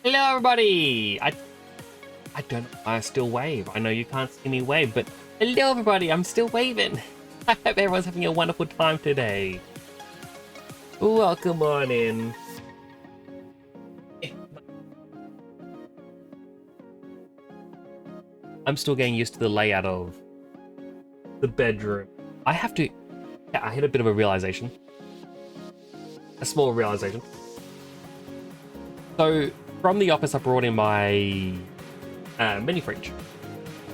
Hello, everybody! I don't know why I still wave. I know you can't see me wave, but hello, everybody! I'm still waving. I hope everyone's having a wonderful time today. Welcome on in. I'm still getting used to the layout of the bedroom. I hit a bit of a realization. A small realization. So, from the office, I brought in my mini fridge.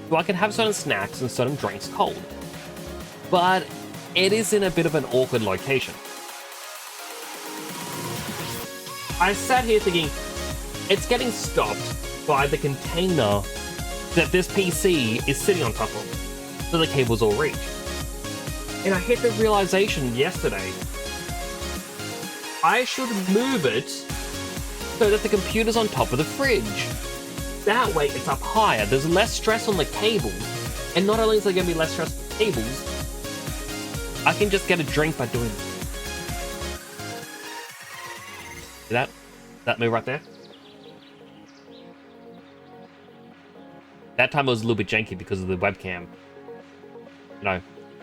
So I can have certain snacks and certain drinks cold. But it is in a bit of an awkward location. I sat here thinking, it's getting stopped by the container that this PC is sitting on top of, so the cables all reach. And I hit the realization yesterday, I should move it so that the computer's on top of the fridge. That way it's up higher, there's less stress on the cables, and not only is there going to be less stress on the cables, I can just get a drink by doing it. See that? That move right there? That time it was a little bit janky because of the webcam.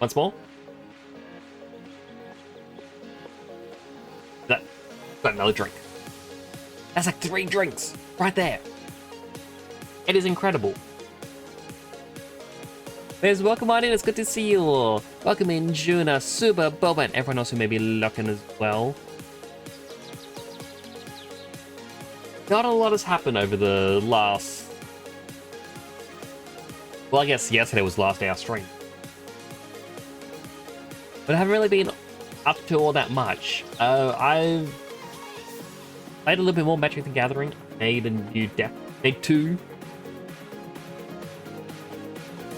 Once more. Got another drink. That's like 3 drinks right there. It is incredible. There's welcome on in, it's good to see you all. Welcome in Juna, Super, Boba, and everyone else who may be looking as well. Not a lot has happened over the last... Well, I guess yesterday was the last day I streamed. But I haven't really been up to all that much. I've played a little bit more Magic the Gathering, made a new deck, made 2.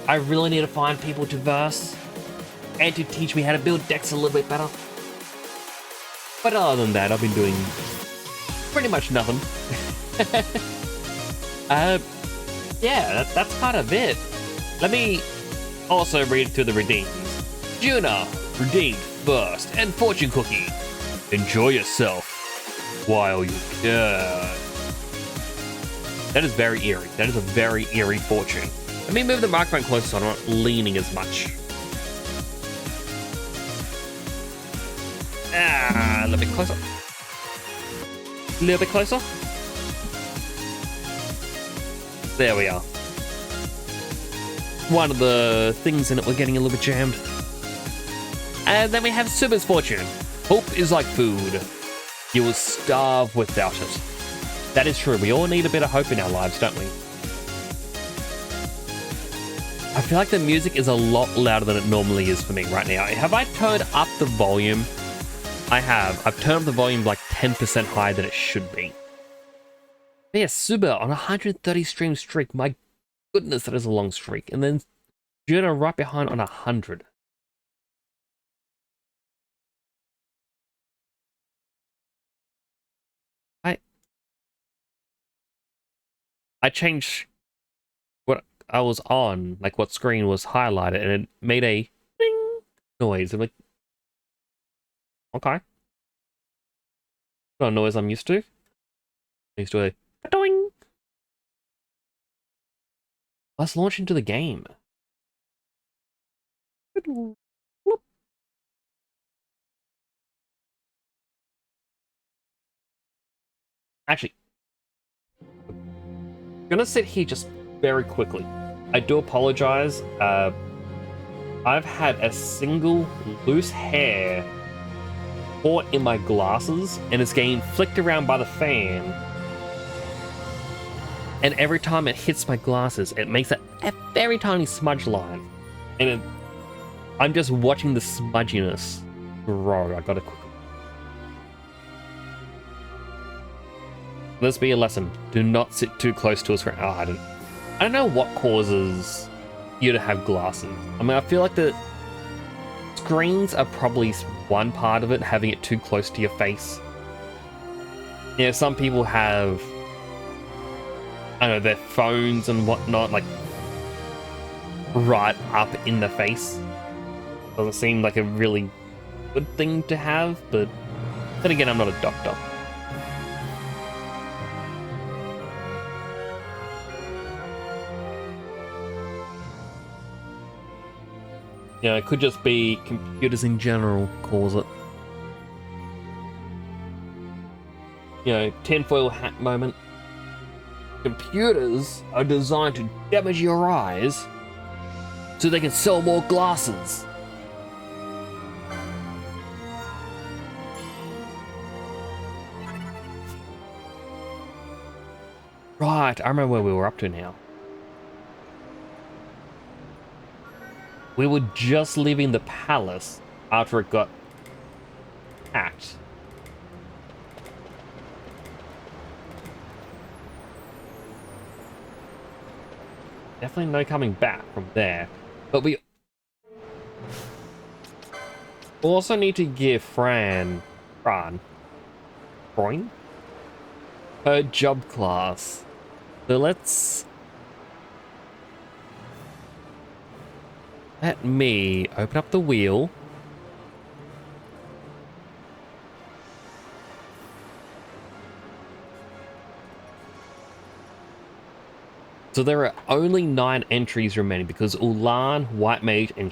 I really need to find people to verse and to teach me how to build decks a little bit better. But other than that, I've been doing pretty much nothing. Yeah, that's kind of it. Let me also read to the redeems. Juna, redeemed first, and fortune cookie. Enjoy yourself while you can. That is very eerie. That is a very eerie fortune. Let me move the microphone closer so I'm not leaning as much. A little bit closer. A little bit closer. There we are. One of the things in it, we're getting a little bit jammed. And then we have Super's fortune. Hope is like food. You will starve without it. That is true. We all need a bit of hope in our lives, don't we? I feel like the music is a lot louder than it normally is for me right now. Have I turned up the volume? I have. I've turned up the volume like 10% higher than it should be. But yeah, Super on a 130 stream streak. My goodness, that is a long streak. And then Juna right behind on 100. I changed what I was on, like what screen was highlighted, and it made a ding noise. I'm like, okay. Not a noise I'm used to. I'm used to a doing. Let's launch into the game. Actually, I'm gonna sit here just very quickly. I do apologize. I've had a single loose hair caught in my glasses, and it's getting flicked around by the fan. And every time it hits my glasses, it makes a very tiny smudge line. And I'm just watching the smudginess grow. I gotta quickly. Let's be a lesson. Do not sit too close to a screen. I don't know what causes you to have glasses. I mean, I feel like the screens are probably one part of it, having it too close to your face. You know, some people have, I don't know, their phones and whatnot, like, right up in the face. Doesn't seem like a really good thing to have, but then again, I'm not a doctor. You know, it could just be computers in general cause it. You know, tinfoil hat moment. Computers are designed to damage your eyes so they can sell more glasses. Right, I remember where we were up to now. We were just leaving the palace after it got hacked. Definitely no coming back from there. But we also need to give Fran, her job class. So let me open up the wheel. So there are only 9 entries remaining because Ulan, White Mage, and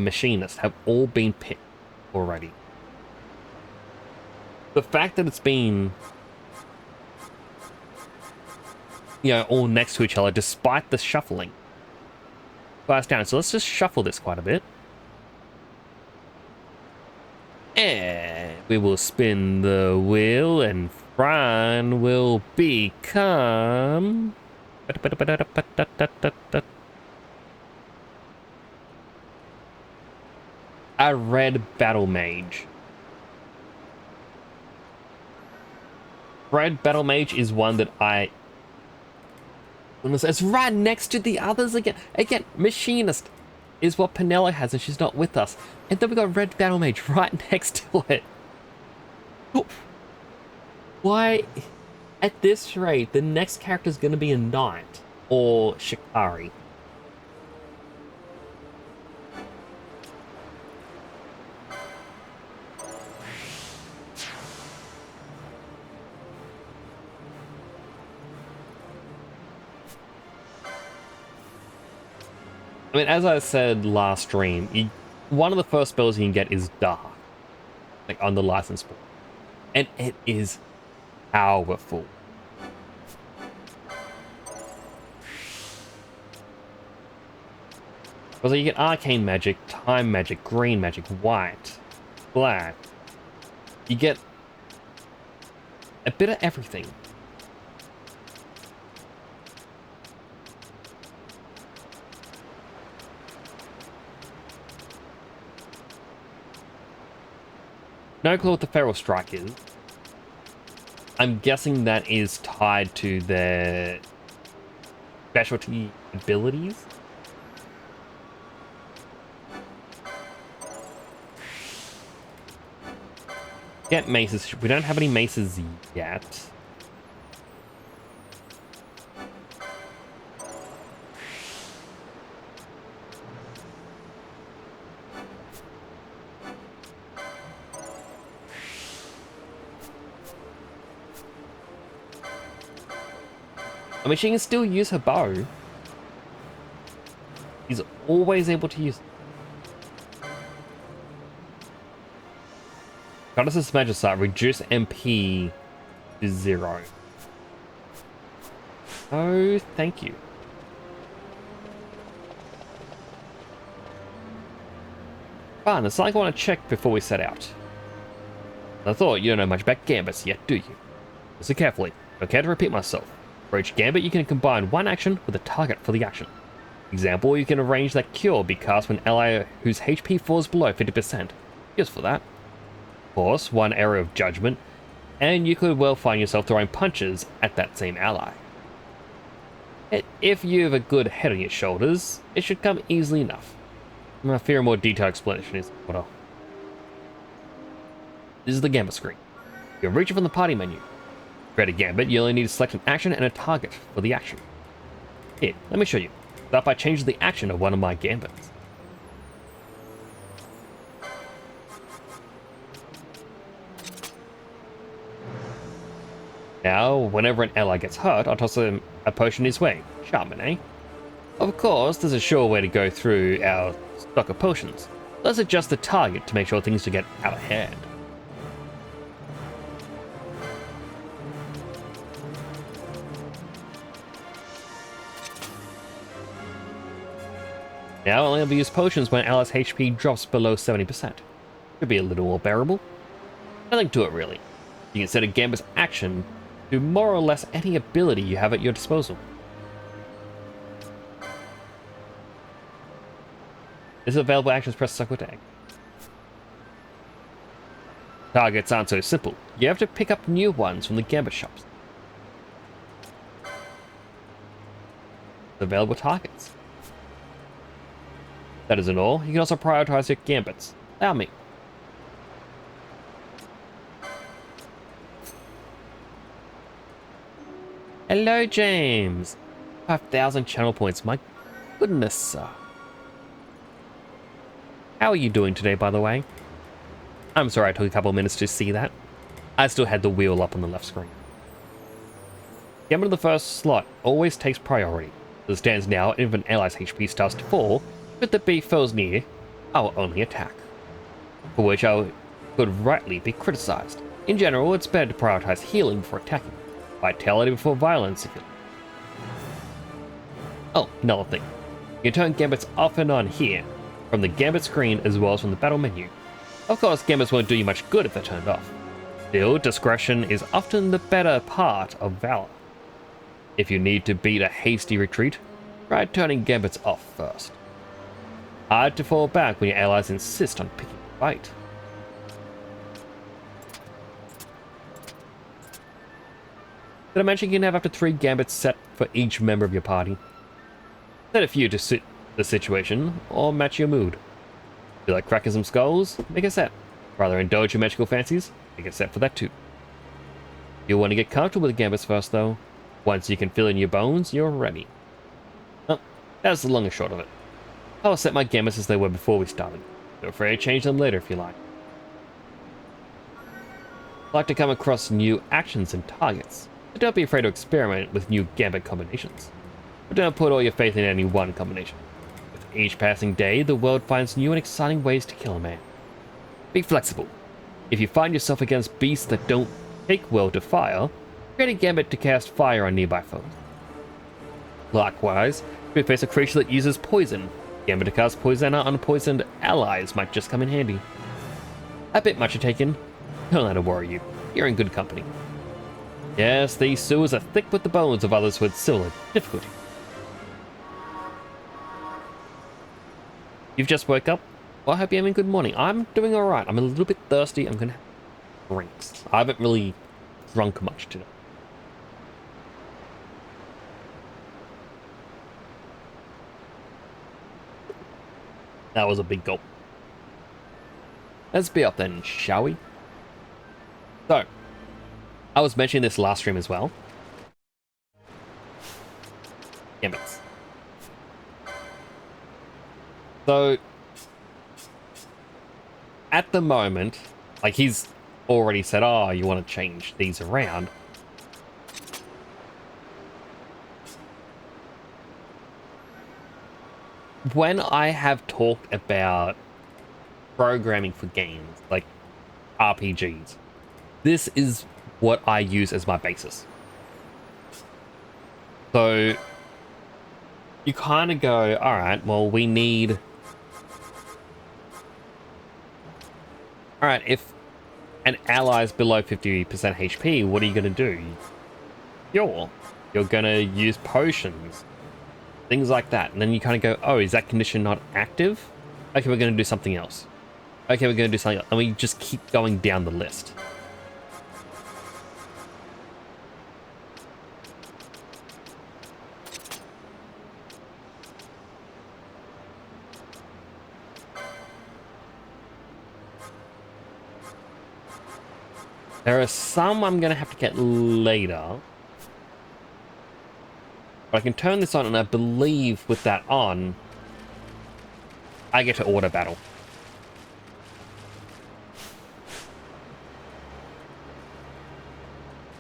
Machinist have all been picked already. The fact that it's been, you know, all next to each other despite the shuffling. Fast down. So let's just shuffle this quite a bit. And we will spin the wheel and Fran will become a red battle mage. Red battle mage is one that it's right next to the others again. Again, Machinist is what Penelo has and she's not with us. And then we got red battle mage right next to it. Why? At this rate, the next character is going to be a knight or Shikari. I mean, as I said last stream, one of the first spells you can get is Dark, like on the license board, and it is powerful. So you get arcane magic, time magic, green magic, white, black. You get a bit of everything. No clue what the Feral Strike is. I'm guessing that is tied to their specialty abilities. Get maces. We don't have any maces yet. I mean, she can still use her bow. She's always able to use it. Goddess's Magicite, reduce MP to 0. Oh, thank you. Fun, it's like I want to check before we set out. I thought you don't know much about gambits yet, do you? Listen carefully. I can't repeat myself. For each gambit, you can combine one action with a target for the action. Example, you can arrange that Cure be cast when an ally whose HP falls below 50%. Just for that. Of course, one area of judgment, and you could well find yourself throwing punches at that same ally. If you have a good head on your shoulders, it should come easily enough. I fear a more detailed explanation is what This is the gambit screen. You can reach it from the party menu. To create a gambit, you only need to select an action and a target for the action. Here, let me show you. Start by changing the action of one of my gambits. Now, whenever an ally gets hurt, I'll toss him a potion his way. Charmin, eh? Of course, there's a sure way to go through our stock of potions. Let's adjust the target to make sure things don't get out of hand. Now only ever use potions when allies' HP drops below 70%. Could be a little more bearable. Nothing to it really. You can set a Gambit's action to more or less any ability you have at your disposal. This available actions press circle to act. Targets aren't so simple. You have to pick up new ones from the Gambit shops. Available targets. That isn't all. You can also prioritize your Gambits. Allow me. Hello, James. 5,000 channel points. My goodness. How are you doing today, by the way? I'm sorry I took a couple minutes to see that. I still had the wheel up on the left screen. Gambit in the first slot always takes priority. As it stands now, if an ally's HP starts to fall, with the beef foes near, I will only attack. For which I could rightly be criticized. In general, it's better to prioritize healing before attacking. Vitality before violence. Oh, another thing. You can turn Gambits off and on here, from the Gambit screen as well as from the battle menu. Of course, Gambits won't do you much good if they're turned off. Still, discretion is often the better part of valor. If you need to beat a hasty retreat, try turning Gambits off first. Hard to fall back when your allies insist on picking a fight. Did I mention you can have up to 3 Gambits set for each member of your party? Set a few to suit the situation, or match your mood. If you like cracking some skulls, make a set. Rather indulge your magical fancies, make a set for that too. You'll want to get comfortable with Gambits first though. Once you can fill in your bones, you're ready. Well, that's the long and short of it. I'll set my Gambits as they were before we started. Feel free to change them later if you like. I like to come across new actions and targets, but don't be afraid to experiment with new Gambit combinations. But don't put all your faith in any one combination. With each passing day, the world finds new and exciting ways to kill a man. Be flexible. If you find yourself against beasts that don't take well to fire, create a Gambit to cast fire on nearby foes. Likewise, if you face a creature that uses poison, Gambit to cast poison on poisoned allies might just come in handy. A bit much to take in. Don't let it worry you. You're in good company. Yes, these sewers are thick with the bones of others with similar difficulty. You've just woke up? Well, I hope you're having a good morning. I'm doing alright. I'm a little bit thirsty. I'm gonna have drinks. I haven't really drunk much today. That was a big gulp. Let's be up then, shall we? So, I was mentioning this last stream as well. Gambits. So, at the moment, like he's already said, oh, you want to change these around. When I have talked about programming for games, like RPGs, this is what I use as my basis. So you kind of go, all right, well, we need... All right, if an ally is below 50% HP, what are you going to do? You're going to use potions. Things like that. And then you kind of go, oh, is that condition not active? Okay, we're going to do something else. Okay, we're going to do something else. And we just keep going down the list. There are some I'm going to have to get later. But I can turn this on, and I believe with that on, I get to auto battle.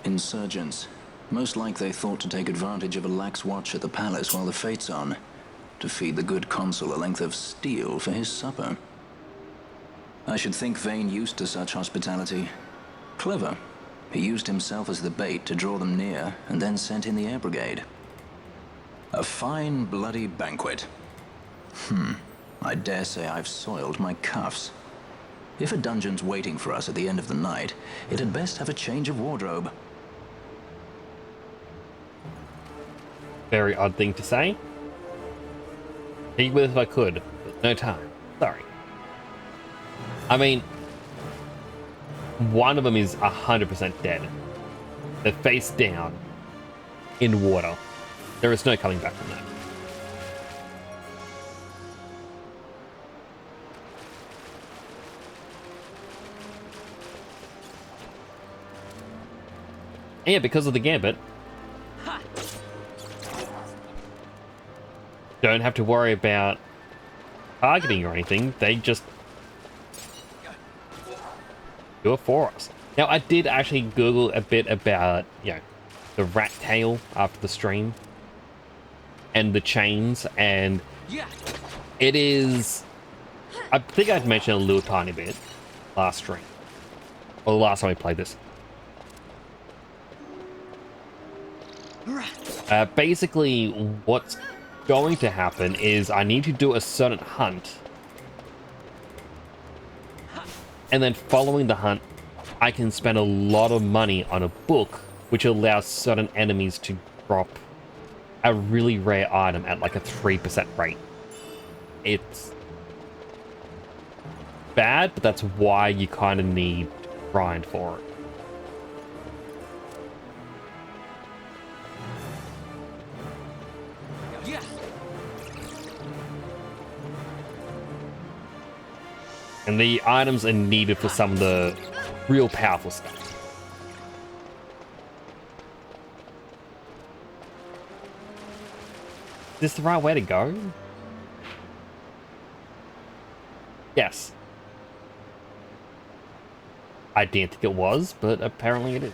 Insurgents. Most like they thought to take advantage of a lax watch at the palace while the fate's on. to feed the good consul a length of steel for his supper. I should think Vane used to such hospitality. Clever. He used himself as the bait to draw them near, and then sent in the air brigade. A fine bloody banquet. I dare say I've soiled my cuffs. If a dungeon's waiting for us at the end of the night, it had best have a change of wardrobe. Very odd thing to say. Eat with if I could, but no time. Sorry. I mean, one of them is 100% dead. They're face down in water. There is no coming back from that. And yeah, because of the gambit, don't have to worry about targeting or anything. They just do it for us. Now, I did actually Google a bit about, the rat tail after the stream and the chains, and it is, I think I'd mentioned a little tiny bit last stream, or the last time we played this. Basically, what's going to happen is I need to do a certain hunt, and then following the hunt, I can spend a lot of money on a book, which allows certain enemies to drop a really rare item at like a 3% rate. It's bad, but that's why you kind of need to grind for it. And the items are needed for some of the real powerful stuff. Is this the right way to go? Yes. I didn't think it was, but apparently it is.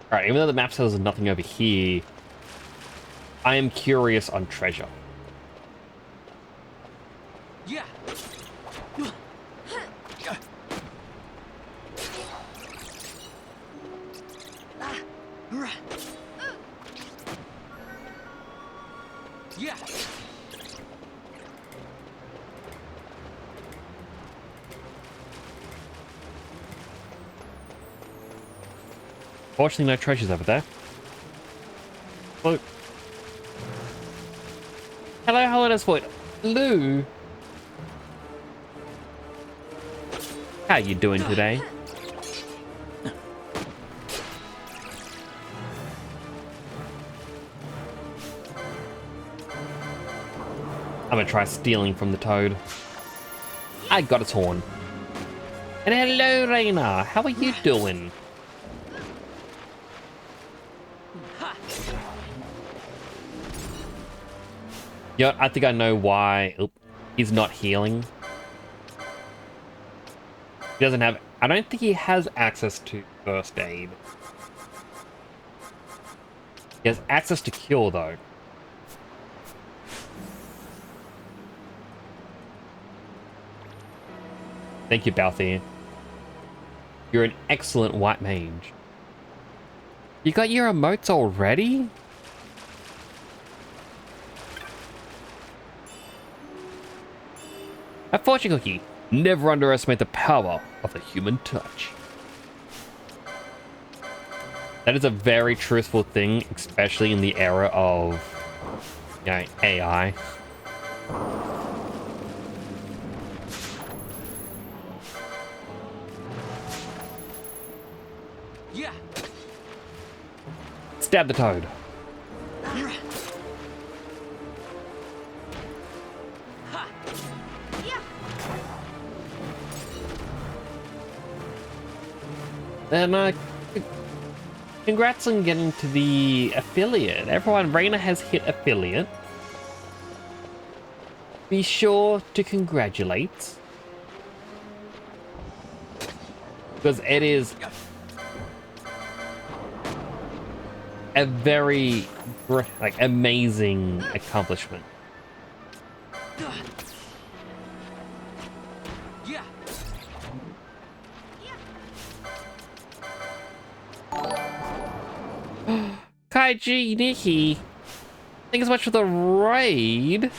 Alright, even though the map says there's nothing over here, I am curious on treasure. Yeah. Yeah. Fortunately, no treasures over there. Look. Hello, Holidays Void. Lou. How you doing today? I'm gonna try stealing from the toad. I got its horn. And hello, Raina. How are you doing? Yeah, I think I know why he's not healing. He doesn't have... I don't think he has access to first aid. He has access to cure, though. Thank you, Balthier. You're an excellent white mage. You got your emotes already? A fortune cookie. Never underestimate the power of the human touch. That is a very truthful thing, especially in the era of, AI. Yeah. Stab the toad. And congrats on getting to the affiliate. Everyone, Raina has hit affiliate. Be sure to congratulate. Because it is a very, like, amazing accomplishment. Yeah. Kaiji Nikki, thanks so much for the raid.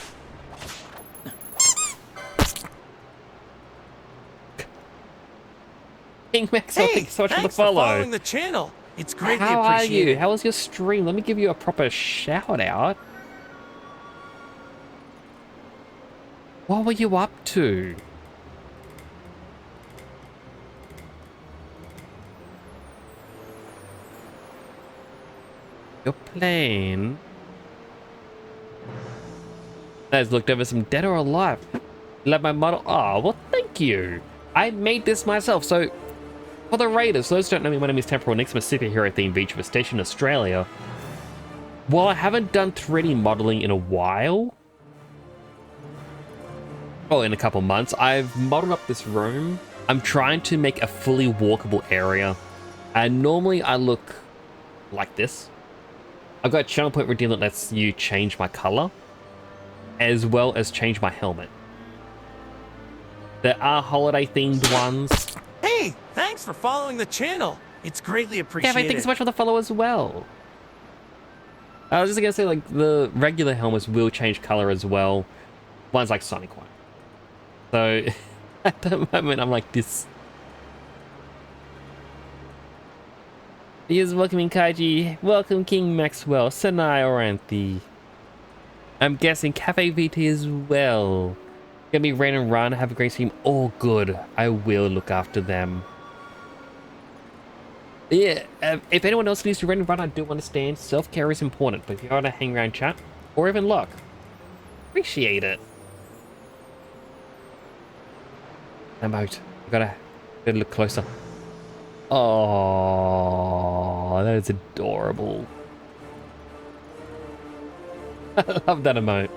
King Maxwell, thanks so much for the follow. Following the channel. It's greatly How are appreciated. you? How was your stream? Let me give you a proper shout out. What were you up to? Your plane. Has looked over some dead or alive. Love my model. Oh, well, thank you. I made this myself. So, for the Raiders, for those who don't know me, my name is Temporal Nix. I'm a superhero themed VTuber station in Australia. While I haven't done 3D modeling in a while, well, in a couple months, I've modeled up this room. I'm trying to make a fully walkable area. And normally I look like this. I've got a channel point redeem that lets you change my color, as well as change my helmet. There are holiday themed ones. Hey, thanks for following the channel. It's greatly appreciated. Yeah, thanks so much for the follow as well. I was just gonna say, like, the regular helmets will change color as well. One's like Sonic one. So, at the moment, I'm like this. He is welcoming Kaiji. Welcome King Maxwell, Sanai Oranthe. I'm guessing Cafe VT as well. Gonna be Rain and Run, have a great stream. All good. I will look after them. Yeah, if anyone else needs to Rain and Run, I do understand. Self-care is important, but if you want to hang around chat, or even look, appreciate it. I'm out. I gotta look closer. Oh, that is adorable. I love that emote.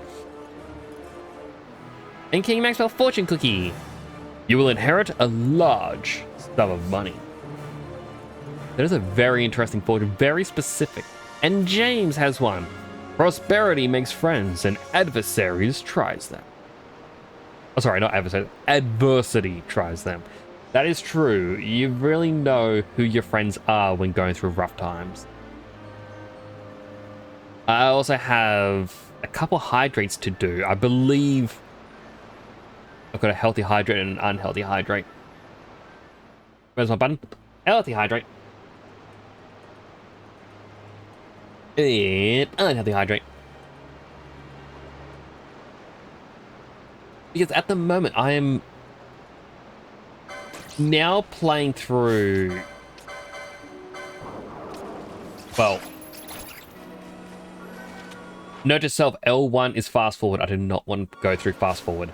And King Maxwell Fortune Cookie. You will inherit a large sum of money. That is a very interesting fortune, very specific. And James has one. Prosperity makes friends and adversaries tries them. Oh, sorry, not adversaries. Adversity tries them. That is true. You really know who your friends are when going through rough times. I also have a couple hydrates to do. I believe I've got a healthy hydrate and an unhealthy hydrate. Where's my button? Healthy hydrate. And unhealthy hydrate. Because at the moment I am now playing through, well, note to self, L1 is fast forward. I do not want to go through fast forward.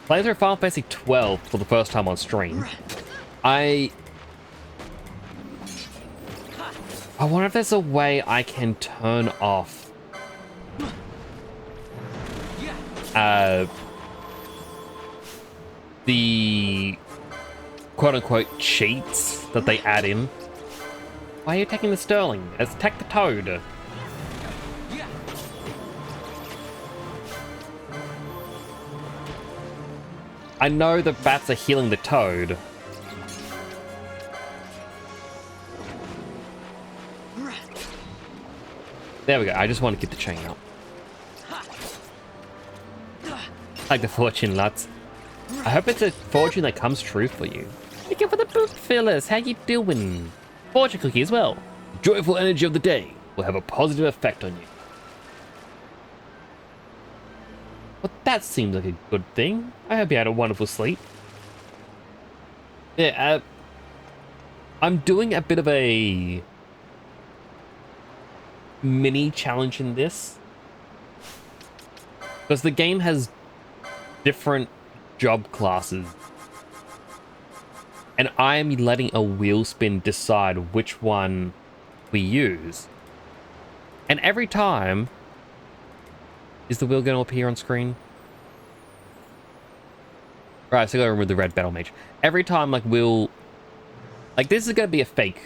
Playing through Final Fantasy 12 for the first time on stream. I wonder if there's a way I can turn off the quote-unquote cheats that they add in. Why are you attacking the Sterling? Attack the Toad. I know the bats are healing the Toad. There we go. I just want to get the chain up. Like the fortune, lads. I hope it's a fortune that comes true for you. Thank you for the book, Phyllis. How you doing? Fortune cookie as well. Joyful energy of the day will have a positive effect on you. Well, that seems like a good thing. I hope you had a wonderful sleep. Yeah, I'm doing a bit of a mini challenge in this. Because the game has different job classes. And I am letting a wheel spin decide which one we use. And every time... Is the wheel going to appear on screen? Right, so I gotta remove the red battle mage. Every time, like, we'll... Like, this is gonna be a fake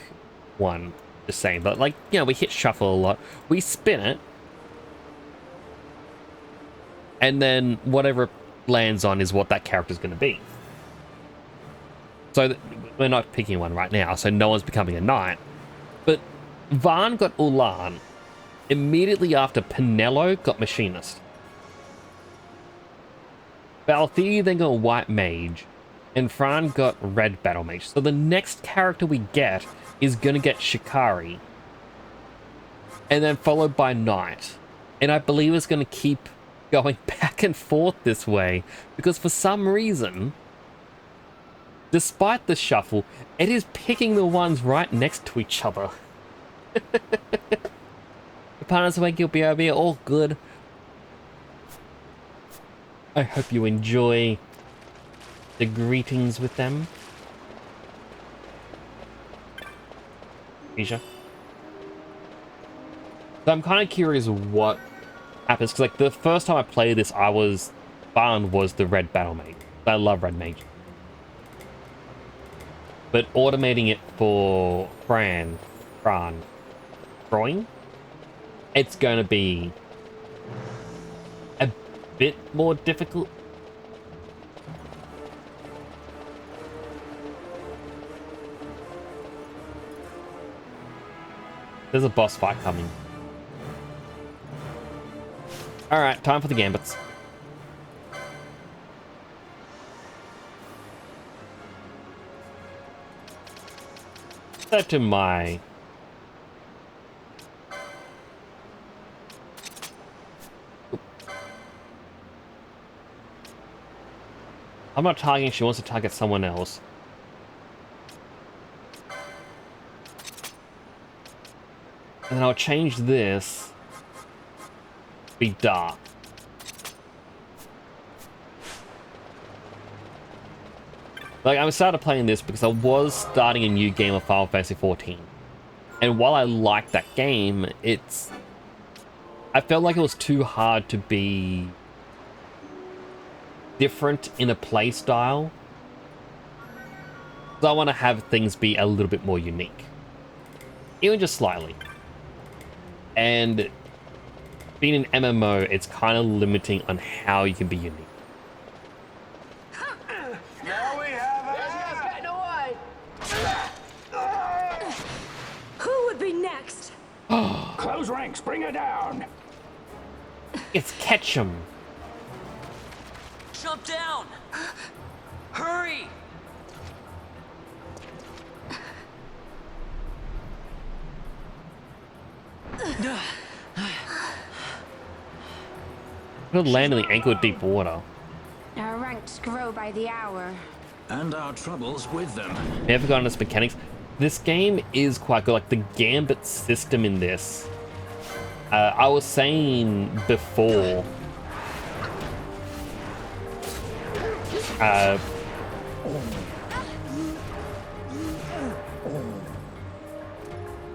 one, just saying. But, like, you know, we hit shuffle a lot. We spin it. And then whatever it lands on is what that character's gonna be. So, we're not picking one right now, so no one's becoming a knight. But Van got Ulan. Immediately after, Pinello got Machinist. Balthier then got White Mage, and Fran got Red Battle Mage. So the next character we get is gonna get Shikari, and then followed by Knight. And I believe it's gonna keep going back and forth this way, because for some reason, despite the shuffle, it is picking the ones right next to each other. The partners wake you'll be over here, all good. I hope you enjoy the greetings with them. Asia. So I'm kind of curious what happens, because like the first time I played this, Barn was the red battle mage. I love red mage. But automating it for Fran, drawing, it's going to be a bit more difficult. There's a boss fight coming. Alright, time for the gambits. Set to my... I'm not targeting, she wants to target someone else. And then I'll change this to be dark. Like, I started playing this because I was starting a new game of Final Fantasy 14. And while I liked that game, I felt like it was too hard to be different in a play style. So I want to have things be a little bit more unique. Even just slightly. And being an MMO, it's kind of limiting on how you can be unique. Now we have Who would be next? Close ranks, bring her down. It's Ketchum. Jump down! Hurry! We'll land in the ankle deep water. Our ranks grow by the hour. And our troubles with them. Never forgotten its mechanics. This game is quite good. Like the gambit system in this. I was saying before.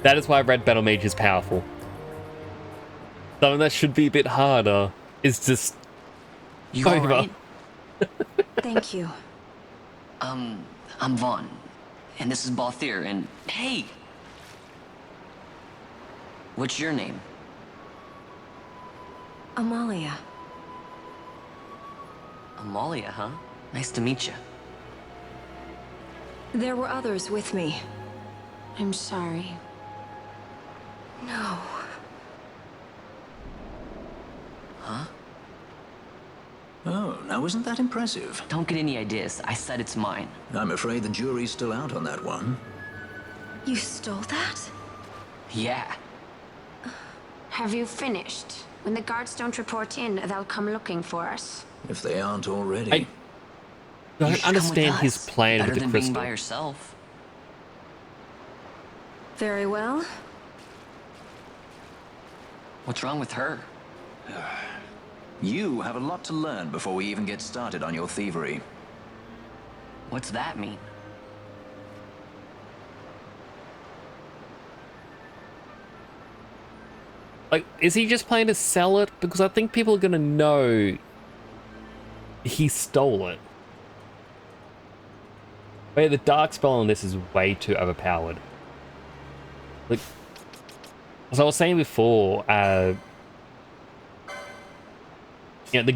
That is why Red Battle Mage is powerful. Something that should be a bit harder is just You all over. right? Thank you. I'm Vaughn, and this is Balthier, and hey! What's your name? Amalia. Amalia, huh? Nice to meet you. There were others with me. I'm sorry. No. Huh? Oh, now isn't that impressive? Don't get any ideas. I said it's mine. I'm afraid the jury's still out on that one. You stole that? Yeah. Have you finished? When the guards don't report in, they'll come looking for us. If they aren't already. I You don't should come with understand his us. plan Better with the than being crystal. by yourself. Very well. What's wrong with her? You have a lot to learn before we even get started on your thievery. What's that mean? Like, is he just planning to sell it? Because I think people are gonna know he stole it. But yeah, the dark spell on this is way too overpowered. Like, as I was saying before, the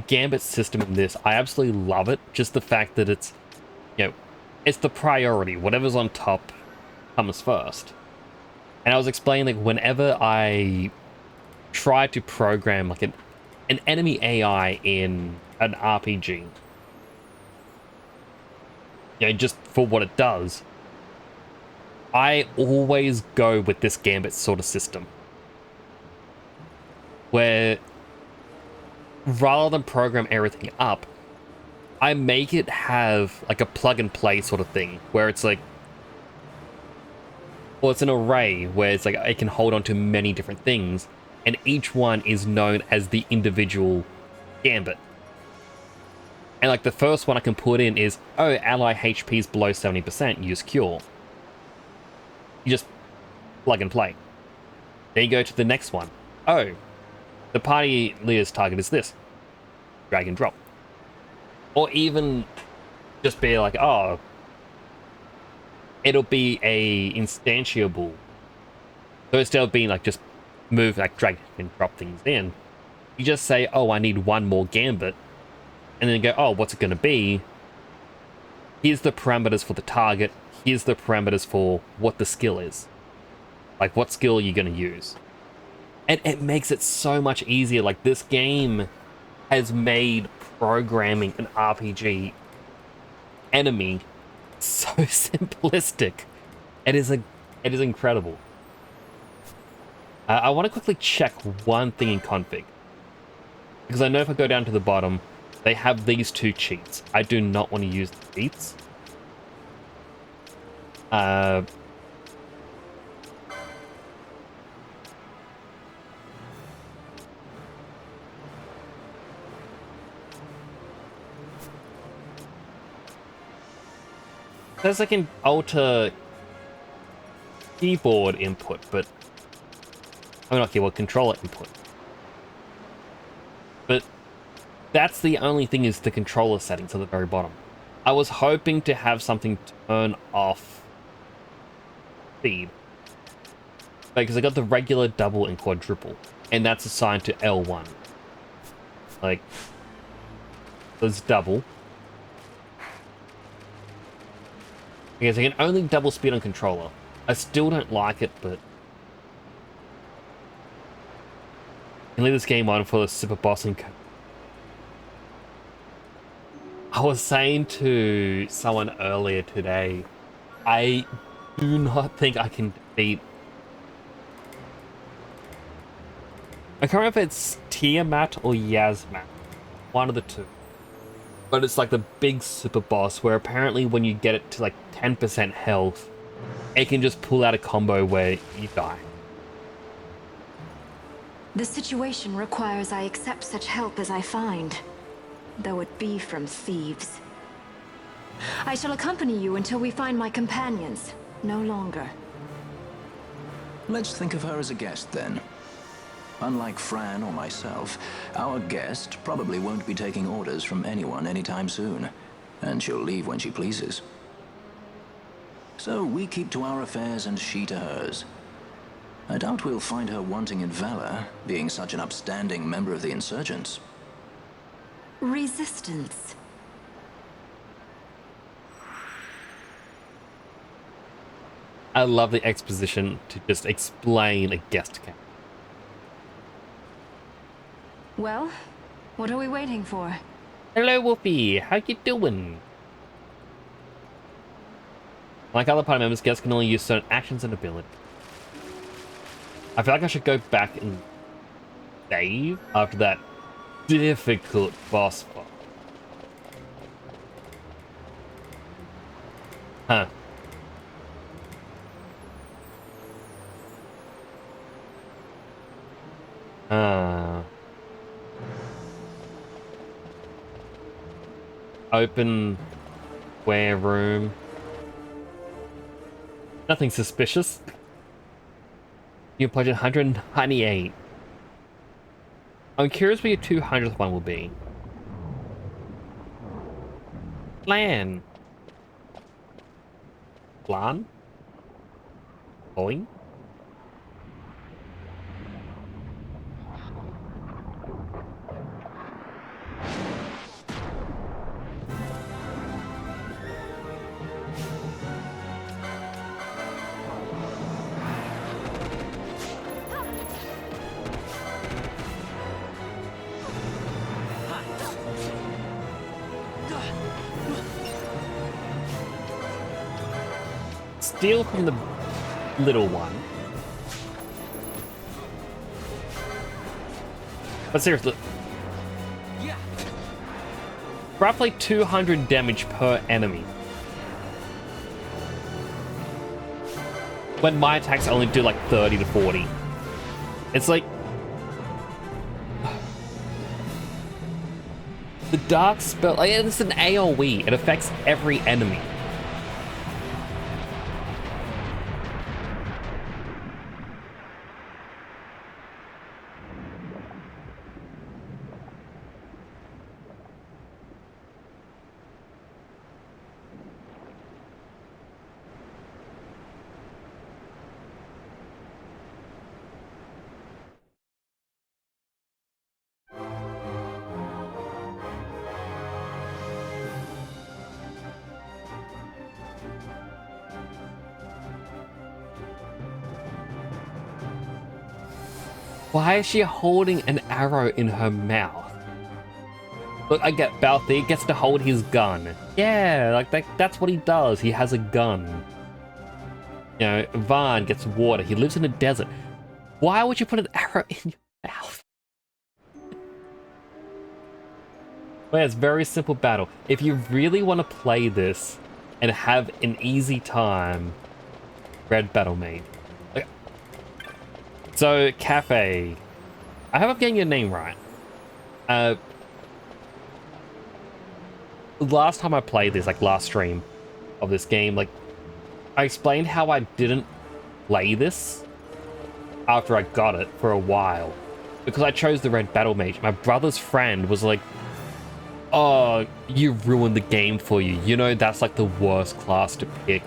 gambit system in this, I absolutely love it. Just the fact that it's, it's the priority. Whatever's on top comes first. And I was explaining, like, whenever I try to program, like, an enemy AI in an RPG, just for what it does, I always go with this gambit sort of system. Where, rather than program everything up, I make it have, like, a plug-and-play sort of thing, where it's like, well, it's an array where it's like it can hold on to many different things, and each one is known as the individual gambit. And like the first one I can put in is, oh, ally HP is below 70%, use cure. You just plug and play. Then you go to the next one. Oh, the party leader's target is this. Drag and drop. Or even just be like, oh, it'll be a instantiable. So instead of being like just move, like drag and drop things in, you just say, oh, I need one more gambit. And then go, oh, what's it going to be? Here's the parameters for the target. Here's the parameters for what the skill is. Like, what skill are you going to use? And it makes it so much easier. Like, this game has made programming an RPG enemy so simplistic. It is incredible. I want to quickly check one thing in config. Because I know if I go down to the bottom, they have these two cheats. I do not want to use the cheats. Says I can alter keyboard input, but not keyboard, controller input. But that's the only thing, is the controller settings at the very bottom. I was hoping to have something turn off speed, because I got the regular, double, and quadruple, and that's assigned to L1. Like, there's double. Because I can only double speed on controller. I still don't like it, but I can leave this game on for the super bossing. I was saying to someone earlier today, I do not think I can beat. I can't remember if it's Tiamat or Yasmat. One of the two. But it's like the big super boss where apparently when you get it to like 10% health, it can just pull out a combo where you die. The situation requires I accept such help as I find, though it be from thieves. I shall accompany you until we find my companions, no longer. Let's think of her as a guest, then. Unlike Fran or myself, our guest probably won't be taking orders from anyone anytime soon, and she'll leave when she pleases. So we keep to our affairs and she to hers. I doubt we'll find her wanting in valor, being such an upstanding member of the insurgents. Resistance. I love the exposition to just explain a guest count. Well, what are we waiting for? Hello, Wolfie. How you doing? Like other party members, guests can only use certain actions and abilities. I feel like I should go back and save after that difficult boss fight. Huh. Open ware room. Nothing suspicious. You pledge 198. I'm curious where your 200th one will be. Plan. Flan? Boing? Steal from the little one. But seriously, roughly 200 damage per enemy. When my attacks only do like 30 to 40. It's like... The dark spell, like, it's an AoE. It affects every enemy. Why is she holding an arrow in her mouth? Look, I get Balthier gets to hold his gun. Yeah, like that's what he does. He has a gun. You know, Van gets water. He lives in a desert. Why would you put an arrow in your mouth? Well, it's a very simple battle. If you really want to play this and have an easy time, Red Battle Mage. So, Cafe. I hope I'm getting your name right. Last time I played this, like last stream of this game, like, I explained how I didn't play this after I got it for a while. Because I chose the Red Battle Mage. My brother's friend was like, oh, you ruined the game for you. You know, that's like the worst class to pick.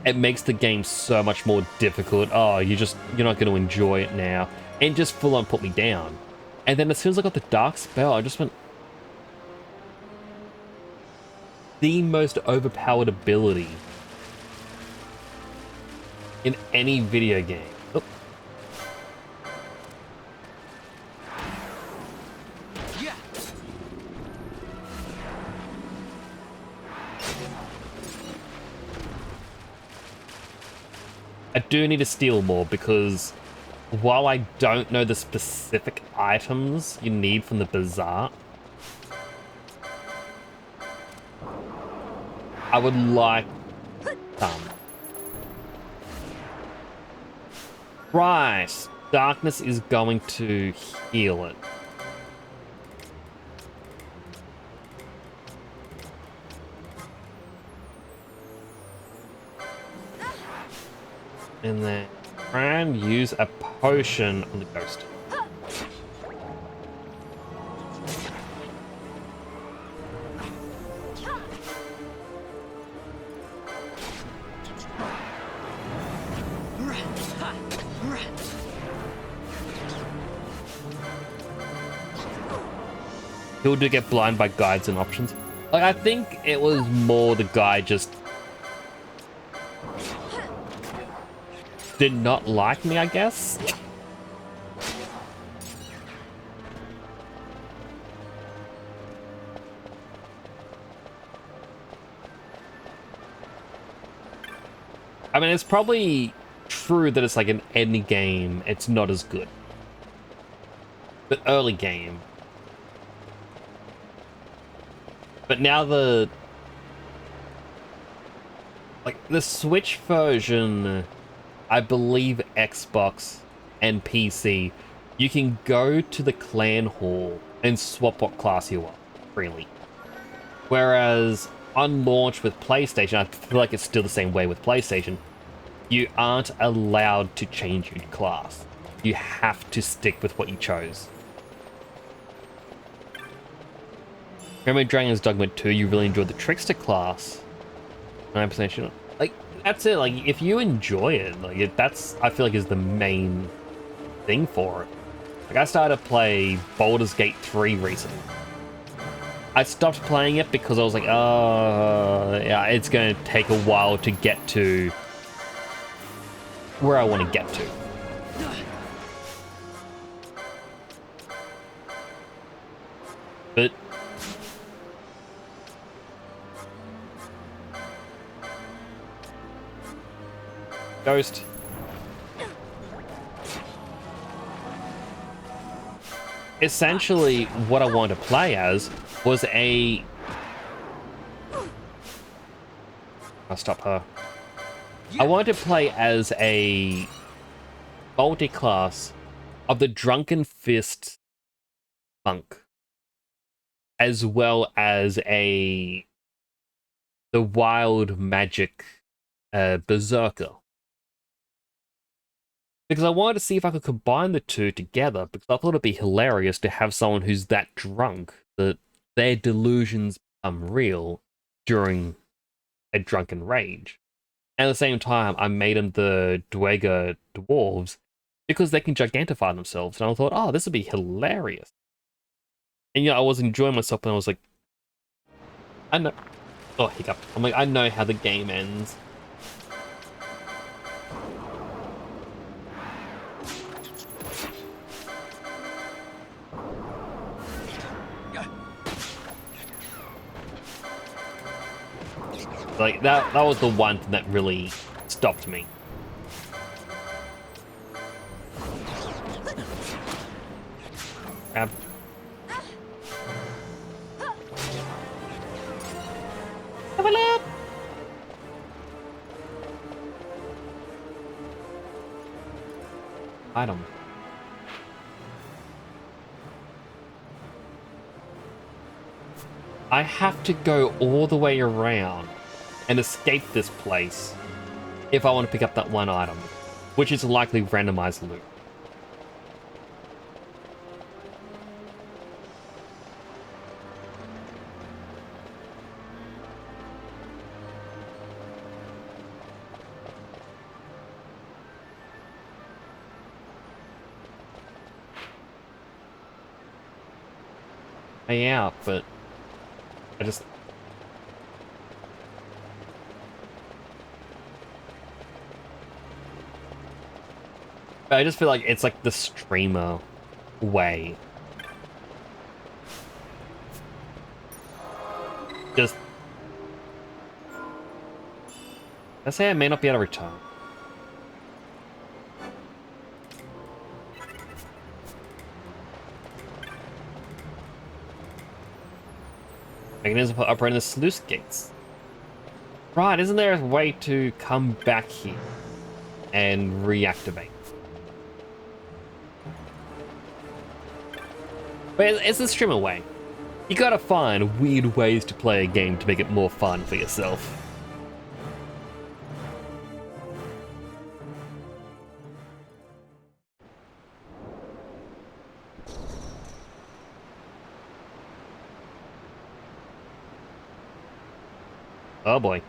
It makes the game so much more difficult. Oh, you're not going to enjoy it now. And just full on put me down. And then as soon as I got the Dark Spell, I just went... The most overpowered ability in any video game. Oop. I do need to steal more because while I don't know the specific items you need from the bazaar, I would like some. Right, darkness is going to heal it. And then Fran use a potion on the ghost. He'll do get blind by guides and options. Like, I think it was more the guy just did not like me, I guess. I mean, it's probably true that it's like an end game, it's not as good. But early game. But now the Switch version, I believe Xbox and PC, you can go to the clan hall and swap what class you are freely. Whereas on launch with PlayStation, I feel like it's still the same way with PlayStation, you aren't allowed to change your class. You have to stick with what you chose. Remember Dragon's Dogma 2, you really enjoyed the Trickster class. 9% sure. like, that's it. Like, if you enjoy it, like, that's, I feel like, is the main thing for it. Like, I started to play Baldur's Gate 3 recently. I stopped playing it because I was like, oh, yeah, it's going to take a while to get to where I want to get to. But Ghost. Essentially, what I wanted to play as was a... I'll stop her. I wanted to play as a multi-class of the Drunken Fist monk, as well as the wild magic berserker. Because I wanted to see if I could combine the two together, because I thought it'd be hilarious to have someone who's that drunk that their delusions become real during a drunken rage. And at the same time, I made them the Dweger dwarves because they can gigantify themselves. And I thought, oh, this would be hilarious. And I was enjoying myself, and I was like, I know. Oh, hiccup. I'm like, I know how the game ends. Like, that was the one thing that really stopped me. Grab. Level up! Item. I have to go all the way around and escape this place if I want to pick up that one item, which is likely randomized loot. Yeah, but I just... I just feel like it's like the streamer way. Just... Let's say I may not be able to return. Mechanism for operating the sluice gates. Right, isn't there a way to come back here and reactivate? But it's the streamer way. You gotta find weird ways to play a game to make it more fun for yourself. Oh boy.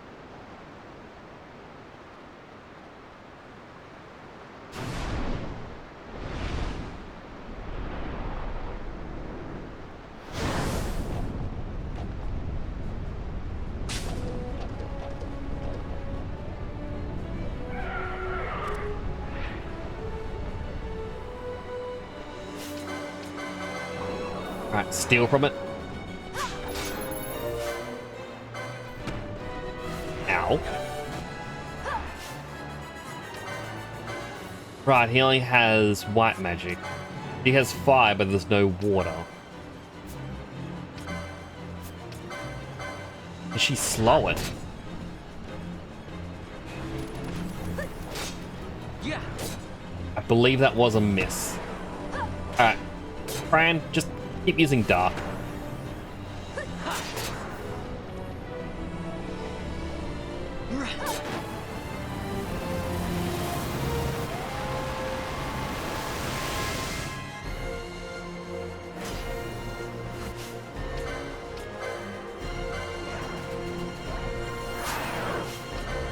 Right, steal from it. Ow. Right, he only has white magic. He has fire, but there's no water. Is she slow it? Yeah. I believe that was a miss. Alright. Fran, just keep using dark.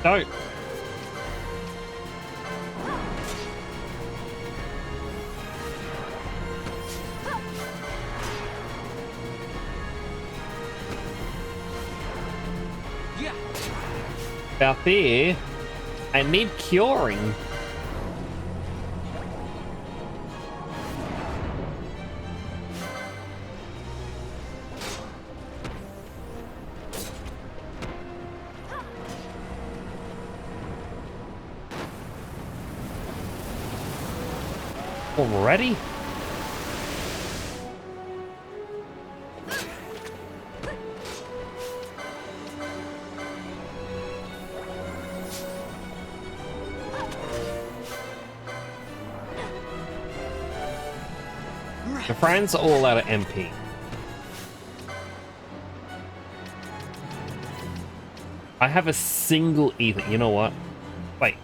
Don't. Yeah. Out there, I need curing. Already? The friends are all out of MP. I have a single ether. You know what? Wait.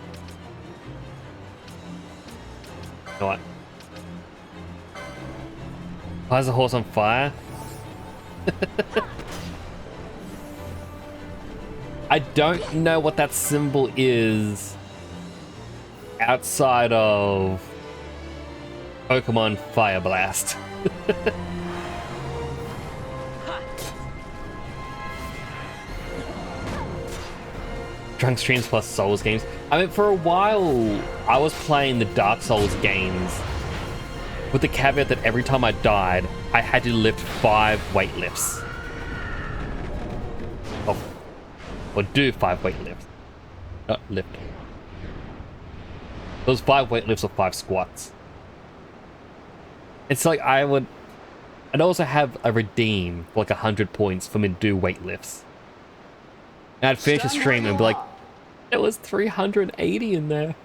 You know what? Why is the horse on fire? I don't know what that symbol is outside of Pokemon Fire Blast. Drunk streams plus Souls games. I mean, for a while, I was playing the Dark Souls games with the caveat that every time I died, I had to lift 5 weight lifts. Oh. Or do 5 weight lifts. Not lift. Those 5 weight lifts or 5 squats. It's like I'd also have a redeem for like 100 points for me to do weight lifts. And I'd finish a stream and be like, there was 380 in there.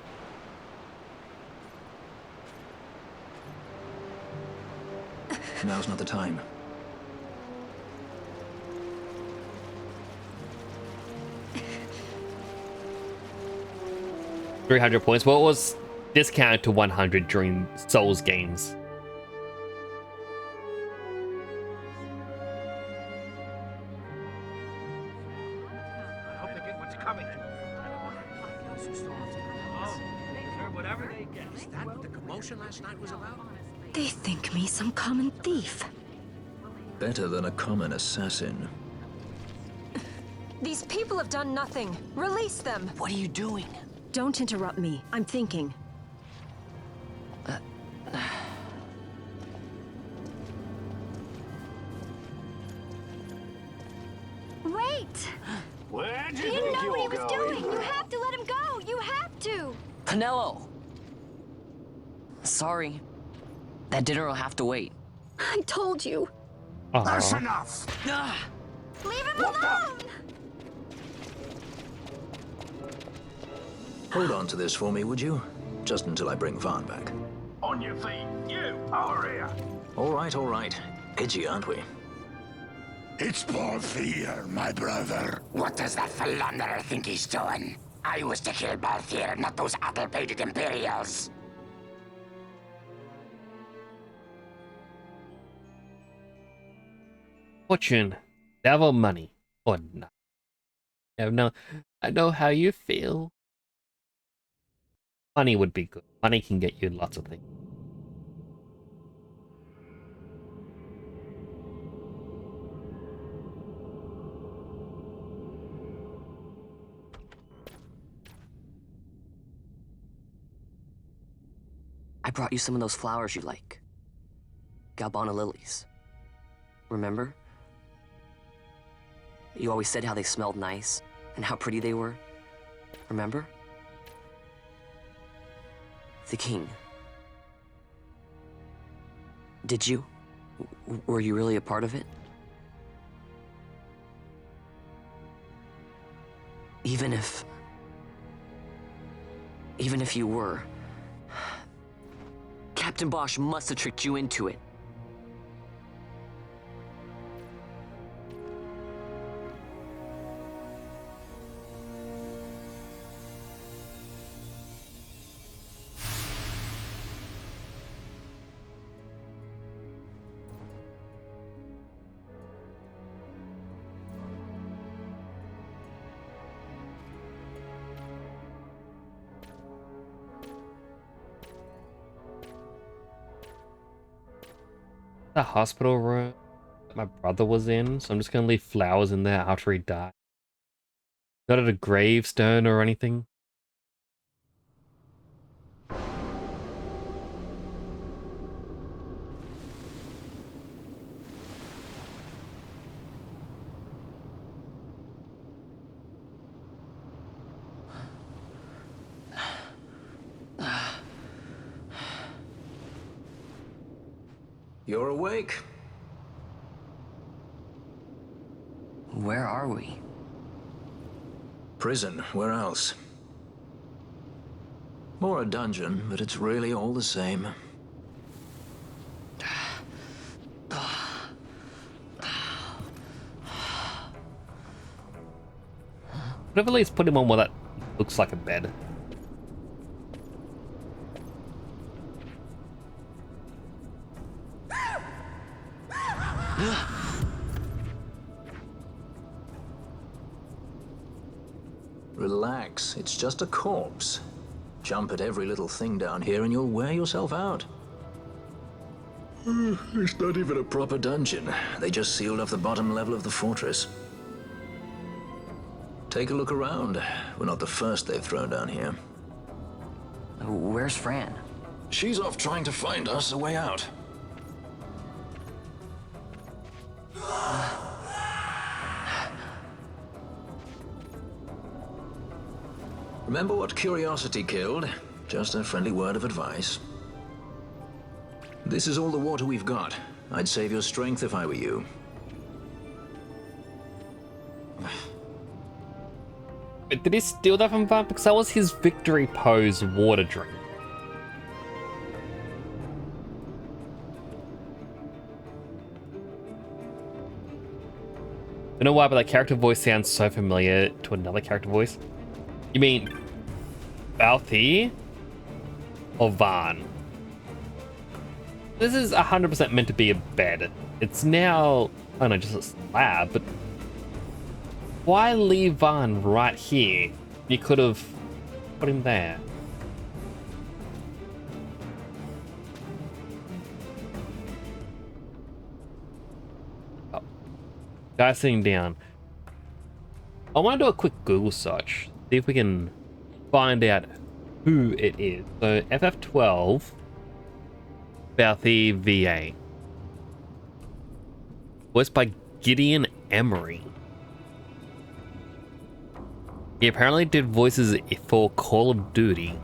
Now's not the time. $300 points. Well, it was discounted to 100 during Souls games. I hope they get what's coming. Whatever they get. Is that what the commotion last night was about? They think me some common thief. Better than a common assassin. These people have done nothing. Release them. What are you doing? Don't interrupt me. I'm thinking. Wait! Where'd He you didn't think know what he you were was going? doing! You have to let him go! You have to! Pinello! Sorry. That dinner will have to wait. I told you. That's Aw. enough! Ah! Leave him alone! Hold on to this for me, would you? Just until I bring Vaughn back. On your feet, you, over here. All right. Edgy, aren't we? It's Balthier, my brother. What does that philanderer think he's doing? I was to kill Balthier, not those addle-pated Imperials. Fortune, devil, money, or not. I know how you feel. Money would be good. Money can get you lots of things. I brought you some of those flowers you like. Galbana lilies. Remember? You always said how they smelled nice and how pretty they were. Remember? The king. Did you? Were you really a part of it? Even if you were, Captain Bosch must have tricked you into it. The hospital room that my brother was in, so I'm just gonna leave flowers in there after he died. Not at a gravestone or anything. You're awake. Where are we? Prison, where else? More a dungeon, but it's really all the same. Could have at least put him on what that looks like a bed. Relax, it's just a corpse. Jump at every little thing down here and you'll wear yourself out. It's not even a proper dungeon. They just sealed off the bottom level of the fortress. Take a look around. We're not the first they've thrown down here. Where's Fran? She's off trying to find us a way out. Remember what curiosity killed? Just a friendly word of advice. This is all the water we've got. I'd save your strength if I were you. Wait, did he steal that from Van? Because that was his victory pose water drink. I don't know why, but that character voice sounds so familiar to another character voice. You mean Balthier or Van? This is 100% meant to be a bed. It's now, I don't know, just a slab, but why leave Van right here? You could have put him there. Oh. Guy sitting down. I want to do a quick Google search. See if we can find out who it is. So FF12 Balthier VA. Voiced by Gideon Emery. He apparently did voices for Call of Duty.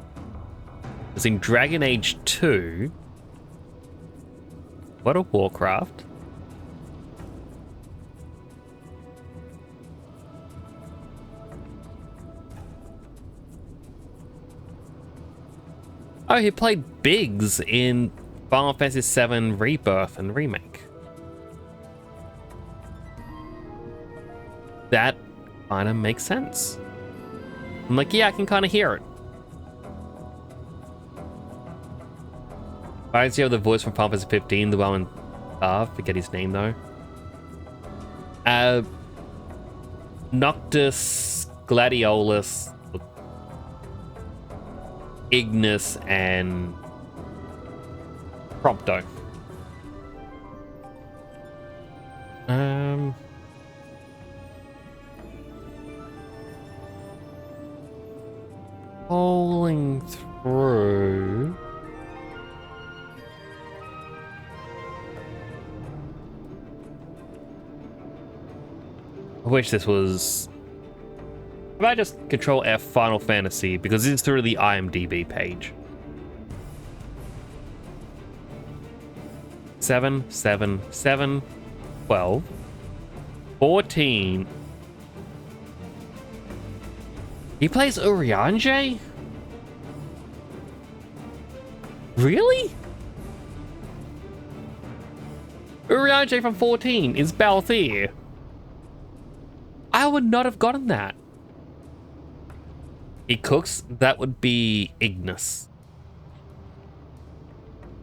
Was in Dragon Age 2. World of Warcraft. Oh, he played Biggs in Final Fantasy VII Rebirth and Remake. That kind of makes sense. I'm like, yeah, I can kind of hear it. I see the voice from Final Fantasy 15, the one in forget his name though. Noctis, Gladiolus, Ignis, and Prompto. Scrolling through. I wish this was. If I just Control F Final Fantasy, because it's through the IMDb page. 7, 7, 7, 12, 14. He plays Urianger? Really? Urianger from 14 is Balthier. I would not have gotten that. He cooks, that would be Ignis.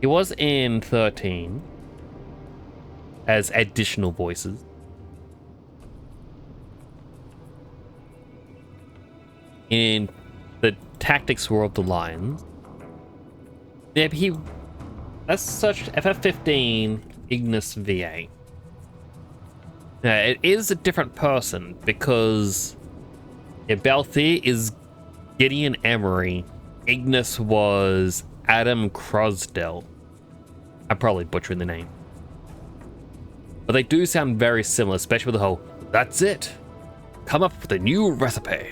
He was in 13 as additional voices. In the Tactics War of the Lions. Yeah, that's such FF15, Ignis VA. Now, it is a different person because Balthier is Gideon Emery. Ignis was Adam Crosdell. I'm probably butchering the name. But they do sound very similar, especially with the whole, that's it. Come up with a new recipe.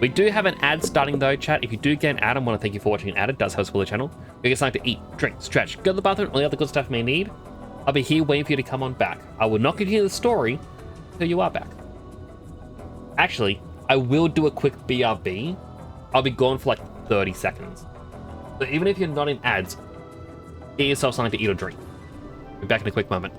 We do have an ad starting though, chat. If you do get an ad, I want to thank you for watching an ad. It does help support the channel. We get something to eat, drink, stretch, go to the bathroom, all the other good stuff you may need. I'll be here waiting for you to come on back. I will not continue the story until you are back. Actually, I will do a quick BRB. I'll be gone for like 30 seconds. So even if you're not in ads, get yourself something to eat or drink. Be back in a quick moment.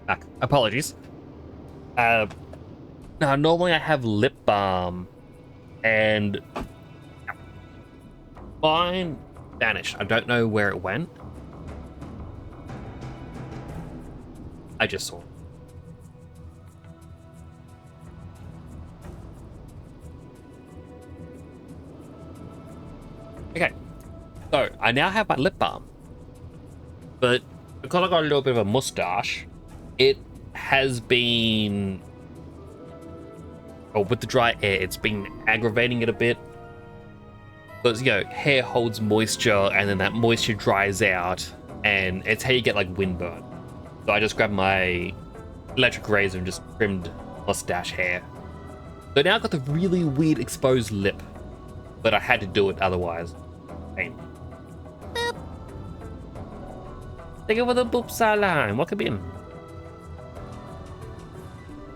Back. Apologies. Now, normally I have lip balm, and mine vanished. I don't know where it went. I just saw it. Okay, so I now have my lip balm, but because I got a little bit of a mustache, it has been, with the dry air, it's been aggravating it a bit. Because, you know, hair holds moisture and then that moisture dries out, and it's how you get like windburn. So I just grabbed my electric razor and just trimmed mustache hair. So now I've got the really weird exposed lip, but I had to do it otherwise. Pain. Take over the boop line. What could be in?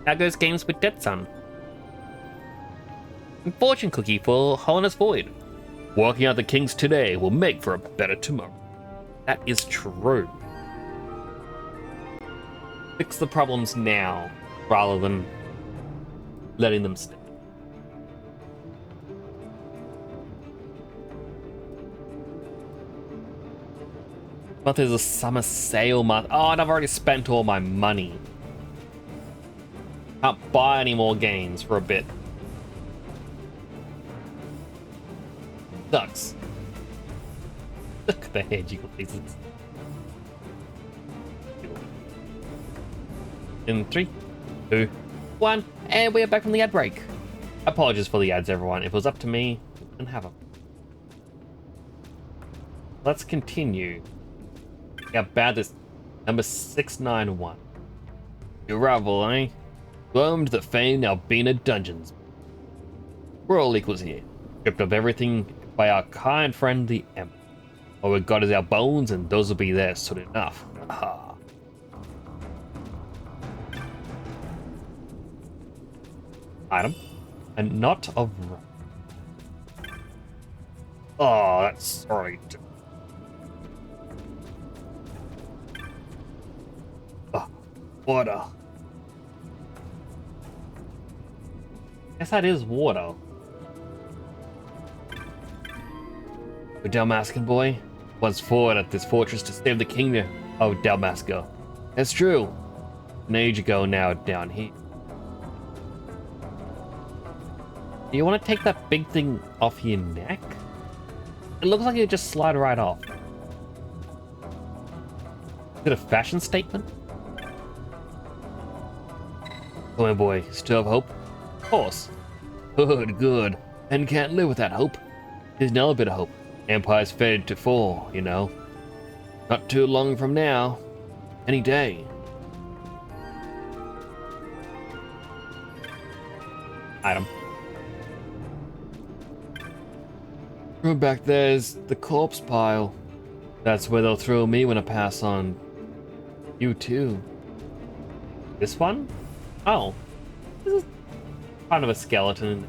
How goes games with Dead Son? And fortune cookie for Holiness Void. Working out the kinks today will make for a better tomorrow. That is true. Fix the problems now, rather than letting them stay. But there's a summer sale month. Oh, and I've already spent all my money. Can't buy any more games for a bit. Sucks. Look at the hair jiggle pieces. In 3, 2, 1, and we are back from the ad break. Apologies for the ads, everyone. If it was up to me, we wouldn't have them. Let's continue. How bad this number 691. Your rival, eh? Welcome to the famed Albina dungeons. We're all equals here, stripped of everything by our kind friend the Emperor. All we've got is our bones, and those will be there soon enough. Aha. Item. A knot of rope. Oh, that's right. Oh, water. Guess that is water. The Dalmascan boy was forward at this fortress to save the kingdom of Dalmasca. That's true. An age ago now down here. Do you want to take that big thing off your neck? It looks like you just slide right off. Is it a fashion statement? Come on, boy. Still have hope? Of course. Good, good. And can't live without hope. There's another bit of hope. Empire's faded to fall, you know. Not too long from now. Any day. Item. Room back there's the corpse pile. That's where they'll throw me when I pass on. You too. This one? Oh. This is kind of a skeleton.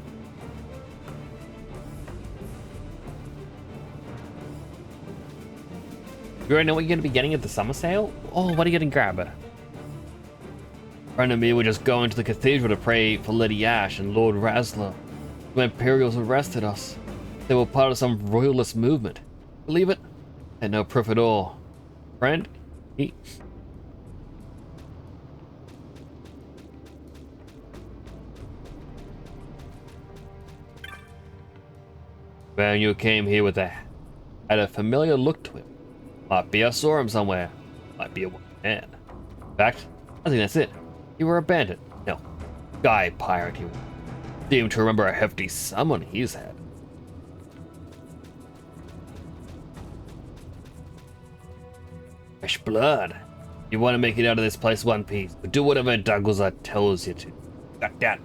You already know what you're going to be getting at the summer sale? Oh, what are you going to grab? Friend and me were just going to the cathedral to pray for Lady Ash and Lord Rasler. The Imperials arrested us. They were part of some royalist movement. Believe it? Had no proof at all. Friend? He... Man, you came here with had a familiar look to him. Might be I saw him somewhere. Might be a man. In fact, I think that's it. You were a bandit. No, guy pirate you. Seem to remember a hefty summon he's had. Fresh blood. You want to make it out of this place one piece, but do whatever Douglas tells you to. Like that.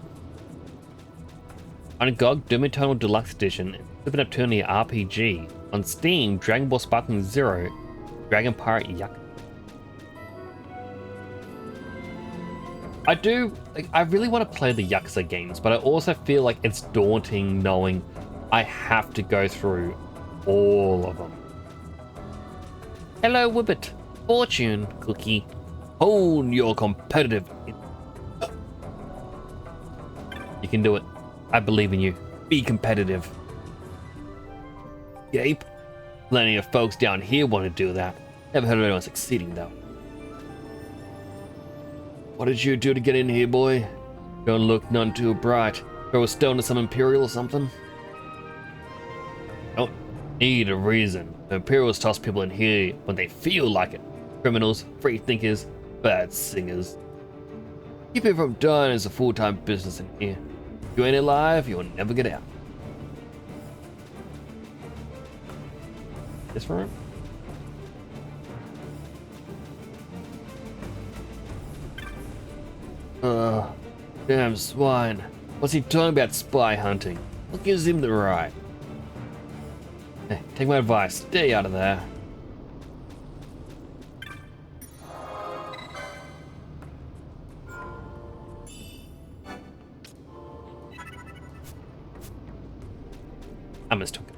On GOG Doom Eternal Deluxe Edition, Super Neptunia RPG. On Steam, Dragon Ball Sparkling Zero, Dragon Pirate Yuck. I really want to play the Yakuza games, but I also feel like it's daunting knowing I have to go through all of them. Hello, Wibbit. Fortune cookie. Hone your competitive. You can do it. I believe in you. Be competitive. Gape. Plenty of folks down here want to do that. Never heard of anyone succeeding though. What did you do to get in here, boy? Don't look none too bright. Throw a stone to some Imperial or something? Don't need a reason. The Imperials toss people in here when they feel like it. Criminals, free thinkers, bad singers. Keeping from dying is a full-time business in here. If you ain't alive, you'll never get out. This room? Damn swine. What's he talking about spy hunting? What gives him the right? Hey, take my advice, stay out of there. I mistook it.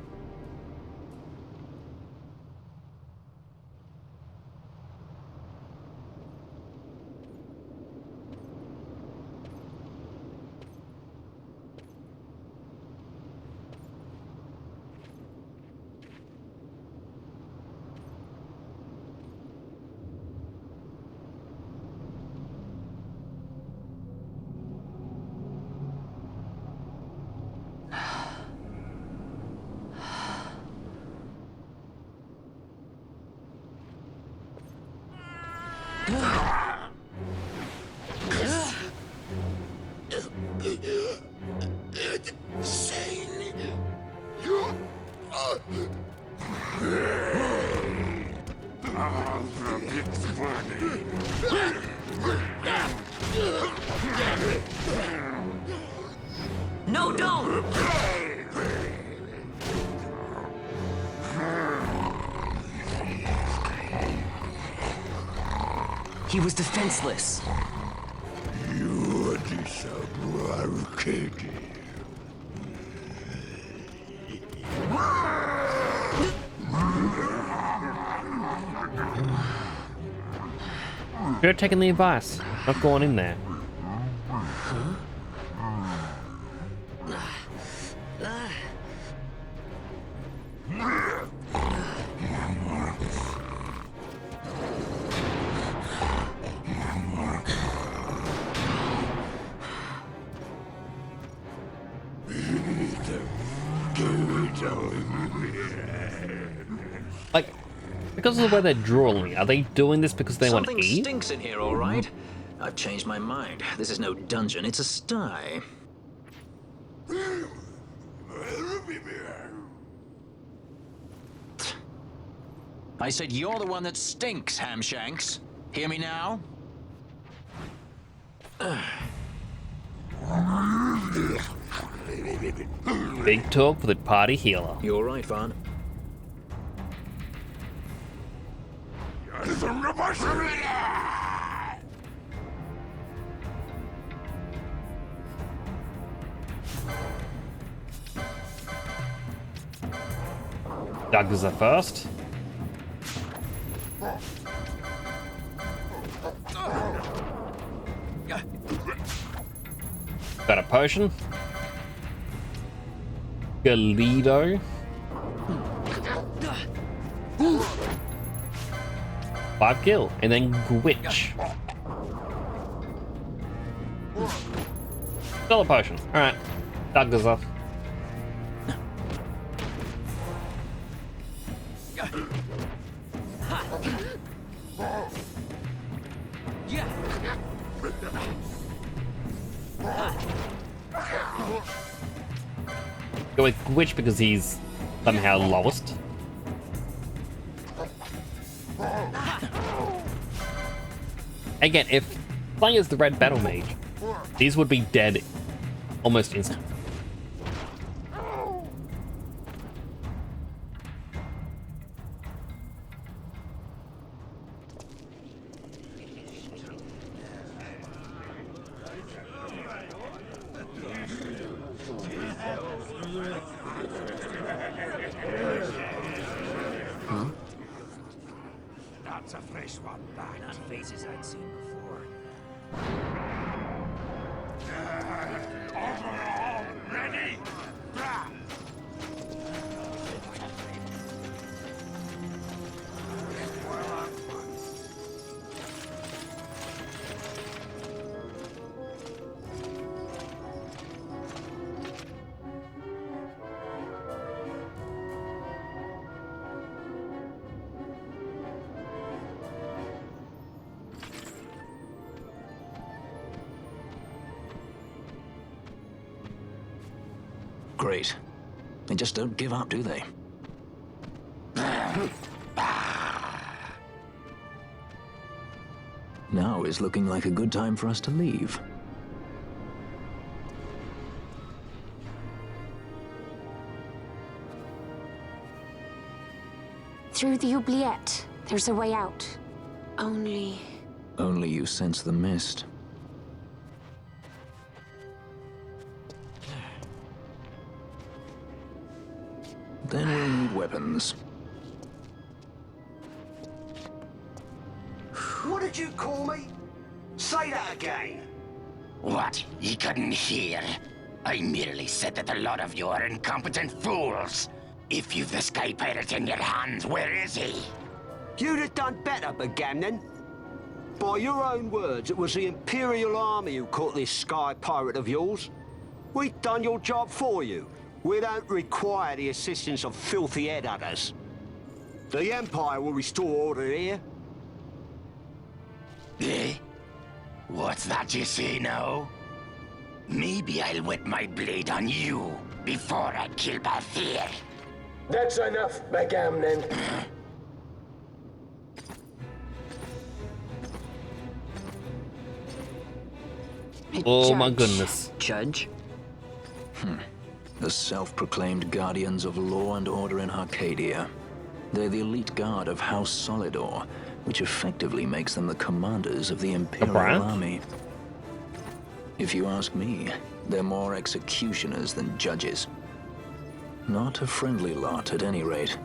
No, don't! He was defenseless. You disappointed. Should have taken the advice. Not going in there. Like, because of the way they're drawing, are they doing this because they want to Something eat? stinks in here, all right. I've changed my mind. This is no dungeon, it's a sty. I said you're the one that stinks, Hamshanks. Hear me now? Big talk for the party healer. You all right, Van? Doug is the first. Got a potion. Galido. 5 kill. And then Gwitch. Still a potion. Alright. Doug is off. Go with Gwitch because he's somehow lowest. Again, if playing as the red battle mage, these would be dead almost instantly. That's a fresh one, that. Not faces I'd seen before. Ready? Great. They just don't give up, do they? Now is looking like a good time for us to leave. Through the oubliette, there's a way out. Only you sense the mist. Then we'll need weapons. What did you call me? Say that again. What? You couldn't hear? I merely said that a lot of you are incompetent fools. If you've the Sky Pirate in your hands, where is he? You'd have done better, Bagamnon. By your own words, it was the Imperial Army who caught this Sky Pirate of yours. We've done your job for you. We don't require the assistance of filthy headhunters. The Empire will restore order here. Eh? What's that you say now? Maybe I'll wet my blade on you before I kill Balthier. That's enough, Bagamnon. Oh my goodness. Judge? The self-proclaimed guardians of law and order in Arcadia. They're the elite guard of House Solidor, which effectively makes them the commanders of the Imperial Army. If you ask me, they're more executioners than judges. Not a friendly lot, at any rate.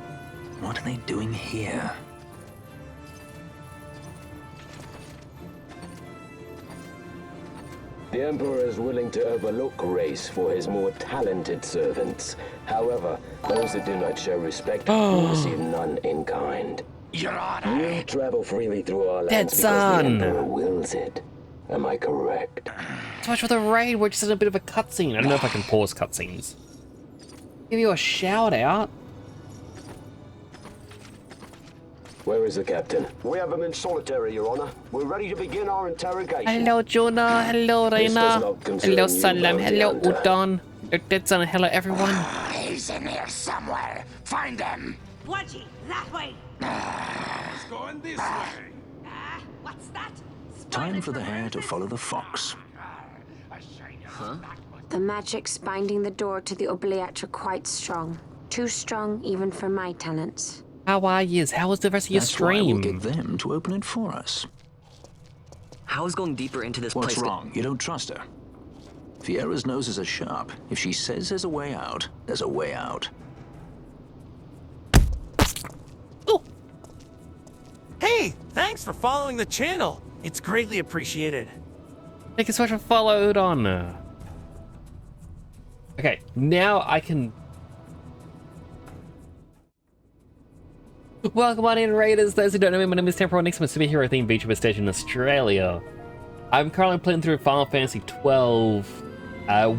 What are they doing here? The Emperor is willing to overlook race for his more talented servants. However, those that do not show respect will receive none in kind. Your Honor! You travel freely through our lands Dead because son. the Emperor wills it. Am I correct? So much for the raid, we're just in a bit of a cutscene. I don't know if I can pause cutscenes. Give you a shout out. Where is the captain? We have him in solitary, Your Honor. We're ready to begin our interrogation. Hello, Jonah. Hello, Reina. Hello, Salam. Hello, Udon. Hello, Dead Son. Hello, everyone. He's in here somewhere. Find him. Wedgie, that way. It's going this way. What's that? Time for the hare to follow the fox. Huh? The magic's binding the door to the oubliette are quite strong. Too strong even for my talents. How are yous? How was the rest of your That's why stream? we'll get them to open it for us. How is going deeper into this What's place? wrong? You don't trust her? Fiera's noses are sharp. If she says there's a way out, there's a way out. Oh, Hey, thanks for following the channel. It's greatly appreciated. thank you so much for followed on. Okay, now I can. Welcome on in, Raiders. Those who don't know me, my name is Temporal Nix. I'm a superhero themed VTuber station in Australia. I'm currently playing through Final Fantasy XII,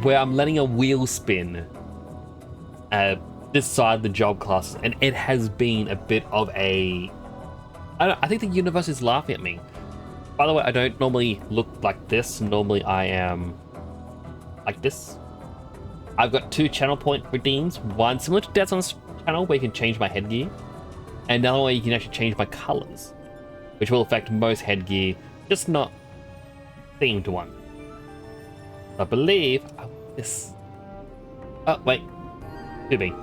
where I'm letting a wheel spin decide the job classes, and it has been a bit of a. I think the universe is laughing at me. By the way, I don't normally look like this. Normally, I am like this. I've got 2 channel point redeems. One similar to Dedson's channel, where you can change my headgear. And another way you can actually change my colors, which will affect most headgear, just not themed one. I believe this. Oh wait, could be.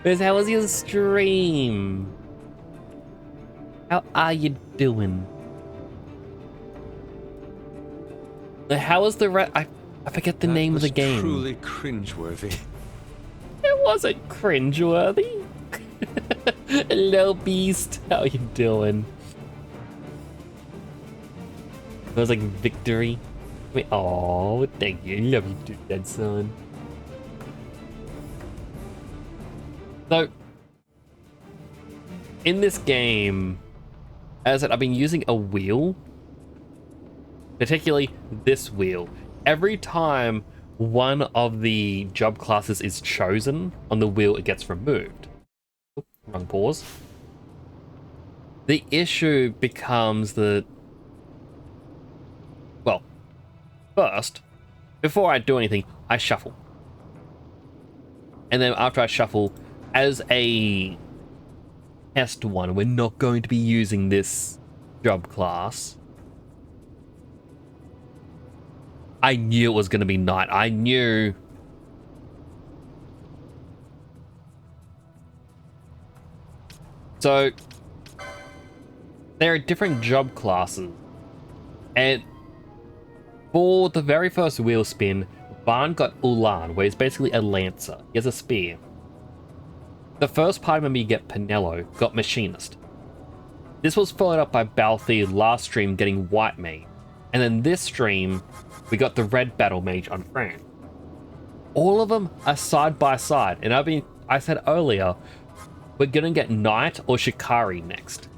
How was your stream? How are you doing? How was the I forget the name of the game. Truly cringeworthy. It wasn't cringeworthy. Hello, Beast. How you doing? It was like victory. Wait, oh, thank you. Love you too, dead son. So, in this game, as I said, I've been using a wheel. Particularly this wheel. Every time one of the job classes is chosen on the wheel, it gets removed. Oop, wrong pause. The issue becomes that, well, first, before I do anything, I shuffle. And then after I shuffle, as a test one, we're not going to be using this job class. I knew it was going to be night. I knew. So, there are different job classes. And for the very first wheel spin, Barn got Ulan, where he's basically a lancer. He has a spear. The first party member you get, Pinello, got Machinist. This was followed up by Balthier last stream getting White Mage. And then this stream, we got the Red Battle Mage on Fran. All of them are side by side. And I said earlier, we're gonna get Knight or Shikari next.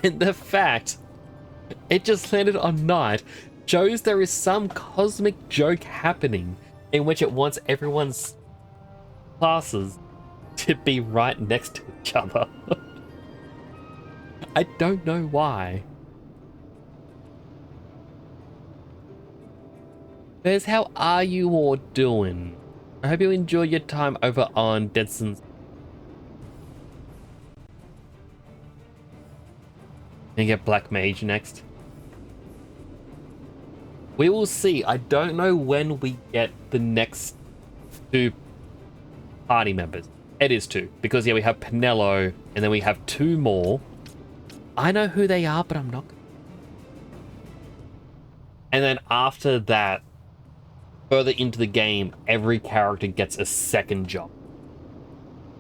And the fact it just landed on Knight shows there is some cosmic joke happening in which it wants everyone's classes to be right next to each other. I don't know why. Bez, how are you all doing? I hope you enjoy your time over on Dedson's. Gonna get Black Mage next. We will see. I don't know when we get the next 2 party members. It is 2, because yeah, we have Pinello, and then we have 2 more. I know who they are, but I'm not. And then after that, further into the game, every character gets a second job.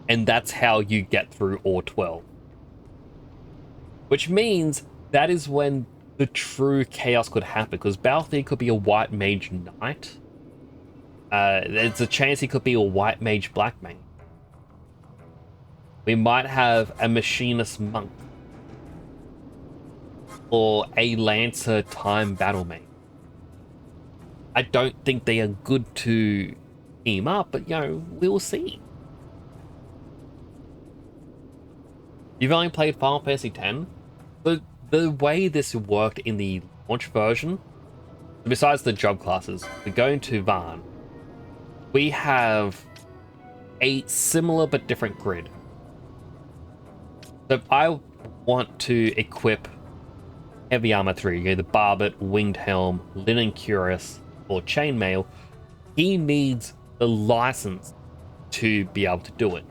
And that's how you get through all 12. Which means that is when the true chaos could happen, because Balthier could be a White Mage Knight. There's a chance he could be a White Mage Black Mage. We might have a Machinist Monk. Or a Lancer Time Battle Mage. I don't think they are good to team up, but you know, we'll see. You've only played Final Fantasy X? The way this worked in the launch version, besides the job classes, we go into Varn. We have a similar but different grid. So if I want to equip heavy armor 3, either Barbet, Winged Helm, Linen Cuirass, or Chainmail, he needs the license to be able to do it.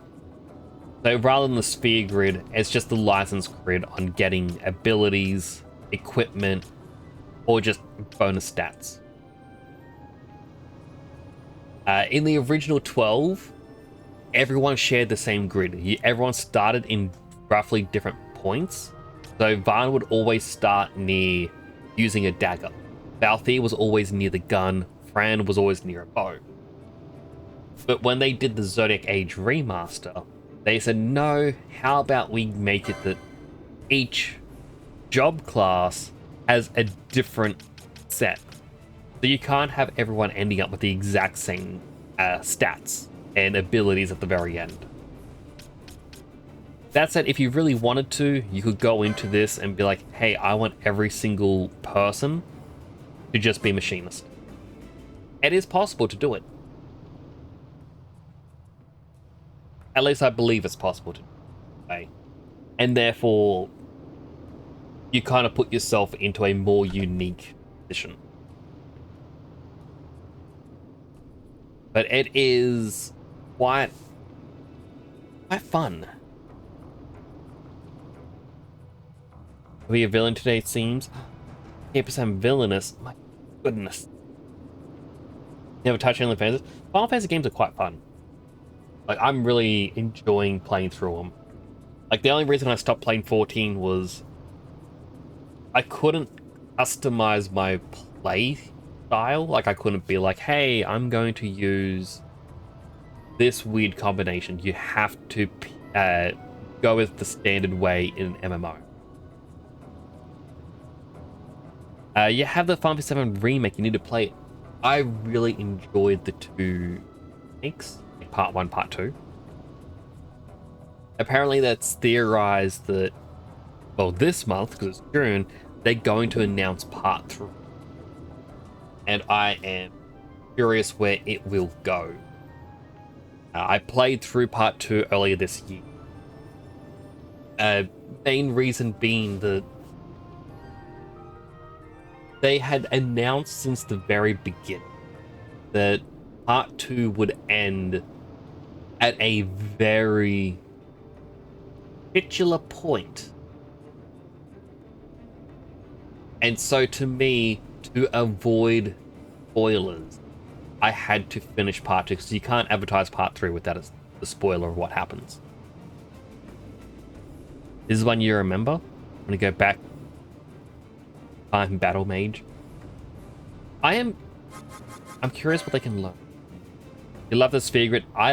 So rather than the sphere grid, it's just the license grid on getting abilities, equipment, or just bonus stats. In the original 12, everyone shared the same grid. Everyone started in roughly different points. So Varn would always start near using a dagger. Balthier was always near the gun. Fran was always near a bow. But when they did the Zodiac Age remaster, they said, no, how about we make it that each job class has a different set. So you can't have everyone ending up with the exact same stats and abilities at the very end. That said, if you really wanted to, you could go into this and be like, hey, I want every single person to just be machinist. It is possible to do it. At least I believe it's possible to do it. Okay? And therefore, you kind of put yourself into a more unique position. But it is quite fun. To be a villain today, it seems. 8% villainous. My goodness. Never touched any Fantasy. Final Fantasy games are quite fun. Like, I'm really enjoying playing through them. Like, the only reason I stopped playing 14 was I couldn't customize my play style. Like, I couldn't be like, hey, I'm going to use this weird combination. You have to go with the standard way in an MMO. You have the Final Fantasy VII Remake. You need to play it. I really enjoyed the two remakes, part 1, part 2. Apparently that's theorized that, well, this month, because it's June, they're going to announce part 3. And I am curious where it will go. I played through part 2 earlier this year. Main reason being that they had announced since the very beginning that part 2 would end at a very particular point. And so to me, to avoid spoilers, I had to finish part 2 because you can't advertise part 3 without a spoiler of what happens. This is one you remember. I'm gonna go back. I'm Battle Mage. I'm curious what they can learn. You love the sphere grid. I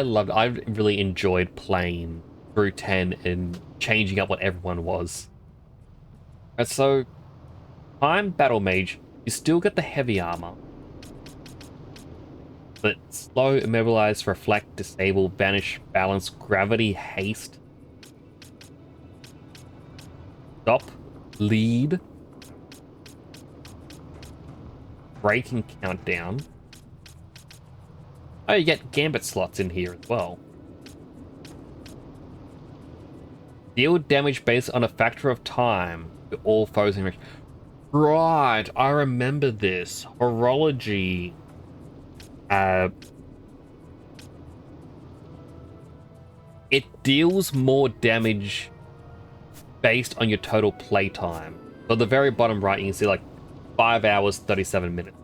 really enjoyed playing through 10 and changing up what everyone was. And so, I'm Battle Mage. You still get the heavy armor. But slow, immobilize, reflect, disable, vanish, balance, gravity, haste. Stop, lead. Break and countdown. Oh, you get gambit slots in here as well. Deal damage based on a factor of time to all foes in range. Right, I remember this. Horology. It deals more damage based on your total playtime. So at the very bottom right, you can see like 5 hours, 37 minutes.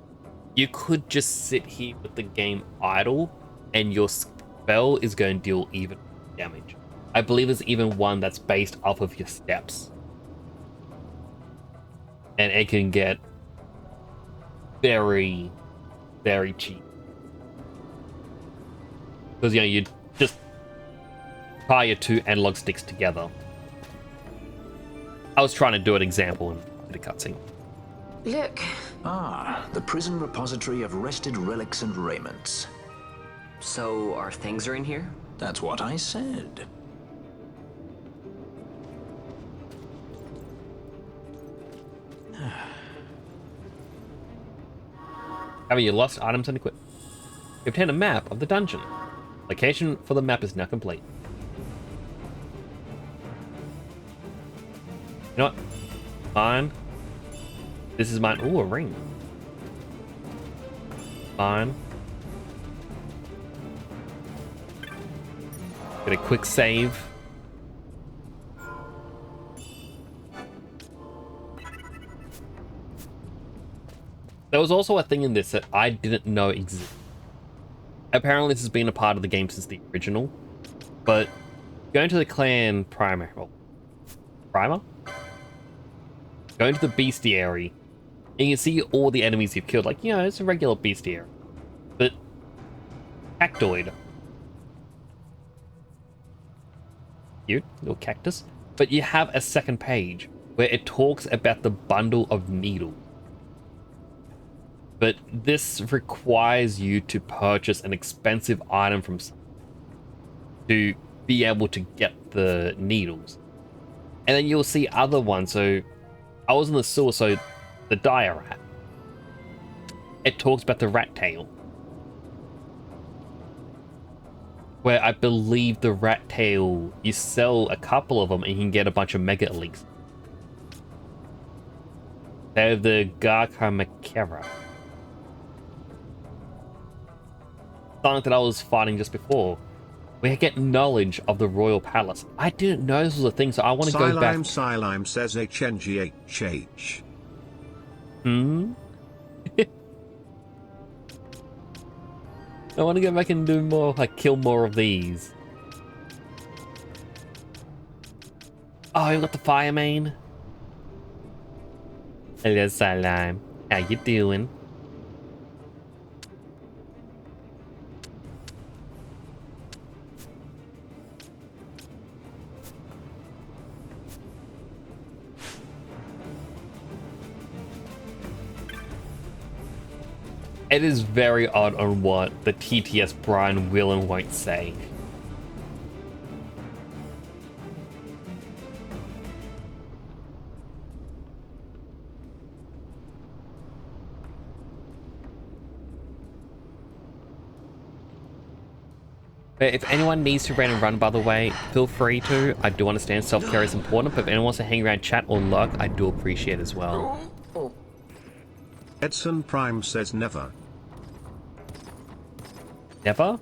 You could just sit here with the game idle and your spell is going to deal even damage. I believe there's even one that's based off of your steps. And it can get very, very cheap. Because, you know, you just tie your 2 analog sticks together. I was trying to do an example and did a cutscene. Look. Ah, the prison repository of rested relics and raiments. So, our things are in here? That's what I said. Have you lost items and equipment? You obtained a map of the dungeon. Location for the map is now complete. You know what? Fine. This is mine. Ooh, a ring. Fine. Get a quick save. There was also a thing in this that I didn't know existed. Apparently this has been a part of the game since the original, but going to the clan primer, going to the bestiary, and you can see all the enemies you've killed. Like, you know, it's a regular bestiary, but cactoid. Cute little cactus. But you have a second page where it talks about the bundle of needles. But this requires you to purchase an expensive item from someone to be able to get the needles. And then you'll see other ones. So I was in the sewer, so the dire rat. It talks about the rat tail. Where I believe the rat tail, you sell a couple of them and you can get a bunch of mega elixirs. They have the Garcamakera. Something that I was fighting just before. We get knowledge of the royal palace. I didn't know this was a thing, so I want to go back. Silime says HNGHH. I want to go back and do more, like kill more of these. Oh, you got the fire main. Hello, Silime. How you doing? It is very odd on what the TTS Brian will and won't say. But if anyone needs to run and run, by the way, feel free to. I do understand self-care is important, but if anyone wants to hang around chat or lurk, I do appreciate as well. Edson Prime says never. Never?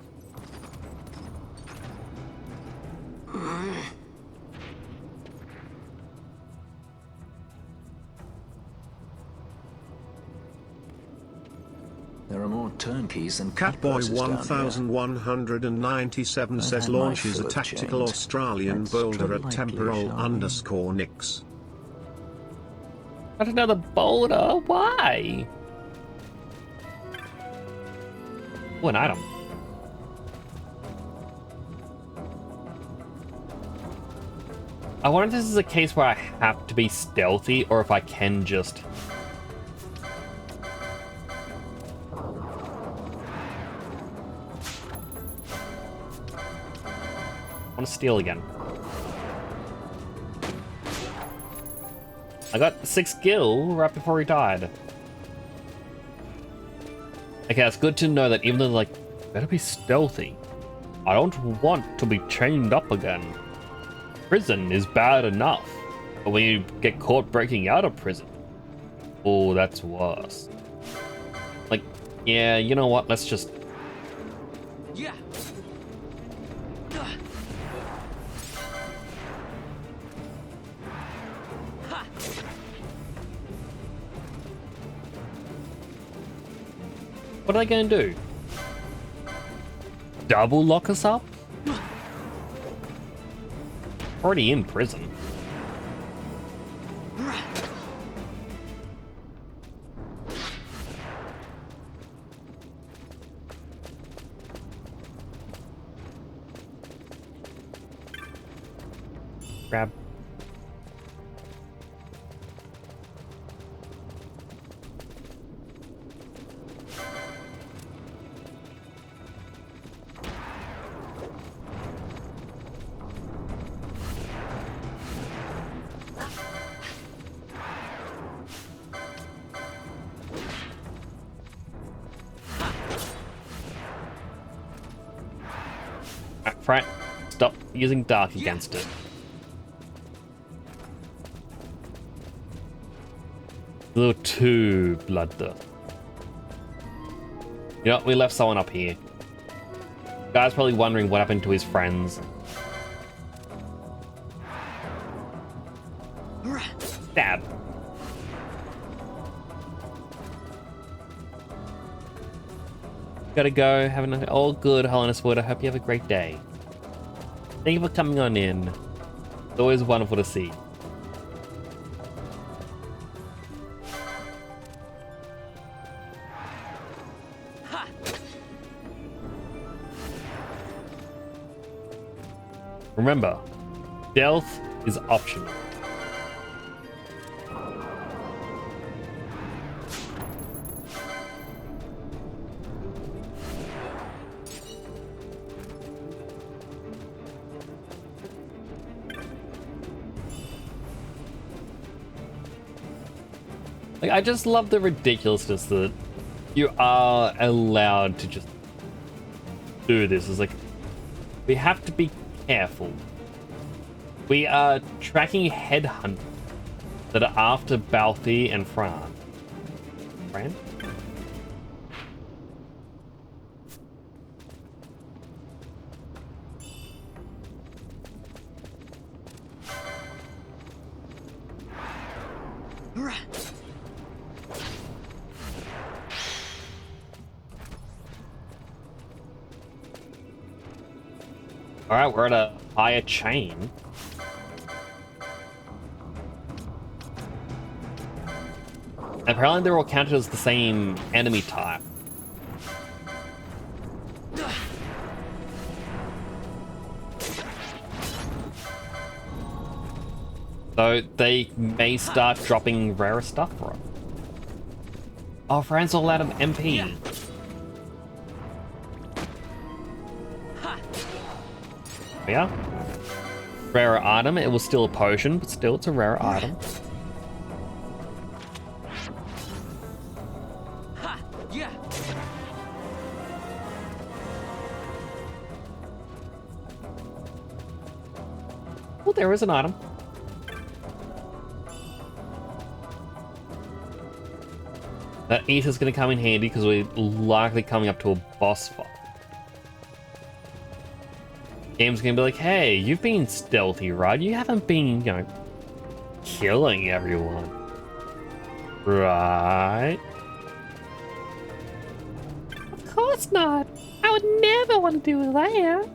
There are more turnkeys than Catboy cutpurses down here. 1197 says had my launches a fill of tactical chains. Australian That's boulder at likely, temporal shall we? _nix. Not another boulder? Why? Oh, an item. I wonder if this is a case where I have to be stealthy or if I can just... I want to steal again. I got 6 skill right before he died. Okay, it's good to know that even though, like, better be stealthy. I don't want to be chained up again. Prison is bad enough, but when you get caught breaking out of prison, oh, that's worse. Like, yeah, you know what? Let's just... Yeah. What are they going to do? Double lock us up? Already in prison. Grab. Fran, stop using dark against it. A little too bloodthirsty. You know, we left someone up here. Guy's probably wondering what happened to his friends. Stab. Gotta go. Have a all good, Holiness Wood. I hope you have a great day. Thank you for coming on in. It's always wonderful to see. Remember, stealth is optional. Like, I just love the ridiculousness that you are allowed to just do this. It's like, we have to be careful. We are tracking headhunters that are after Balthy and Fran. Fran? Alright, we're at a higher chain. Apparently they're all counted as the same enemy type. So they may start dropping rarer stuff for us. Oh, Fran's all out of MP. Yeah. Rarer item. It was still a potion, but still it's a rarer item. Yeah. Oh, there is an item. That ether's going to come in handy because we're likely coming up to a boss fight. Game's gonna be like, hey, you've been stealthy, right? You haven't been, you know, killing everyone. Right? Of course not. I would never want to do that.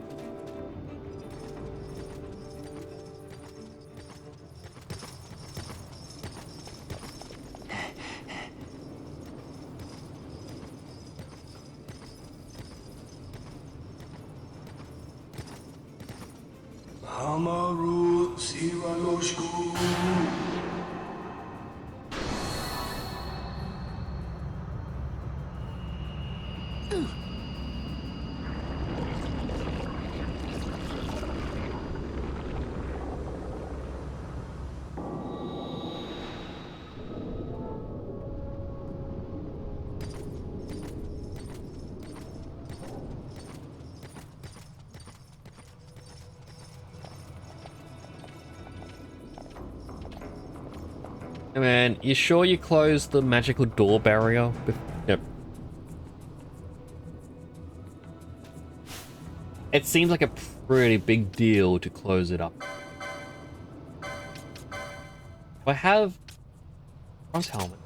Amaru Siranoshku. Hey man, you sure you closed the magical door barrier? Yep. It seems like a pretty big deal to close it up. I have Fran's helmet.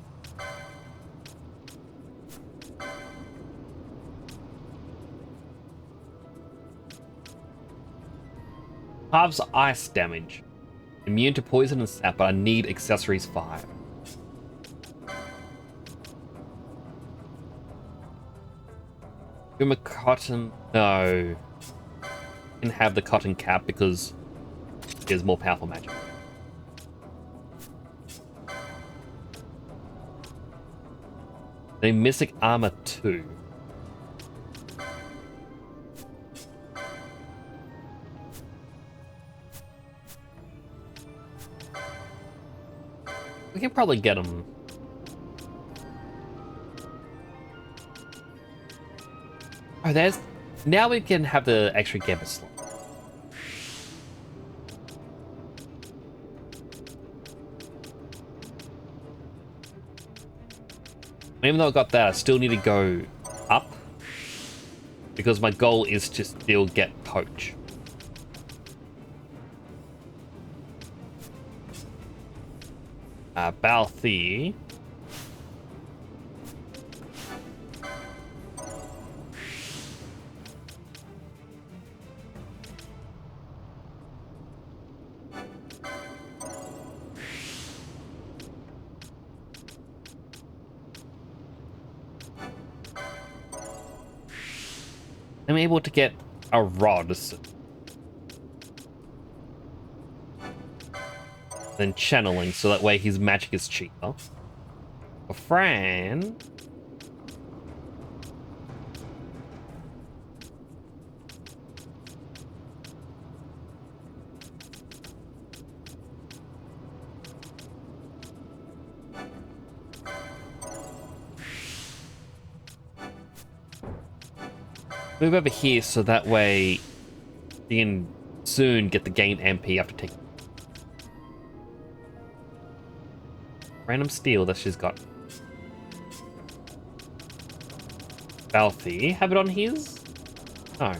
Halves ice damage. Immune to poison and sap, but I need accessories 5. Give him a cotton. No. Can have the cotton cap because there's more powerful magic. A Mystic Armor 2. We can probably get them. Oh, there's... Now we can have the extra Gambit slot. Even though I got that, I still need to go up. Because my goal is to still get Poach. Balthier. I'm able to get a rod. Then channeling, so that way his magic is cheaper. For Fran... move over here so that way you can soon get the gain MP after taking random steel that she's got. Balthier, have it on his? No.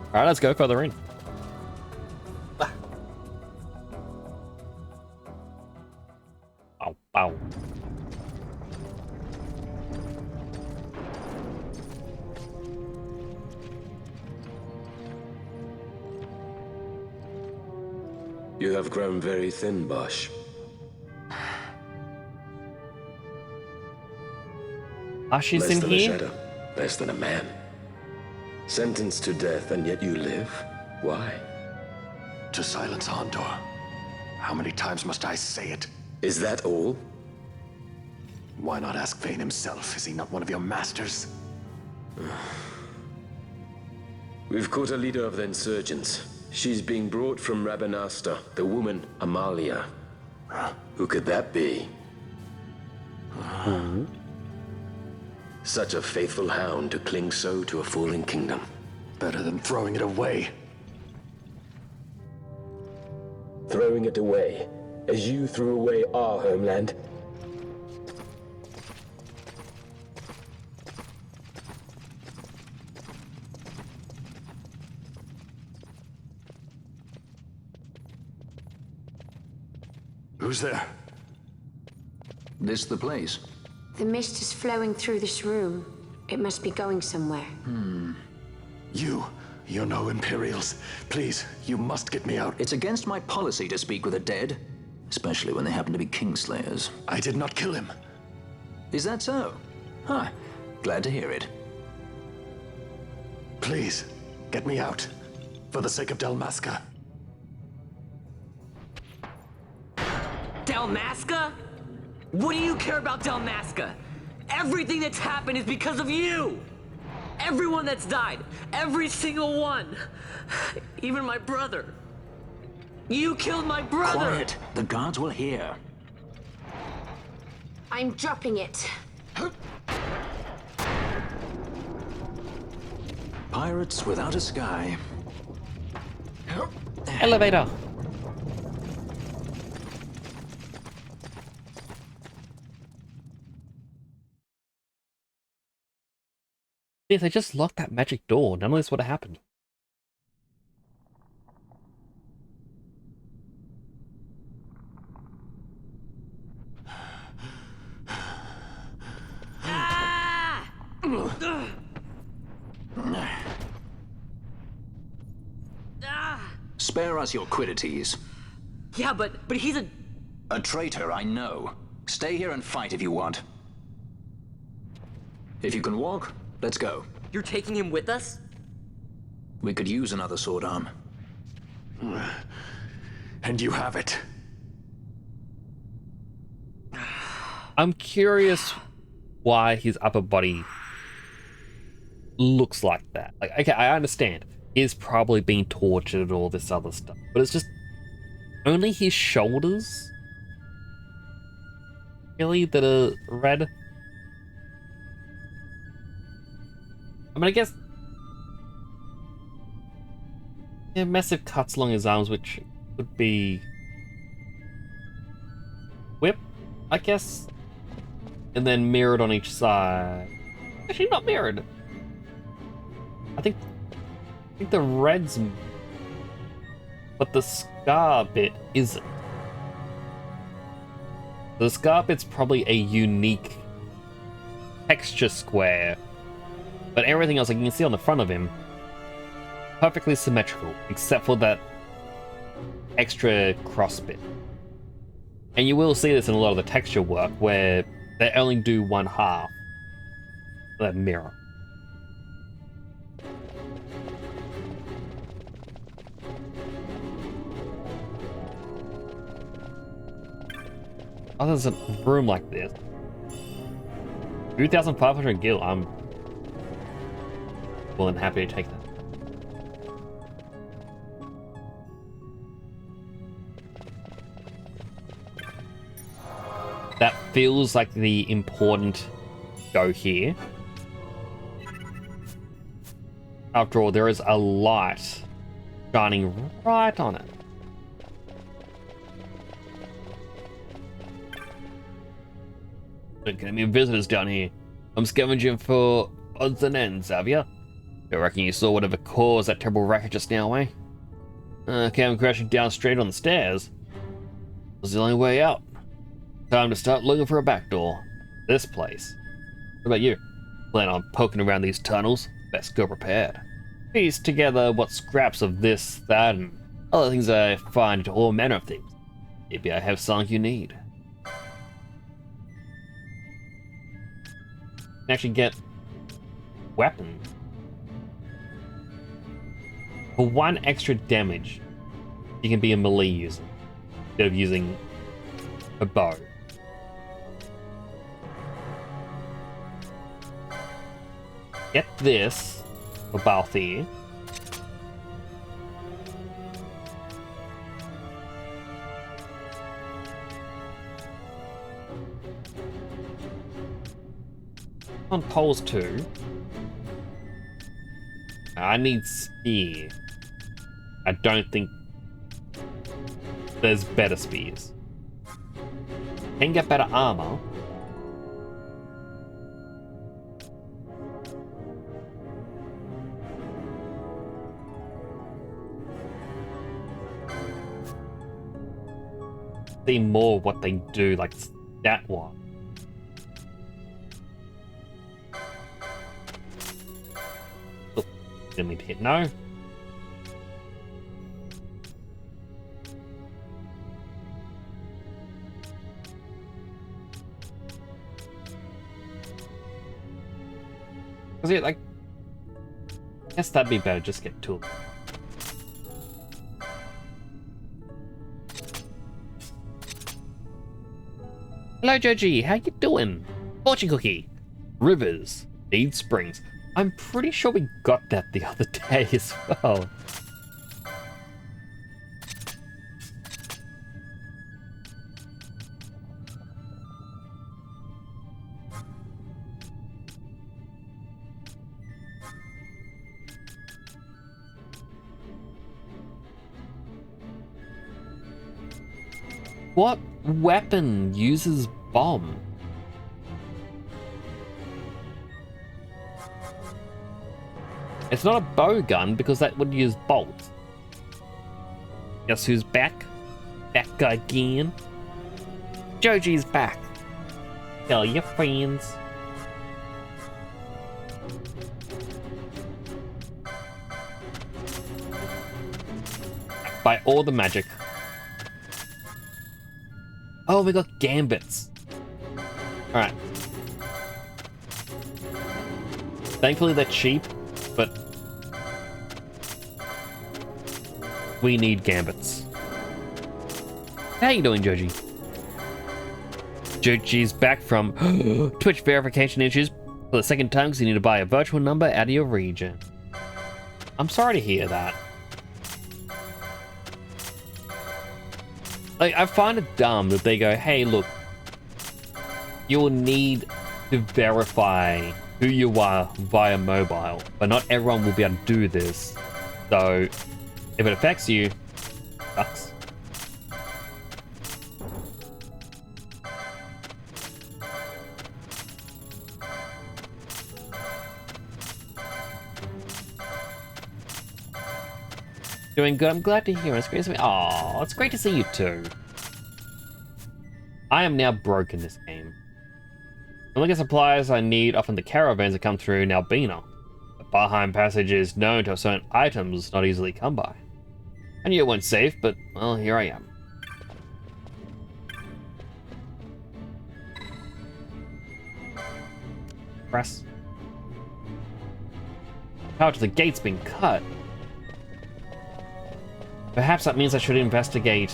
Alright, let's go further in. Ow, ow. You have grown very thin, Bosch. Ashi's Less in than here? a shadow, less than a man. Sentenced to death, and yet you live? Why? To silence Hondor. How many times must I say it? Is that all? Why not ask Vane himself? Is he not one of your masters? We've caught a leader of the insurgents. She's being brought from Rabanasta, the woman Amalia. Who could that be? Such a faithful hound to cling so to a fallen kingdom. Better than throwing it away. Throwing it away, as you threw away our homeland? Who's there? This the place? The mist is flowing through this room. It must be going somewhere. You're no Imperials. Please, you must get me out. It's against my policy to speak with the dead, especially when they happen to be Kingslayers. I did not kill him. Is that so? Huh. Glad to hear it. Please, get me out. For the sake of Dalmasca. Dalmasca? What do you care about Dalmasca? Everything that's happened is because of you! Everyone that's died, every single one. Even my brother. You killed my brother! Quiet! The guards will hear. I'm dropping it. Pirates without a sky. Elevator! Yes, I just locked that magic door. None of this would have happened. Spare us your quiddities. Yeah, but he's a... A traitor, I know. Stay here and fight if you want. If you can walk, let's go. You're taking him with us? We could use another sword arm. And you have it. I'm curious why his upper body looks like that. Like, okay, I understand. He's probably been tortured and all this other stuff. But it's just only his shoulders really that are red. I mean, I guess... yeah, massive cuts along his arms, which could be... whip? I guess. And then mirrored on each side. Actually, not mirrored. I think the red's... But the scar bit isn't. The scar bit's probably a unique texture square. But everything else, like you can see on the front of him, perfectly symmetrical, except for that extra cross bit. And you will see this in a lot of the texture work, where they only do one half of that mirror. Oh, there's a room like this. 2,500 gil, I'm well and happy to take that. That feels like the important go here. After all, there is a light shining right on it. There's gonna be visitors down here. I'm scavenging for odds and ends, have ya? I reckon you saw whatever caused that terrible racket just now, eh? Came crashing down straight on the stairs. Was the only way out. Time to start looking for a back door. This place. What about you? Plan on poking around these tunnels? Best go prepared. Piece together what scraps of this, that, and other things I find into all manner of things. Maybe I have something you need. You can actually get weapons. For 1 extra damage, you can be a melee user instead of using a bow. Get this for Balthier. On poles too. I need spear. I don't think there's better spears. Can get better armor. See more what they do, like that one. Oh, didn't mean to hit no. Was it like? I guess that'd be better. Just get tool. Hello, Joji. How you doing? Fortune cookie. Rivers need springs. I'm pretty sure we got that the other day as well. What weapon uses bomb? It's not a bow gun because that would use bolts. Guess who's back? Back again. Joji's back. Tell your friends. By all the magic. Oh, we got gambits. Alright. Thankfully they're cheap, but we need gambits. How you doing, Joji? Joji's back from Twitch verification issues for the second time because you need to buy a virtual number out of your region. I'm sorry to hear that. Like, I find it dumb that they go, hey, look, you'll need to verify who you are via mobile, but not everyone will be able to do this. So, if it affects you, sucks. Doing good. I'm glad to hear it. It's great to see. Oh, it's great to see you too. I am now broke in this game. The only supplies I need are from the caravans that come through Nalbina. The Barheim passage is known to have certain items not easily come by. I knew it wasn't safe, but, well, here I am. Press. Power to the gate's been cut. Perhaps that means I should investigate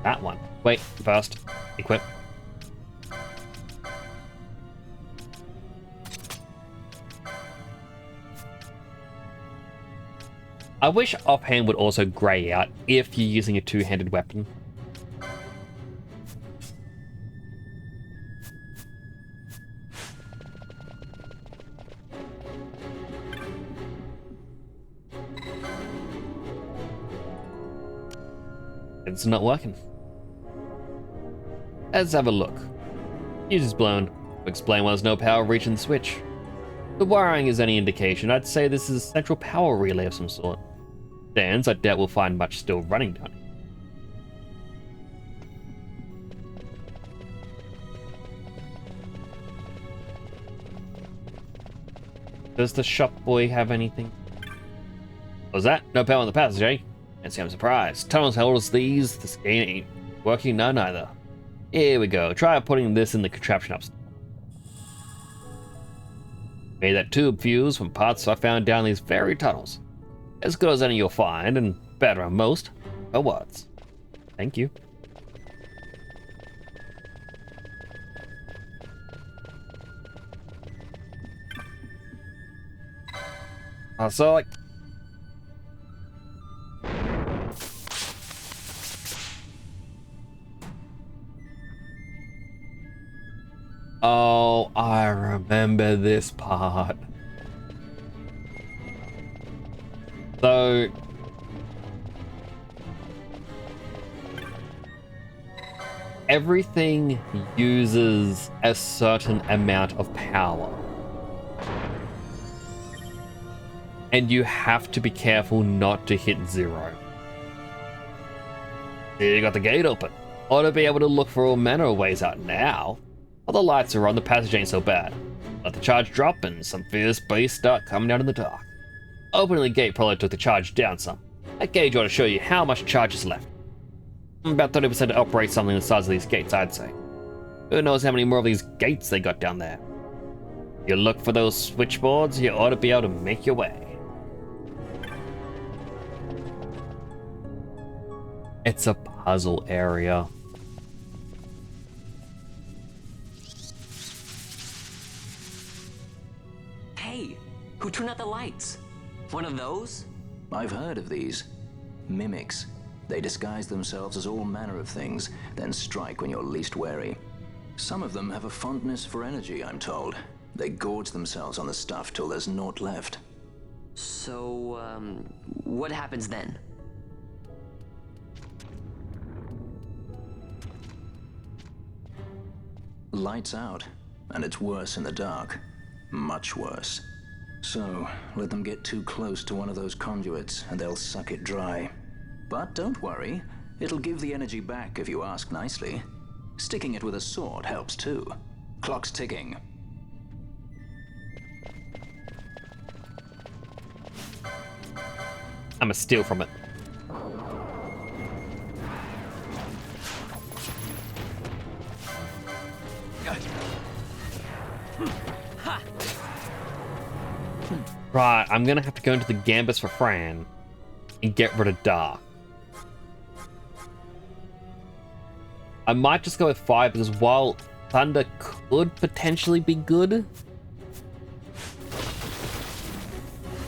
that one. Wait, first, equip. I wish offhand would also grey out if you're using a two-handed weapon. It's not working. Let's have a look. Fuse is blown. To explain why there's no power reaching the switch. The wiring is any indication. I'd say this is a central power relay of some sort. Stands, I doubt we'll find much still running down here. Does the shop boy have anything? What's that? No power in the passage, eh? Can't say I'm surprised. Tunnels held as these, this game ain't working none either. Here we go. Try putting this in the contraption upstairs. Made that tube fuse from parts I found down these very tunnels. As good as any you'll find, and better than most. For what? Thank you. So, like... Oh, I remember this part. So... everything uses a certain amount of power. And you have to be careful not to hit zero. There you got the gate open. Ought to be able to look for all manner of ways out now. While the lights are on, the passage ain't so bad. Let the charge drop and some fierce beasts start coming out in the dark. Opening the gate probably took the charge down some. That gauge ought to show you how much charge is left. About 30% to operate something the size of these gates, I'd say. Who knows how many more of these gates they got down there. You look for those switchboards, you ought to be able to make your way. It's a puzzle area. Hey, who turned out the lights? One of those? I've heard of these. Mimics. They disguise themselves as all manner of things, then strike when you're least wary. Some of them have a fondness for energy, I'm told. They gorge themselves on the stuff till there's naught left. So, what happens then? Lights out, and it's worse in the dark. Much worse. So, let them get too close to one of those conduits, and they'll suck it dry. But don't worry, it'll give the energy back if you ask nicely. Sticking it with a sword helps too. Clock's ticking. I'ma steal from it. Right, I'm gonna have to go into the Gambus for Fran and get rid of Dark. I might just go with 5 because while Thunder could potentially be good,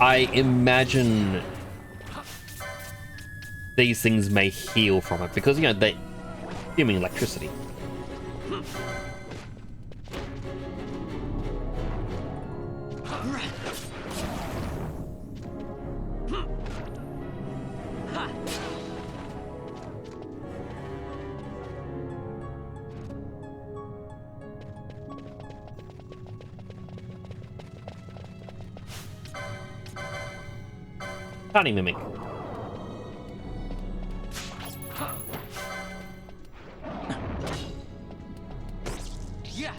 I imagine these things may heal from it because, you know, they're consuming electricity. Tiny Mimic. Yeah.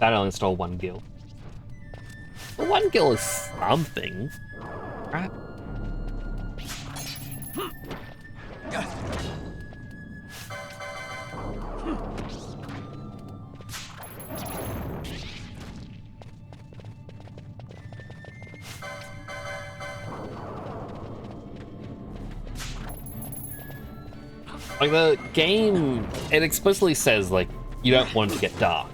That only stole 1 gil. But 1 gil is something, right? Like, the game, it explicitly says, like, you don't want it to get dark.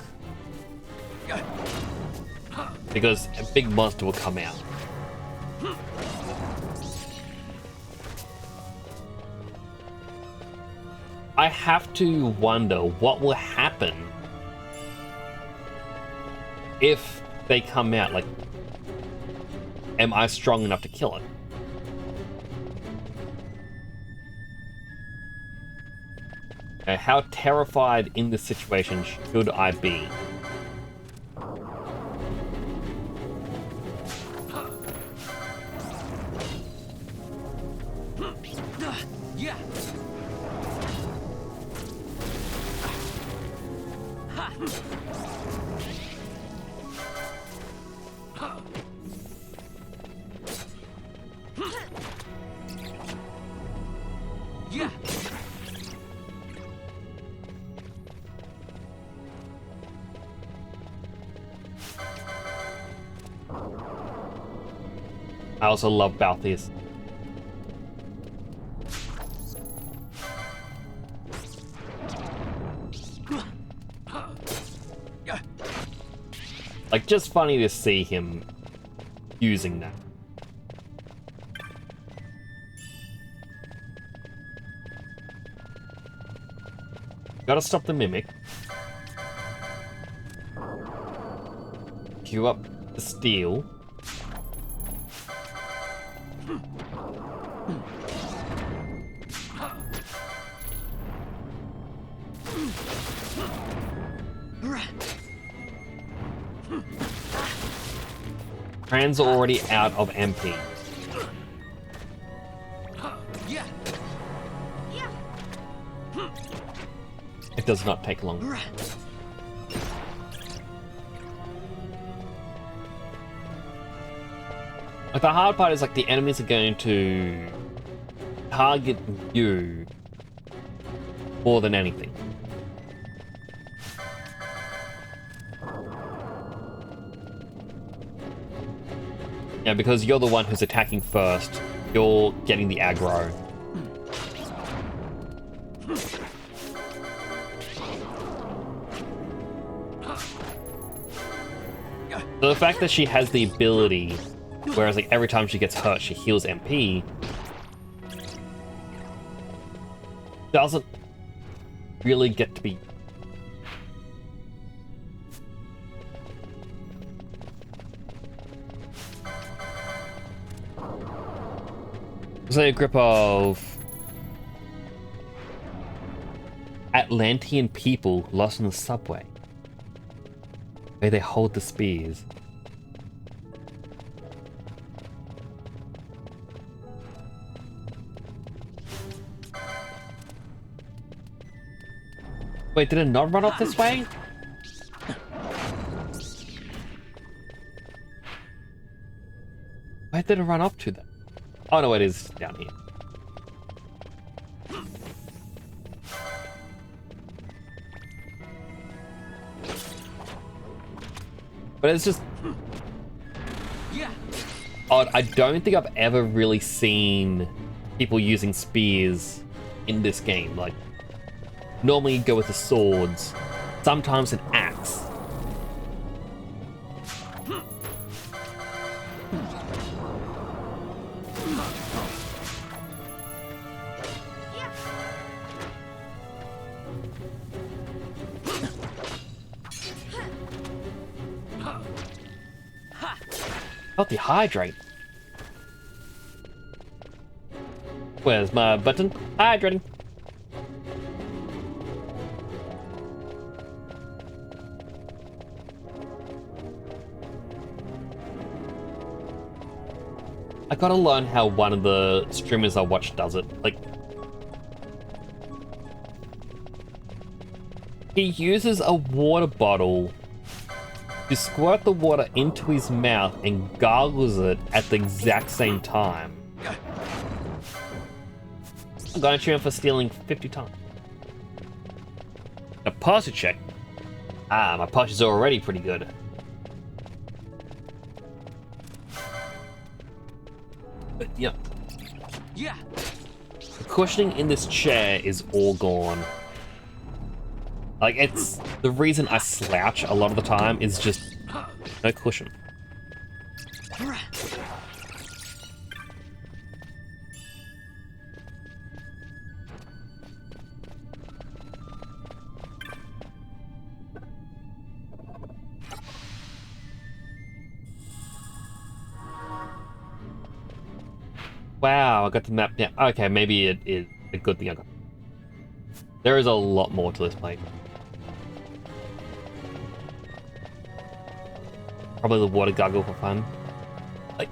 Because a big monster will come out. I have to wonder what will happen if they come out. Like, am I strong enough to kill it? How terrified in this situation should I be? Yeah. Yeah. I also love Balthius. Like, just funny to see him using that. Gotta stop the mimic. Queue up the steel. Fran's already out of MP. Yeah. It does not take long. Like, the hard part is, like, the enemies are going to target you more than anything. Yeah, because you're the one who's attacking first, you're getting the aggro. So the fact that she has the ability, whereas like every time she gets hurt she heals MP, doesn't really get to be... Was there a grip of Atlantean people lost in the subway, where they hold the spears? Wait, did it not run off this way? Where did it run off to then? Oh no, it is down here. But it's just odd. I don't think I've ever really seen people using spears in this game. Like, normally you go with the swords, sometimes an axe. Healthy hydrate. Where's my button? Hydrating. I gotta learn how one of the streamers I watch does it. Like, he uses a water bottle to squirt the water into his mouth and gargles it at the exact same time. I'm gonna cheer him for stealing 50 times. A posture check. Ah, my posture's already pretty good. But yeah. Yeah. The cushioning in this chair is all gone. Like, it's the reason I slouch a lot of the time is just no cushion. Wow, I got the map now. Okay, maybe it is a good thing I got. There is a lot more to this place. Probably the water gargle for fun. Like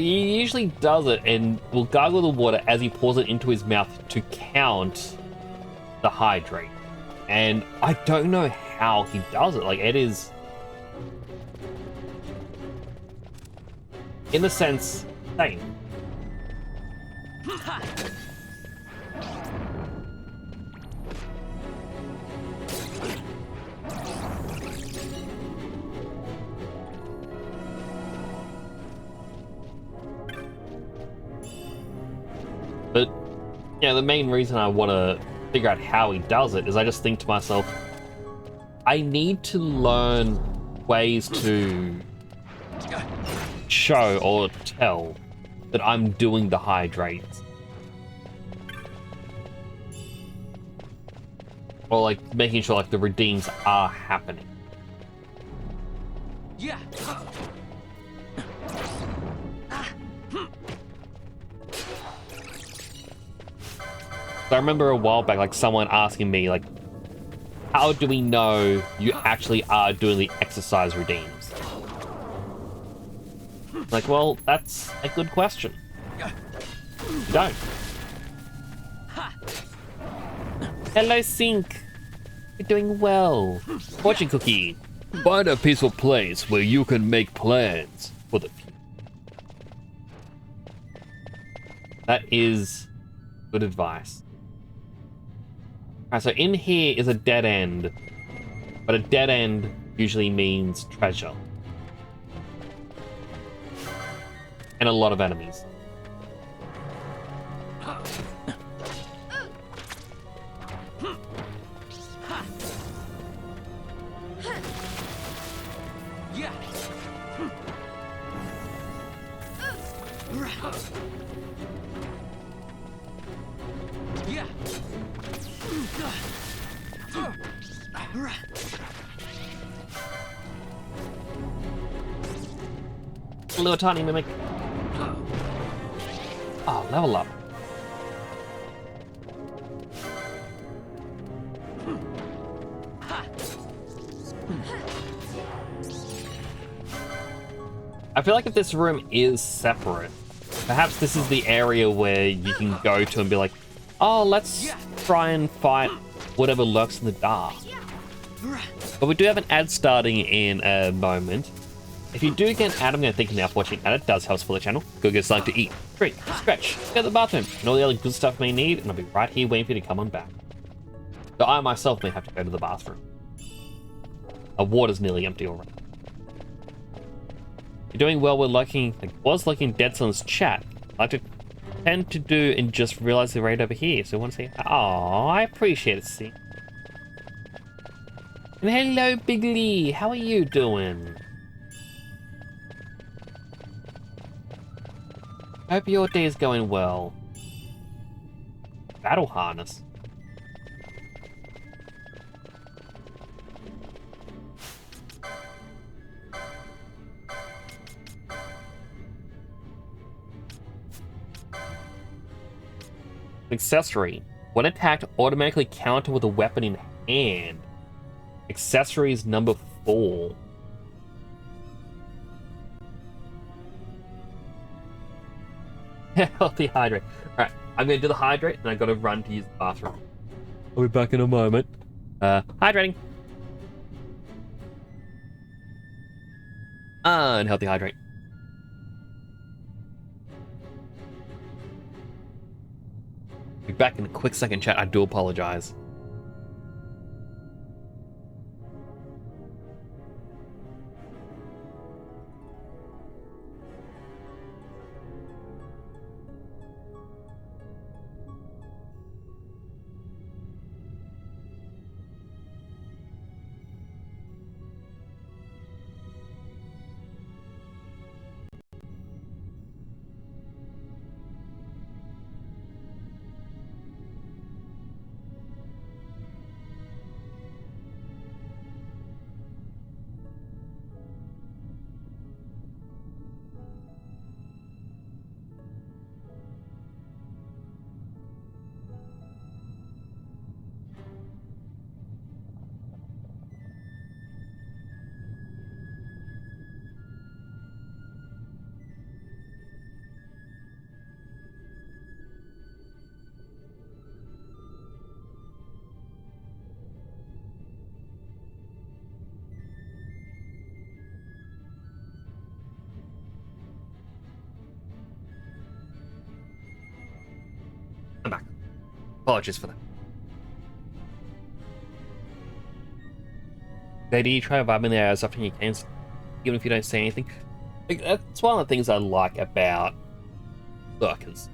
he usually does it and will gargle the water as he pours it into his mouth to count the hydrate. And I don't know how he does it. Like, it is, in a sense, insane. But yeah, the main reason I want to figure out how he does it is I just think to myself, I need to learn ways to show or tell that I'm doing the hydrates. Or like making sure like the redeems are happening. Yeah. So I remember a while back, like someone asking me, like, how do we know you actually are doing the exercise redeems? Like, well, that's a good question. You don't. Hello, Sync. You're doing well. Fortune cookie. Find a peaceful place where you can make plans for the future. That is good advice. Alright, so in here is a dead end, but a dead end usually means treasure. And a lot of enemies. Yeah. Yeah. A little tiny mimic. Oh, level up. I feel like if this room is separate, perhaps this is the area where you can go to and be like, oh, let's try and fight whatever lurks in the dark. But we do have an ad starting in a moment. If you do get an ad, I'm going to thank you now for watching, and it does help for the channel. Go get something to eat, drink, stretch, go to the bathroom, and all the other good stuff you may need, and I'll be right here waiting for you to come on back. So I myself may have to go to the bathroom. Our water's nearly empty already. You're doing well with liking, Dead Silence chat. I like to tend to do and just realize they're right over here, so I want to say, oh, I appreciate it, see. And hello, Big Lee, how are you doing? Hope your day is going well. Battle harness. Accessory. When attacked, automatically counter with a weapon in hand. Accessories number 4. Healthy hydrate. Alright, I'm gonna do the hydrate, and I gotta run to use the bathroom. I'll be back in a moment. Hydrating. Unhealthy hydrate. Be back in a quick second, chat. I do apologize. I'm back. Apologies for that. Lady, you try vibing there as often as you can, even if you don't say anything. Like, that's one of the things I like about lurkers.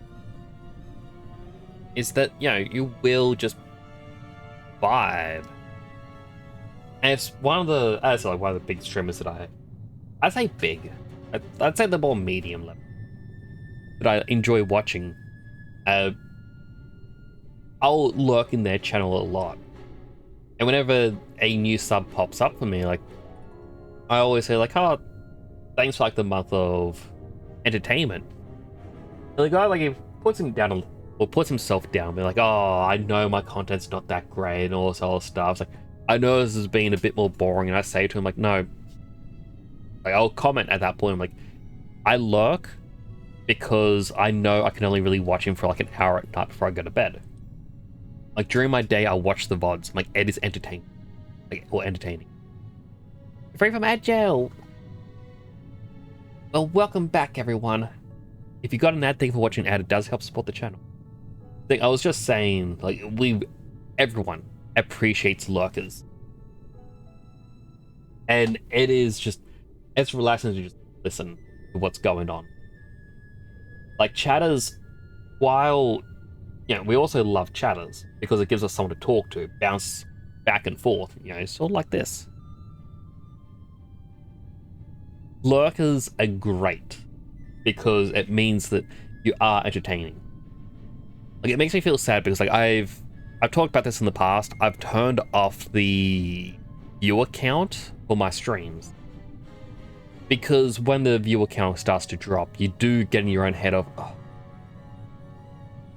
Is that, you know, you will just vibe. And it's one of the, as like one of the big streamers that I say big. I'd say the more medium level that I enjoy watching. I'll lurk in their channel a lot. And whenever a new sub pops up for me, like, I always say, like, oh, thanks for, like, the month of entertainment. And the guy, like, he puts him down, or puts himself down, be like, oh, I know my content's not that great, and all this other stuff. It's like, I know this has been a bit more boring, and I say to him, like, no. Like, I'll comment at that point, I'm like, I lurk because I know I can only really watch him for, like, an hour at night before I go to bed. Like, during my day, I'll watch the VODs. I'm like, Ed is entertaining. Like, or entertaining. Free from Agile! Well, welcome back, everyone. If you got an ad, thank you for watching an ad. It does help support the channel. I was just saying, like, everyone appreciates lurkers. And it is just, it's relaxing to just listen to what's going on. Like, chatters, while... you know, we also love chatters because it gives us someone to talk to, bounce back and forth, you know, sort of like this. Lurkers are great because it means that you are entertaining. Like, it makes me feel sad because, like, I've talked about this in the past. I've turned off the viewer count for my streams because when the viewer count starts to drop, you do get in your own head of,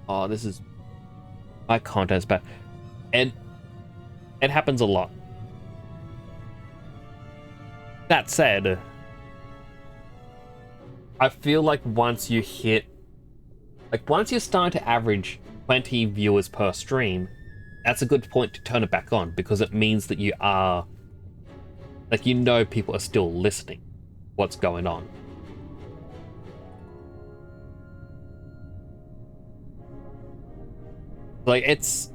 oh, this is my content's bad, and it happens a lot. That said, I feel like once you hit, like once you're starting to average 20 viewers per stream, that's a good point to turn it back on because it means that you are, like, you know, people are still listening. What's going on? Like, it's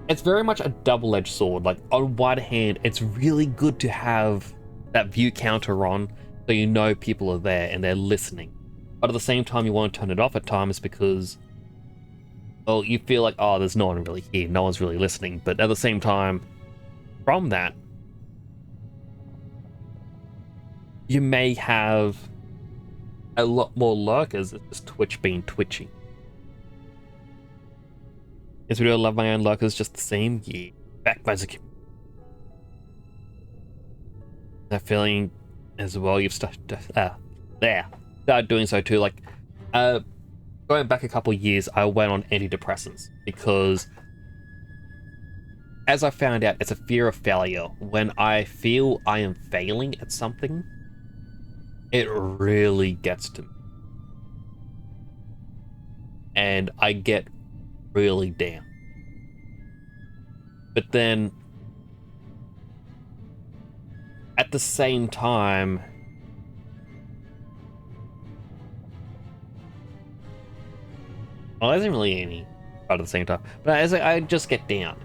very much a double-edged sword. Like, on one hand, it's really good to have that view counter on so you know people are there and they're listening. But at the same time, you want to turn it off at times because, well, you feel like, oh, there's no one really here, no one's really listening. But at the same time, from that, you may have a lot more lurkers. It's just Twitch being twitchy. Is video love my own lurkers just the same? Yeah. Back by the... that feeling as well, you've started doing so too. Like, going back a couple of years, I went on antidepressants because, as I found out, it's a fear of failure. When I feel I am failing at something, it really gets to me. and I get really down. But then at the same time, well, there isn't really any at the same time, but as I just get down,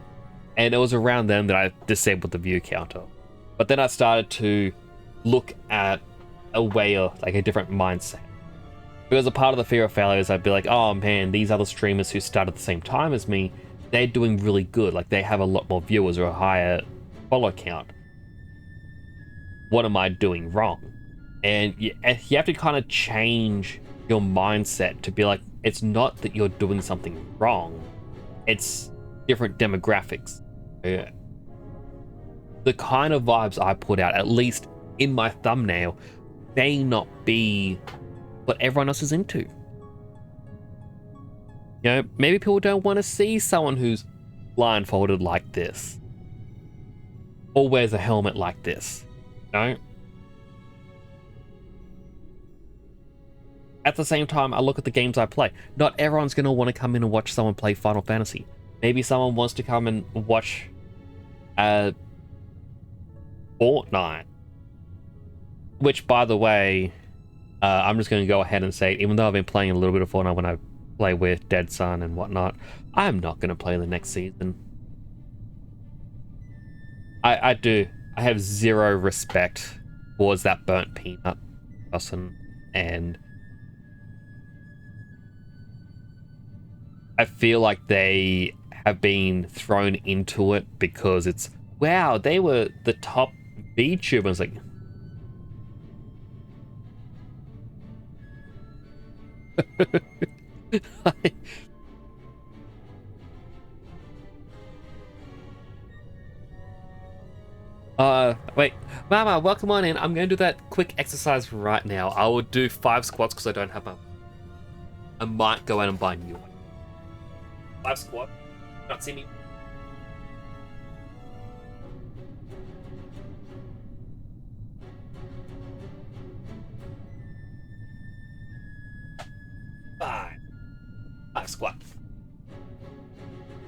and it was around then that I disabled the view counter. But then I started to look at a way of like a different mindset. Because a part of the fear of failure is I'd be like, oh man, these other streamers who start at the same time as me, they're doing really good. Like they have a lot more viewers or a higher follow count. What am I doing wrong? And you have to kind of change your mindset to be like, it's not that you're doing something wrong. It's different demographics. Yeah. The kind of vibes I put out, at least in my thumbnail, may not be what everyone else is into. You know, maybe people don't want to see someone who's blindfolded like this, or wears a helmet like this. You know? At the same time, I look at the games I play. Not everyone's going to want to come in and watch someone play Final Fantasy. Maybe someone wants to come and watch Fortnite. Which, by the way, I'm just going to go ahead and say, even though I've been playing a little bit of Fortnite when I play with Dead Sun and whatnot, I'm not going to play the next season. I have zero respect towards that burnt peanut person, and I feel like they have been thrown into it because it's, wow, they were the top VTubers. Like, wait, Mama, welcome on in. I'm going to do that quick exercise right now. I will do 5 squats because I don't have my... I might go out and buy new one. 5 squats. Not see me. Five squats.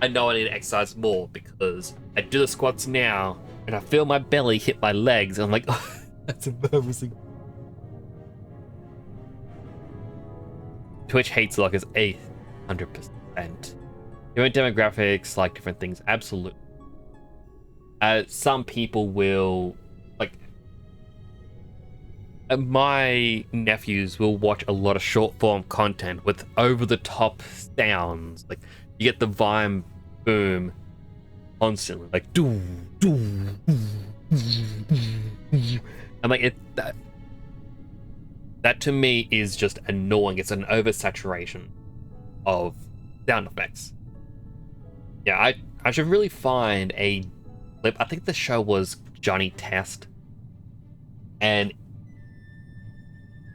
I know I need to exercise more because I do the squats now and I feel my belly hit my legs and I'm like, oh, that's embarrassing. Twitch hates like is 800%. Different demographics, like different things, absolutely. Some people will, like, my nephews will watch a lot of short form content with over the top sounds. Like, you get the Vine boom constantly, like, doo, doo, I'm like, that to me is just annoying. It's an oversaturation of sound effects. Yeah, I should really find a clip. I think the show was Johnny Test, and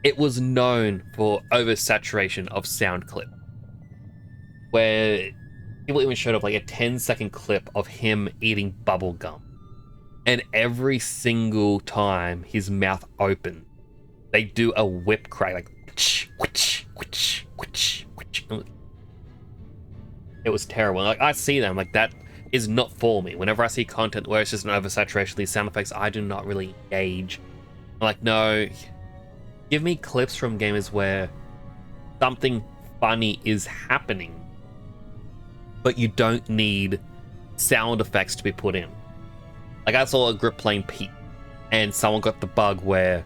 it was known for oversaturation of sound clip, where people even showed up like a 10-second clip of him eating bubble gum, and every single time his mouth opened, they do a whip crack, like whoosh, whoosh, whoosh, whoosh, whoosh. It was terrible. Like, I see them, like, that is not for me. Whenever I see content where it's just an oversaturation of these sound effects, I do not really engage. I'm like, no, give me clips from gamers where something funny is happening, but you don't need sound effects to be put in. Like, I saw a group playing Pete, and someone got the bug where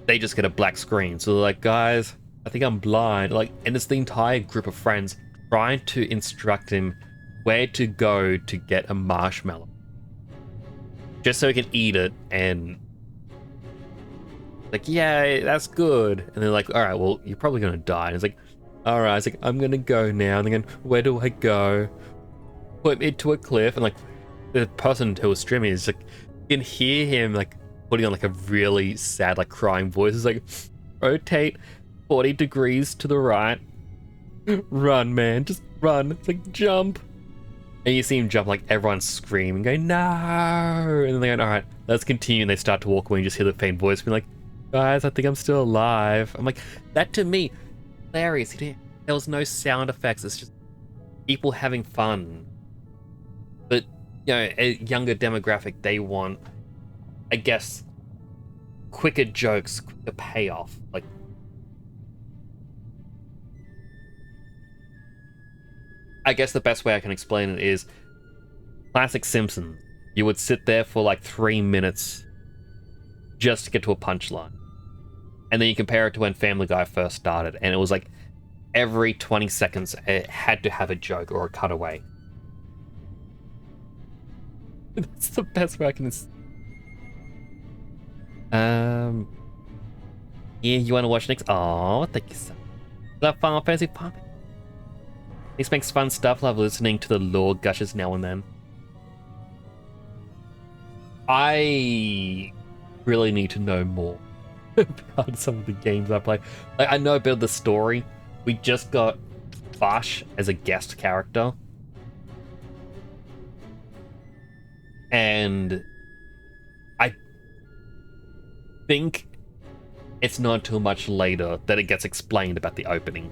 they just get a black screen. So they're like, guys, I think I'm blind. Like, and it's the entire group of friends trying to instruct him where to go to get a marshmallow, just so he can eat it. And like, yeah, that's good. And they're like, all right, well, you're probably gonna die. And it's like, all right, it's like, I'm gonna go now. And they're going, where do I go? Put me to a cliff. And like, the person who was streaming is like, you can hear him like putting on like a really sad, like crying voice. It's like, rotate 40 degrees to the right. Run, man, just run. It's like, jump. And you see him jump, like everyone's screaming, going, no. And then they're going, all right, let's continue. And they start to walk away and you just hear the faint voice being like, guys, I think I'm still alive. I'm like, that to me, hilarious. There was no sound effects. It's just people having fun. But, you know, a younger demographic, they want, I guess, quicker jokes, quicker payoff. Like, I guess the best way I can explain it is classic Simpsons. You would sit there for like 3 minutes just to get to a punchline. And then you compare it to when Family Guy first started, and it was like every 20 seconds it had to have a joke or a cutaway. That's the best way I can... Yeah, you want to watch next? Oh, thank you so much. That Final Fantasy Pop. This makes fun stuff. Love listening to the lore gushes now and then. I really need to know more about some of the games I play. Like, I know about the story. We just got Vash as a guest character. And I think it's not too much later that it gets explained about the opening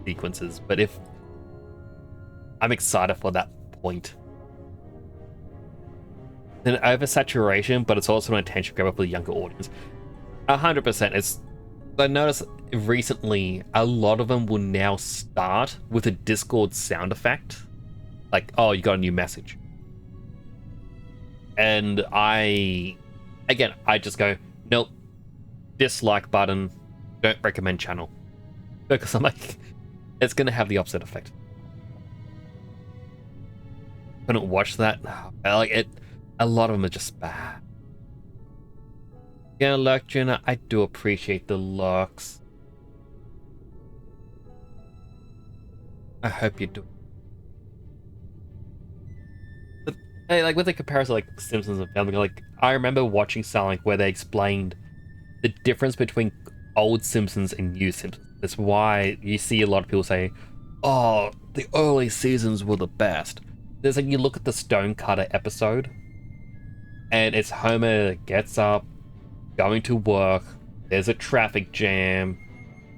sequences. But if I'm excited for that point. An oversaturation, but it's also an attention grabber for the younger audience. 100%. It's. I noticed recently a lot of them will now start with a Discord sound effect, like, "Oh, you got a new message," and I just go, "Nope, dislike button, don't recommend channel," because I'm like, it's gonna have the opposite effect. Couldn't watch that. Like it. A lot of them are just bad. Yeah, lurk, Jenna. I do appreciate the lurks. I hope you do. But hey, like with the comparison, like Simpsons and Family Guy, like I remember watching something where they explained the difference between old Simpsons and new Simpsons. That's why you see a lot of people say, "Oh, the early seasons were the best." There's like you look at the Stonecutter episode. And it's Homer gets up, going to work, there's a traffic jam.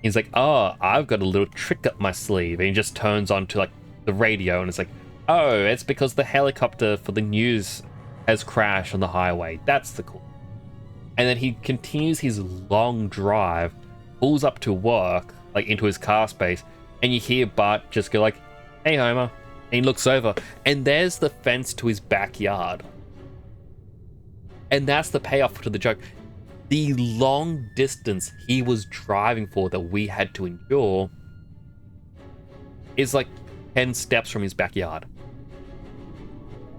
He's like, "Oh, I've got a little trick up my sleeve." And he just turns on to like the radio and it's like, "Oh, it's because the helicopter for the news has crashed on the highway. That's the cool." And then he continues his long drive, pulls up to work, like into his car space, and you hear Bart just go like, "Hey, Homer." And he looks over, and there's the fence to his backyard. And that's the payoff to the joke. The long distance he was driving for that we had to endure is like 10 steps from his backyard.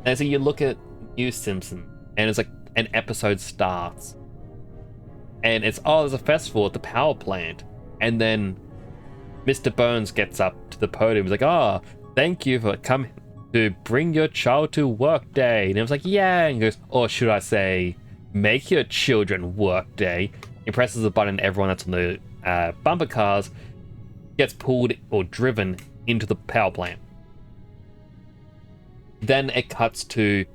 And so you look at New Simpson, and it's like an episode starts. And it's, "Oh, there's a festival at the power plant." And then Mr. Burns gets up to the podium. He's like, "Oh, thank you for coming to bring your child to work day." And it was like, "Yeah." And he goes, "Or should I say, make your children work day." He presses a button, and everyone that's on the bumper cars gets pulled or driven into the power plant. Then it cuts to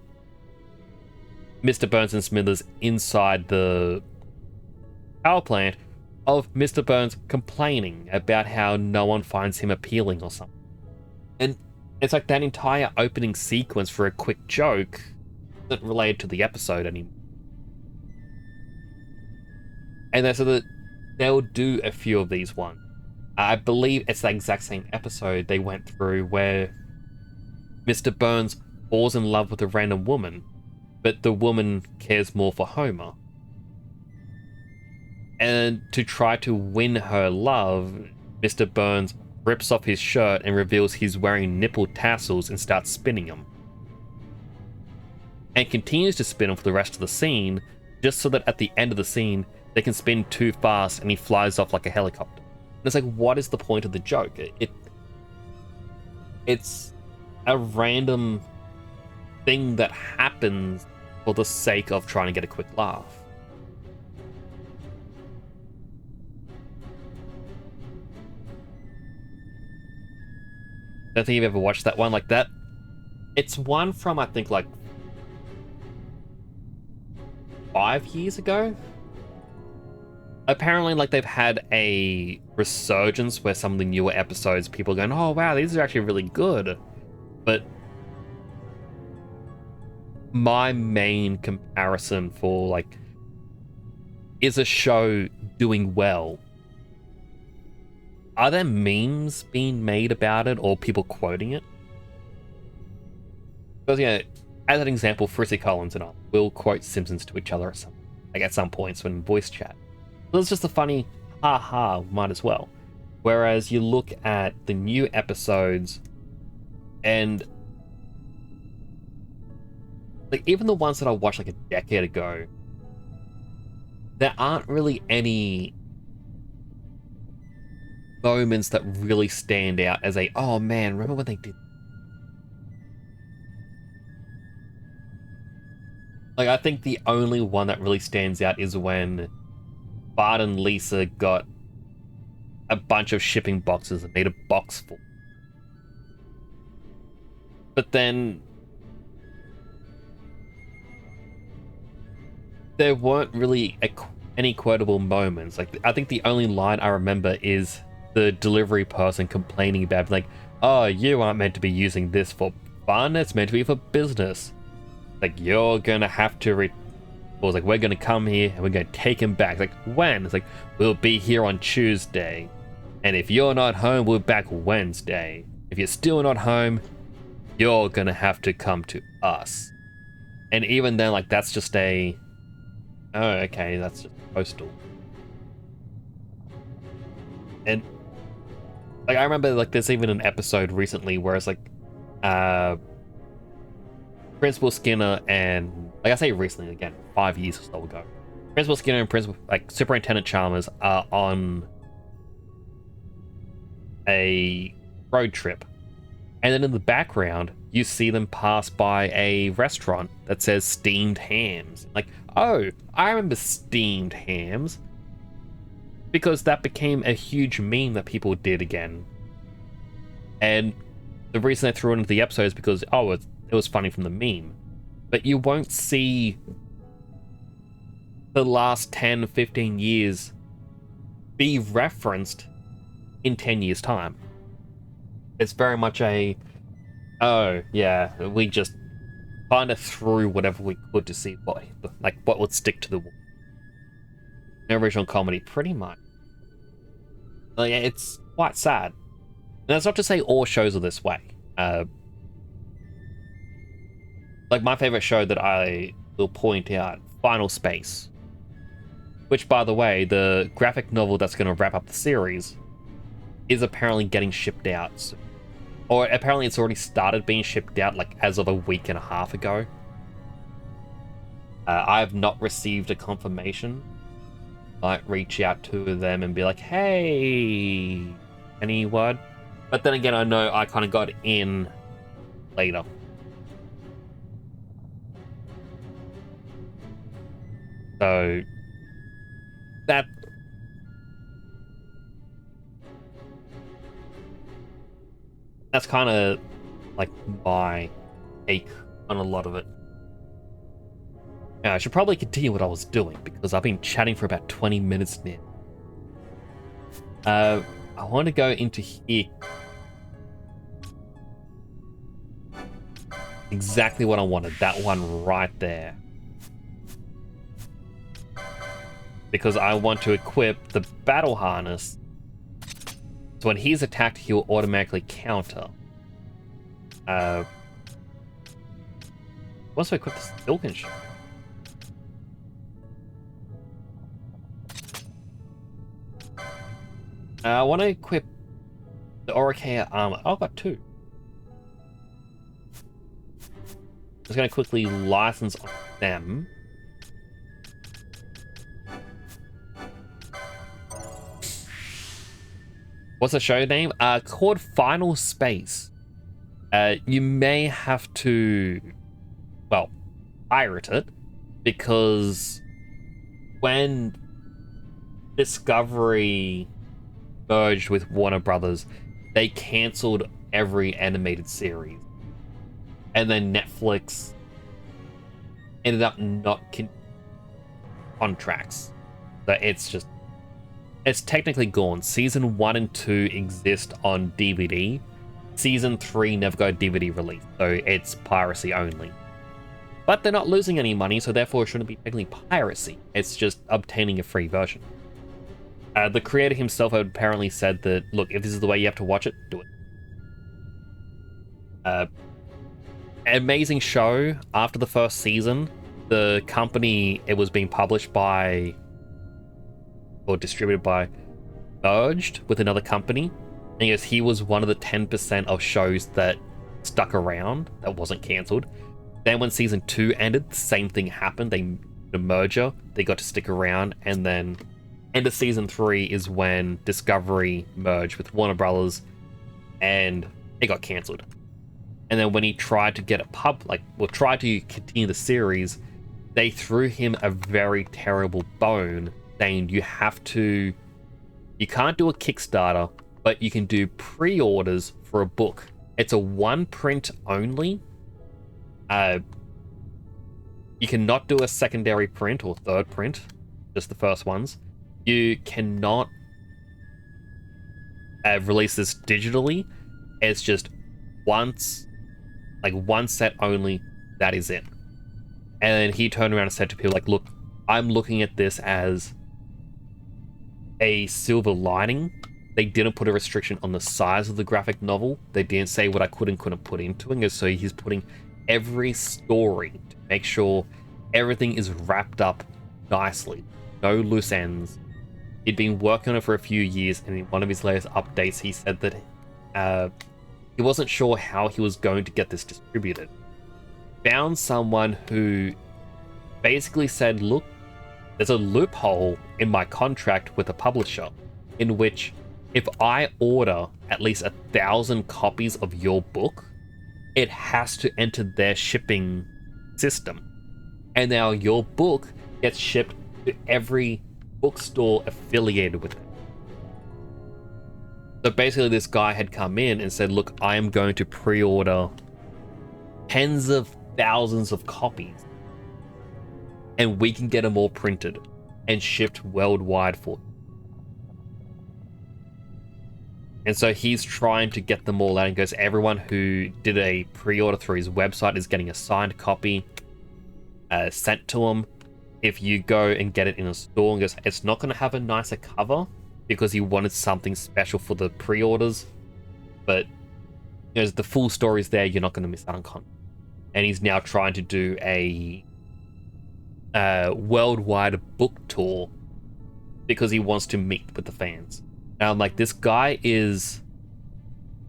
Mr. Burns and Smithers inside the power plant of Mr. Burns complaining about how no one finds him appealing or something. And it's like that entire opening sequence for a quick joke isn't related to the episode anymore. And so that they'll do a few of these ones. I believe it's the exact same episode they went through where Mr. Burns falls in love with a random woman, but the woman cares more for Homer. And to try to win her love, Mr. Burns rips off his shirt and reveals he's wearing nipple tassels and starts spinning them. And continues to spin them for the rest of the scene, just so that at the end of the scene, they can spin too fast and he flies off like a helicopter. And it's like, what is the point of the joke? It's a random thing that happens for the sake of trying to get a quick laugh. I don't think you've ever watched that one like that. It's one from, I think, like 5 years ago. apparently, like, they've had a resurgence where some of the newer episodes, people are going, oh wow, these are actually really good. But my main comparison for, like, is a show doing well, are there memes being made about it or people quoting it? Because, yeah, as an example, Frizzy Collins and I will quote Simpsons to each other at some points when in voice chat. So it's just a funny ha-ha, might as well. Whereas you look at the new episodes and like even the ones that I watched like a decade ago, there aren't really any moments that really stand out as a, oh man, remember when they did. Like, I think the only one that really stands out is when Bart and Lisa got a bunch of shipping boxes and made a box full. But then there weren't really any quotable moments. Like, I think the only line I remember is the delivery person complaining about, like, oh, you aren't meant to be using this for fun, it's meant to be for business. Like, you're gonna have to was like, we're gonna come here and we're gonna take him back. Like, when? It's like, we'll be here on Tuesday, and if you're not home, we're back Wednesday. If you're still not home, you're gonna have to come to us. And even then, like, that's just a, oh, okay, that's just postal. And like, I remember, like, there's even an episode recently where it's like, Principal Skinner and, like I say recently, again, 5 years or so ago, Principal Skinner and Superintendent Chalmers are on a road trip. And then in the background, you see them pass by a restaurant that says steamed hams. Like, oh, I remember steamed hams. Because that became a huge meme that people did again. And the reason I threw it into the episode is because, oh, it was funny from the meme. But you won't see the last 10, 15 years be referenced in 10 years' time. It's very much a, oh, yeah, we just kind of threw whatever we could to see what would stick to the wall. Original comedy, pretty much. Like, it's quite sad. And that's not to say all shows are this way. Like, my favorite show that I will point out, Final Space. Which, by the way, the graphic novel that's going to wrap up the series is apparently getting shipped out soon. Or apparently it's already started being shipped out, like, as of a week and a half ago. I have not received a confirmation. Might reach out to them and be like, hey, any word? But then again, I know I kind of got in later. So that's kind of like my take on a lot of it. Now, I should probably continue what I was doing because I've been chatting for about 20 minutes now. I want to go into here. Exactly what I wanted. That one right there. Because I want to equip the battle harness. So when he's attacked, he'll automatically counter. Once I equip the Silken Shield. I want to equip the Oricea armor. Oh, I've got two. Just going to quickly license on them. What's the show name? Called Final Space. You may have to, well, pirate it, because when Discovery merged with Warner Brothers, they cancelled every animated series. And then Netflix ended up not contracts. So it's just it's technically gone. Season 1 and 2 exist on DVD. Season 3 never got DVD release, so it's piracy only. But they're not losing any money, so therefore it shouldn't be technically piracy. It's just obtaining a free version. The creator himself had apparently said that, look, if this is the way you have to watch it, do it. Amazing show. After the first season, the company it was being published by or distributed by merged with another company. And he was one of the 10% of shows that stuck around, that wasn't cancelled. Then when season 2 ended, the same thing happened. The merger, they got to stick around, and then end of season 3 is when Discovery merged with Warner Brothers, and it got cancelled. And then when he tried to get it tried to continue the series, they threw him a very terrible bone, saying you can't do a Kickstarter, but you can do pre-orders for a book. It's a one print only. You cannot do a secondary print or third print, just the first ones. You cannot release this digitally. It's just one set only. That is it. And he turned around and said to people like, look, I'm looking at this as a silver lining. They didn't put a restriction on the size of the graphic novel. They didn't say what I could and couldn't put into it. So he's putting every story to make sure everything is wrapped up nicely. No loose ends. He'd been working on it for a few years, and in one of his latest updates, he said that he wasn't sure how he was going to get this distributed. Found someone who basically said, look, there's a loophole in my contract with a publisher in which if I order at least 1,000 copies of your book, it has to enter their shipping system. And now your book gets shipped to every bookstore affiliated with it. So basically this guy had come in and said, look, I am going to pre-order tens of thousands of copies, and we can get them all printed and shipped worldwide for you. And so he's trying to get them all out, and goes, everyone who did a pre-order through his website is getting a signed copy sent to them. If you go and get it in a store, and goes, it's not going to have a nicer cover because he wanted something special for the pre-orders, but the full story's there, you're not going to miss out on content. And he's now trying to do a worldwide book tour because he wants to meet with the fans. And I'm like, this guy is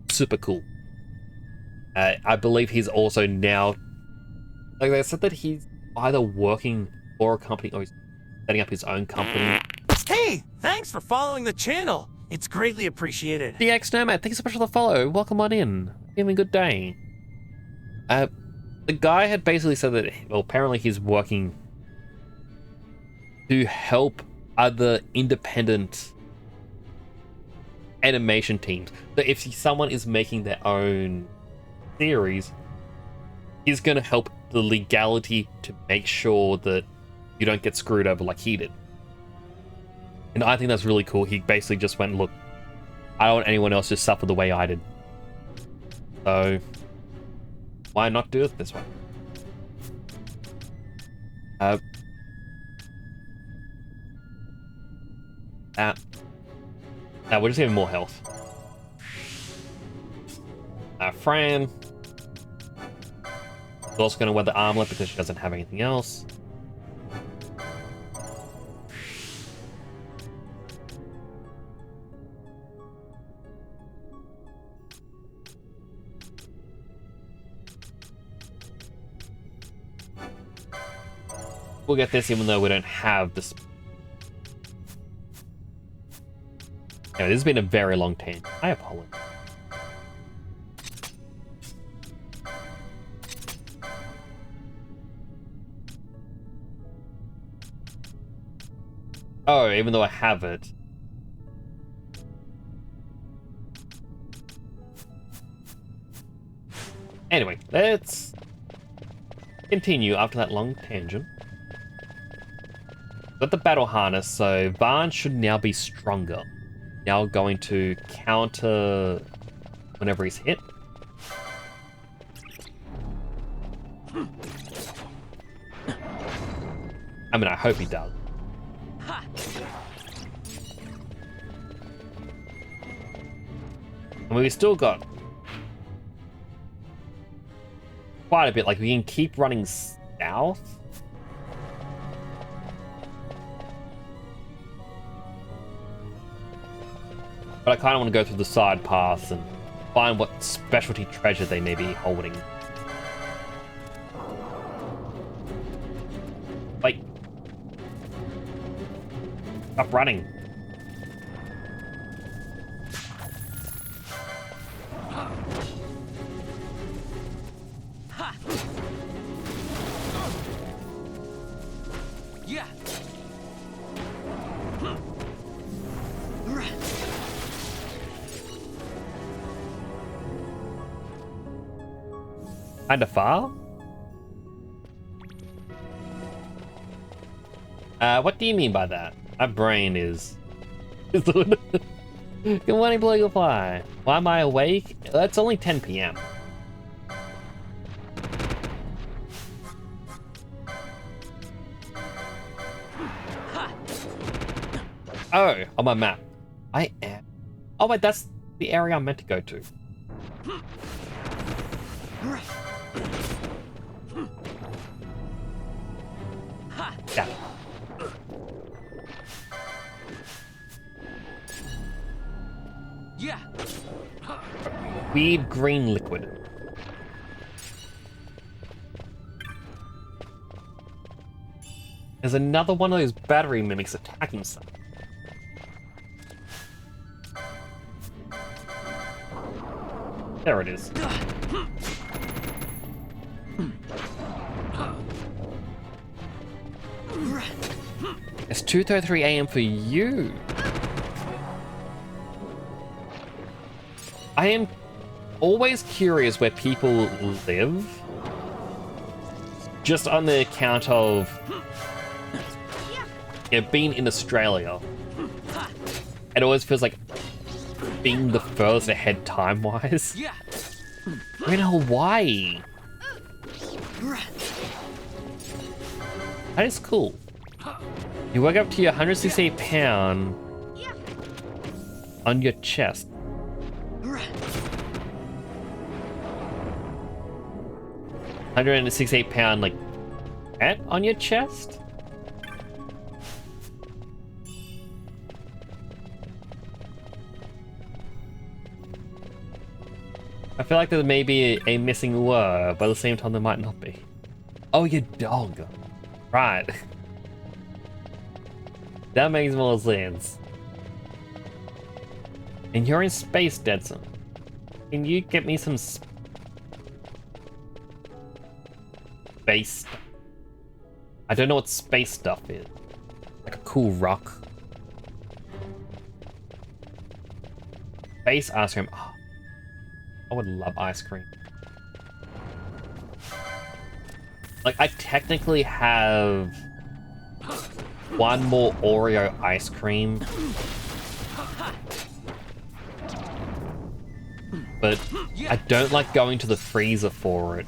super cool. I believe he's also now, like they said, that he's either working for a company or he's setting up his own company. Hey, thanks for following the channel. It's greatly appreciated. The X Nomad, thanks so much for the follow. Welcome on in. Having a good day. The guy had basically said that, well, apparently he's working to help other independent animation teams. So if someone is making their own series, he's going to help the legality to make sure that you don't get screwed over like he did. And I think that's really cool. He basically just went, look, I don't want anyone else to suffer the way I did. So why not do it this way? Now we're just getting more health. Fran is also going to wear the armlet because she doesn't have anything else. We'll get this even though we don't have this. Anyway, this has been a very long tangent. I apologize. Oh, even though I have it. Anyway, let's continue after that long tangent. Got the battle harness, so Varn should now be stronger. Now going to counter whenever he's hit. I mean, I hope he does. I mean, we still got quite a bit. Like, we can keep running south. But I kind of want to go through the side paths and find what specialty treasure they may be holding. Like, stop running. Yeah. Kinda far? What do you mean by that? My brain is... Good morning, Blue Fly. Why am I awake? It's only 10 PM. Oh, on my map. I am... Oh wait, that's the area I'm meant to go to. Yeah. Yeah. Weird green liquid. There's another one of those battery mimics attacking something. There it is. It's 2:33 AM for you. I am always curious where people live. Just on the account of being in Australia. It always feels like being the furthest ahead time-wise. Yeah. We're in Hawaii. That is cool. You work up to your 168 pound on your chest. 168 pound, like, pet on your chest? I feel like there may be a missing word, but at the same time there might not be. Oh, your dog. Right. That makes more sense. And you're in space, Deadson. Can you get me some space stuff? I don't know what space stuff is. Like a cool rock. Space ice cream. Oh, I would love ice cream. Like, I technically have one more Oreo ice cream. But I don't like going to the freezer for it.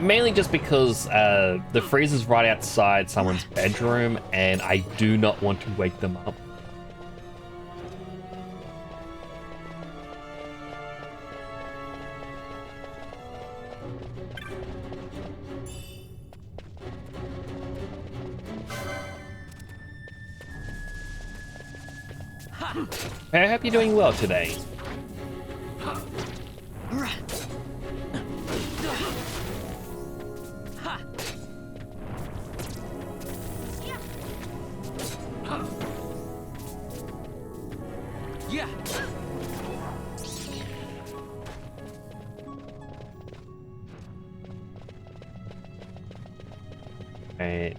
Mainly just because the freezer's right outside someone's bedroom and I do not want to wake them up. I hope you're doing well today. Yeah. Right.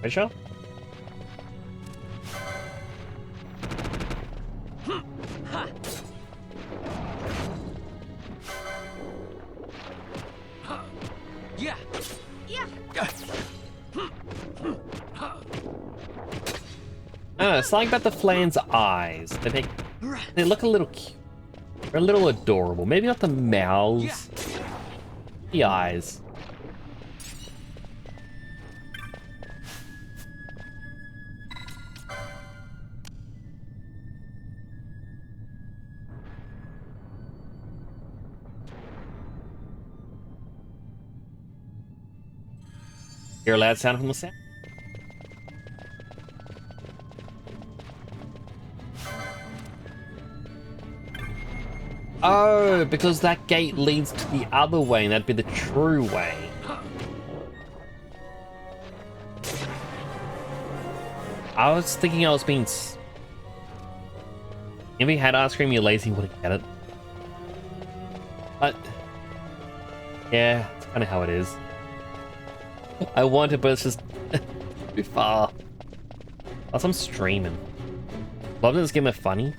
Treasure? I don't know, something about the Flan's eyes. They look a little cute. They're a little adorable. Maybe not the mouths. The eyes. Hear a loud sound from the sound? Oh, because that gate leads to the other way, and that'd be the true way. I was thinking I was being... If he had ice cream, you're lazy, you wouldn't get it. But... yeah, that's kind of how it is. I want it, but it's just too far. Plus, I'm streaming. Love this game of funny.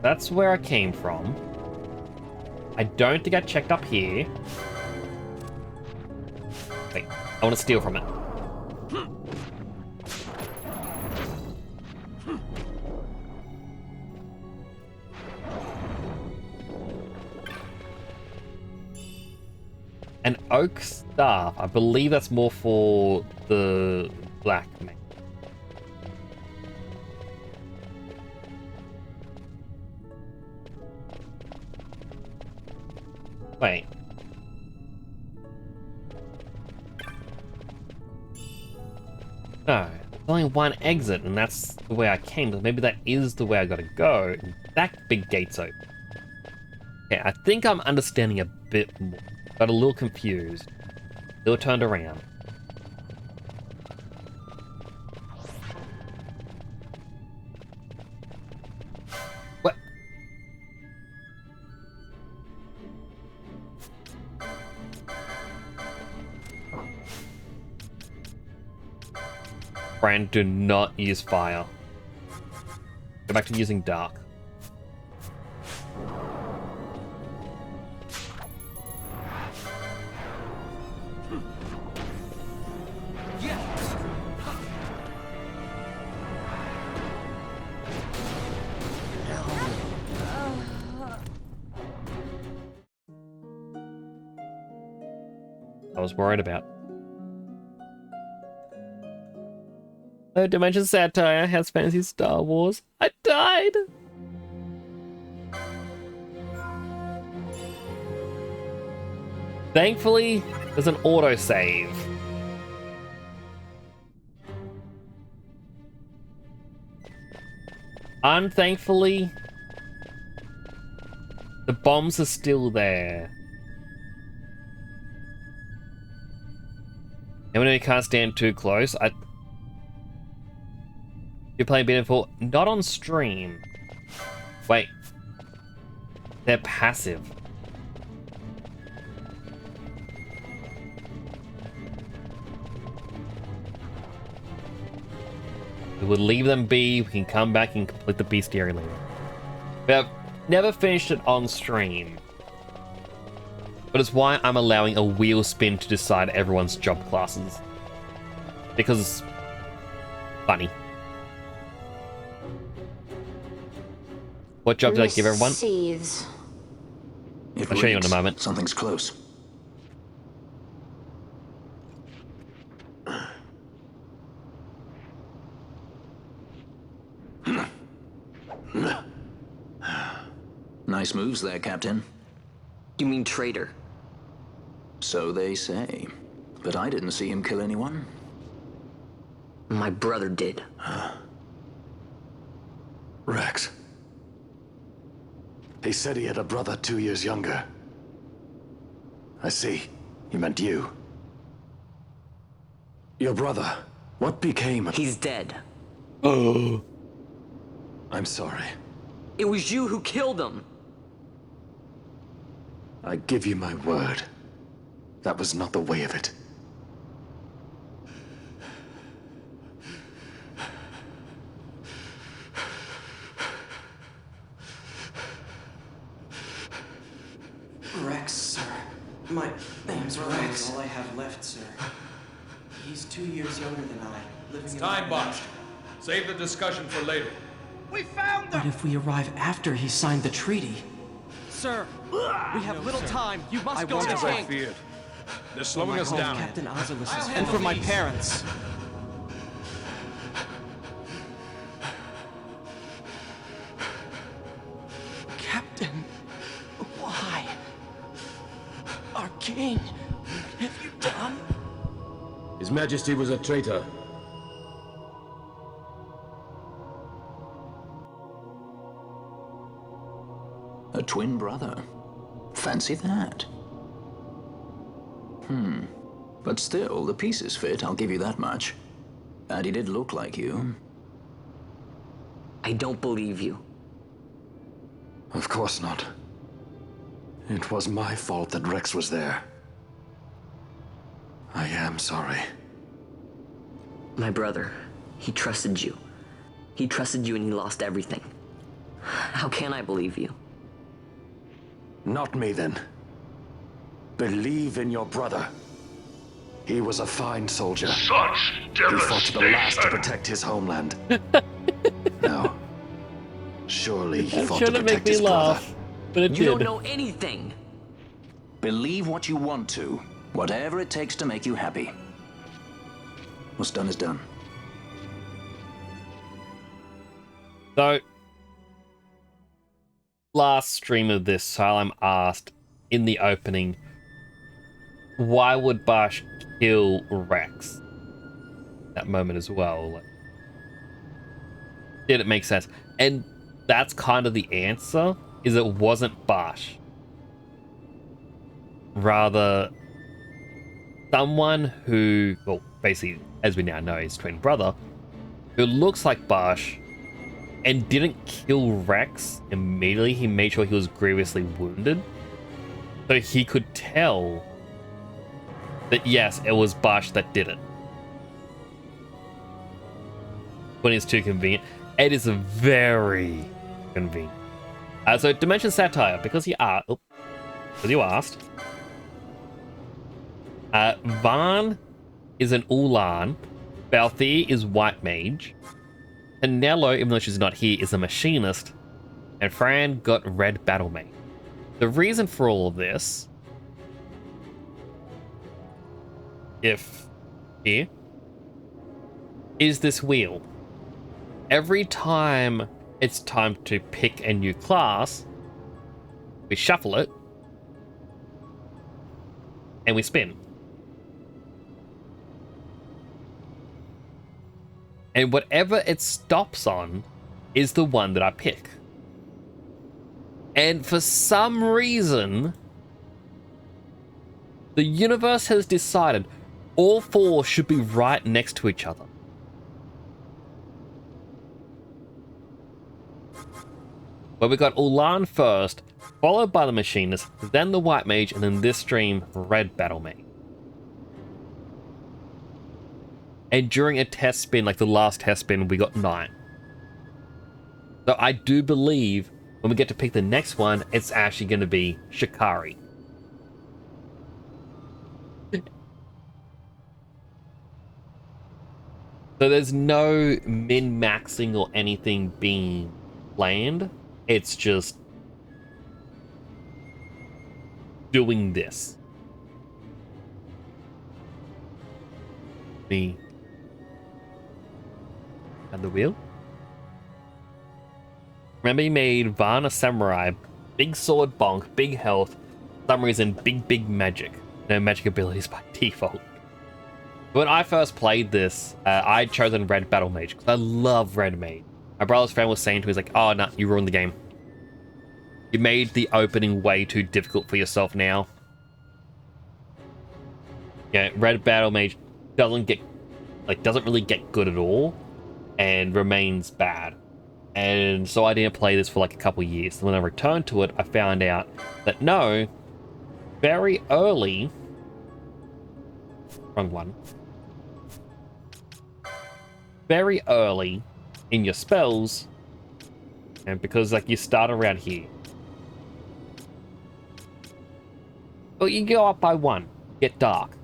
That's where I came from. I don't think I checked up here. Wait, I want to steal from it. An oak staff. I believe that's more for the black man. Wait. No, there's only one exit, and that's the way I came. So maybe that is the way I gotta go. That big gate's open. Okay, I think I'm understanding a bit more. Got a little confused. A little turned around. What? Fran, do not use fire. Go back to using dark. I was worried about. Oh, Dimension Satire has fantasy Star Wars. I died! Thankfully, there's an autosave. Unthankfully, the bombs are still there. Even though you can't stand too close, you're playing Beautiful, not on stream. Wait. They're passive. We would leave them be, we can come back and complete the bestiary later. We have never finished it on stream. But it's why I'm allowing a wheel spin to decide everyone's job classes. Because it's funny. What job did I give everyone? Seethes. I'll show you in a moment. Something's close. Nice moves there, Captain. You mean traitor? So they say. But I didn't see him kill anyone. My brother did. Rex. He said he had a brother 2 years younger. I see. He meant you. Your brother. What became of... He's dead. Oh. I'm sorry. It was you who killed him. I give you my word. That was not the way of it. Rex, sir. My name's Rex. All I have left, sir. He's 2 years younger than I. Living in Time, Bosch. Save the discussion for later. We found them! But if we arrive after he signed the treaty... Sir, we have little time. You must go Just to as the I tank. feared. They're slowing us down. Captain Oculus is and for my parents. Captain, why? Our king, what have you done? His Majesty was a traitor. A twin brother. Fancy that. But still, the pieces fit, I'll give you that much. And he did look like you. I don't believe you. Of course not. It was my fault that Rex was there. I am sorry. My brother, he trusted you. He trusted you and he lost everything. How can I believe you? Not me, then. Believe in your brother. He was a fine soldier. Such He fought to the last to protect his homeland. Now, surely he That fought to shouldn't make protect me his brother. laugh, but it You did. don't know anything. Believe what you want to. Whatever it takes to make you happy. What's done is done. So, last stream of this, Salem asked in the opening, why would Bosch kill Rex? That moment as well. Like, did it make sense? And that's kind of the answer, is it wasn't Bosch. Rather, someone who, well, basically, as we now know, his twin brother, who looks like Bosch, and didn't kill Rex immediately. He made sure he was grievously wounded. So he could tell that, yes, it was Bosch that did it. When it's too convenient. It is very convenient. So Dimension Satire, because you asked. Vaughn is an Ulan. Balthier is White Mage. Pinello, even though she's not here, is a machinist, and Fran got red battle mate. The reason for all of this, here, is this wheel. Every time it's time to pick a new class, we shuffle it, and we spin. And whatever it stops on is the one that I pick. And for some reason, the universe has decided all four should be right next to each other. But we got Ulan first, followed by the Machinist, then the White Mage, and then this stream, Red Battle Mage. And during a test spin, like the last test spin, we got 9. So I do believe when we get to pick the next one, it's actually going to be Shikari. So there's no min-maxing or anything being planned. It's just doing this. Me. And the wheel. Remember, he made Vaughn a samurai, big sword bonk, big health, for some reason, big magic. No magic abilities by default. When I first played this, I'd chosen Red Battle Mage, because I love Red Mage. My brother's friend was saying to me, he's like, oh, no, you ruined the game. You made the opening way too difficult for yourself now. Yeah, Red Battle Mage doesn't really get good at all, and remains bad. And so I didn't play this for like a couple years. When I returned to it, I found out that no, very early, wrong one, very early in your spells, and because like you start around here, Well, you go up by 1. Get Dark.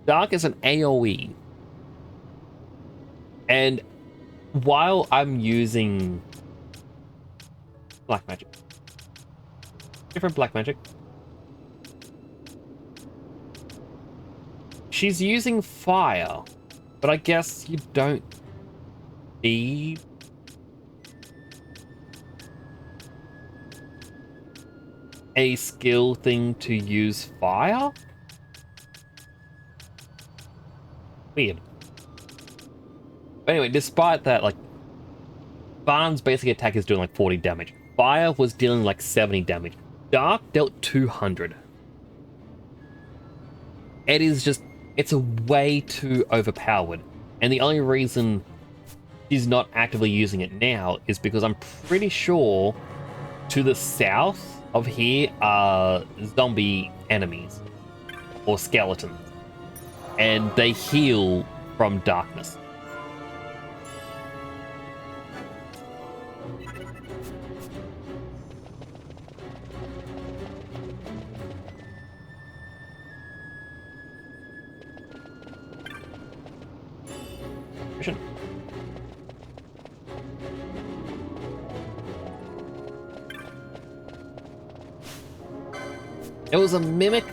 Dark is an AoE. And while I'm using black magic, different black magic, she's using fire, but I guess you don't need a skill thing to use fire? Weird. But anyway, despite that, like, Barnes' basic attack is doing like 40 damage. Fire was dealing like 70 damage. Dark dealt 200. It is just, it's a way too overpowered. And the only reason she's not actively using it now is because I'm pretty sure to the south of here are zombie enemies or skeletons. And they heal from darkness. It was a mimic.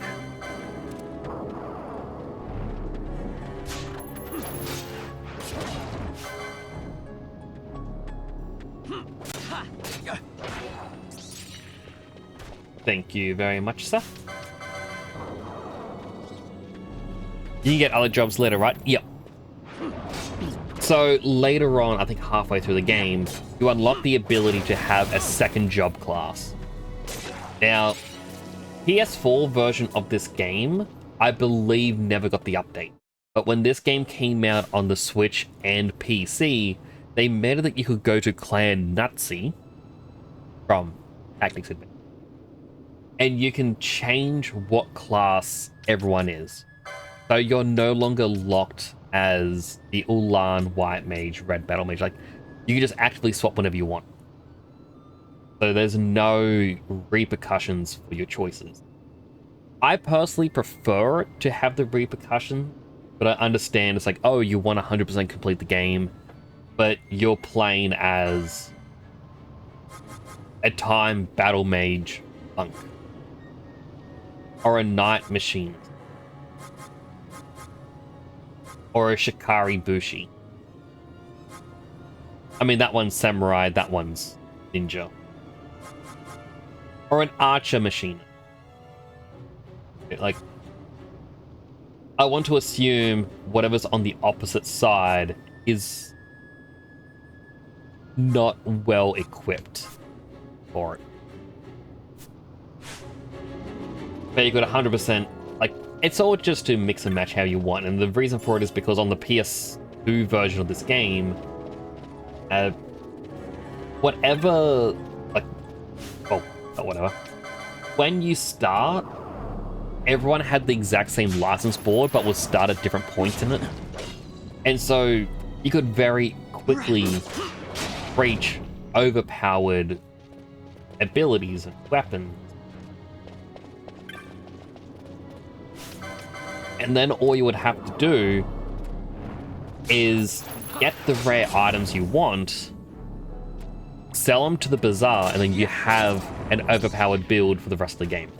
Thank you very much, sir. You can get other jobs later, right? Yep. So later on, I think halfway through the game, you unlock the ability to have a second job class. Now, PS4 version of this game, I believe, never got the update. But when this game came out on the Switch and PC, they made it that you could go to Clan Nazi from Tactics Adventure. And you can change what class everyone is. So you're no longer locked as the Ulan White Mage, Red Battle Mage. Like, you can just actively swap whenever you want. So there's no repercussions for your choices. I personally prefer it to have the repercussion, but I understand it's like, oh, you want 100% complete the game, but you're playing as a time battle mage monk or a knight machine or a Shikari Bushi. I mean, that one's samurai, that one's ninja. Or an archer machine. Like, I want to assume whatever's on the opposite side is not well equipped for it. But you got 100%, like, it's all just to mix and match how you want, and the reason for it is because on the PS2 version of this game, whatever, like, oh, not whatever, when you start, everyone had the exact same license board, but would start at different points in it. And so you could very quickly reach overpowered abilities and weapons. And then all you would have to do is get the rare items you want, sell them to the bazaar, and then you have an overpowered build for the rest of the game.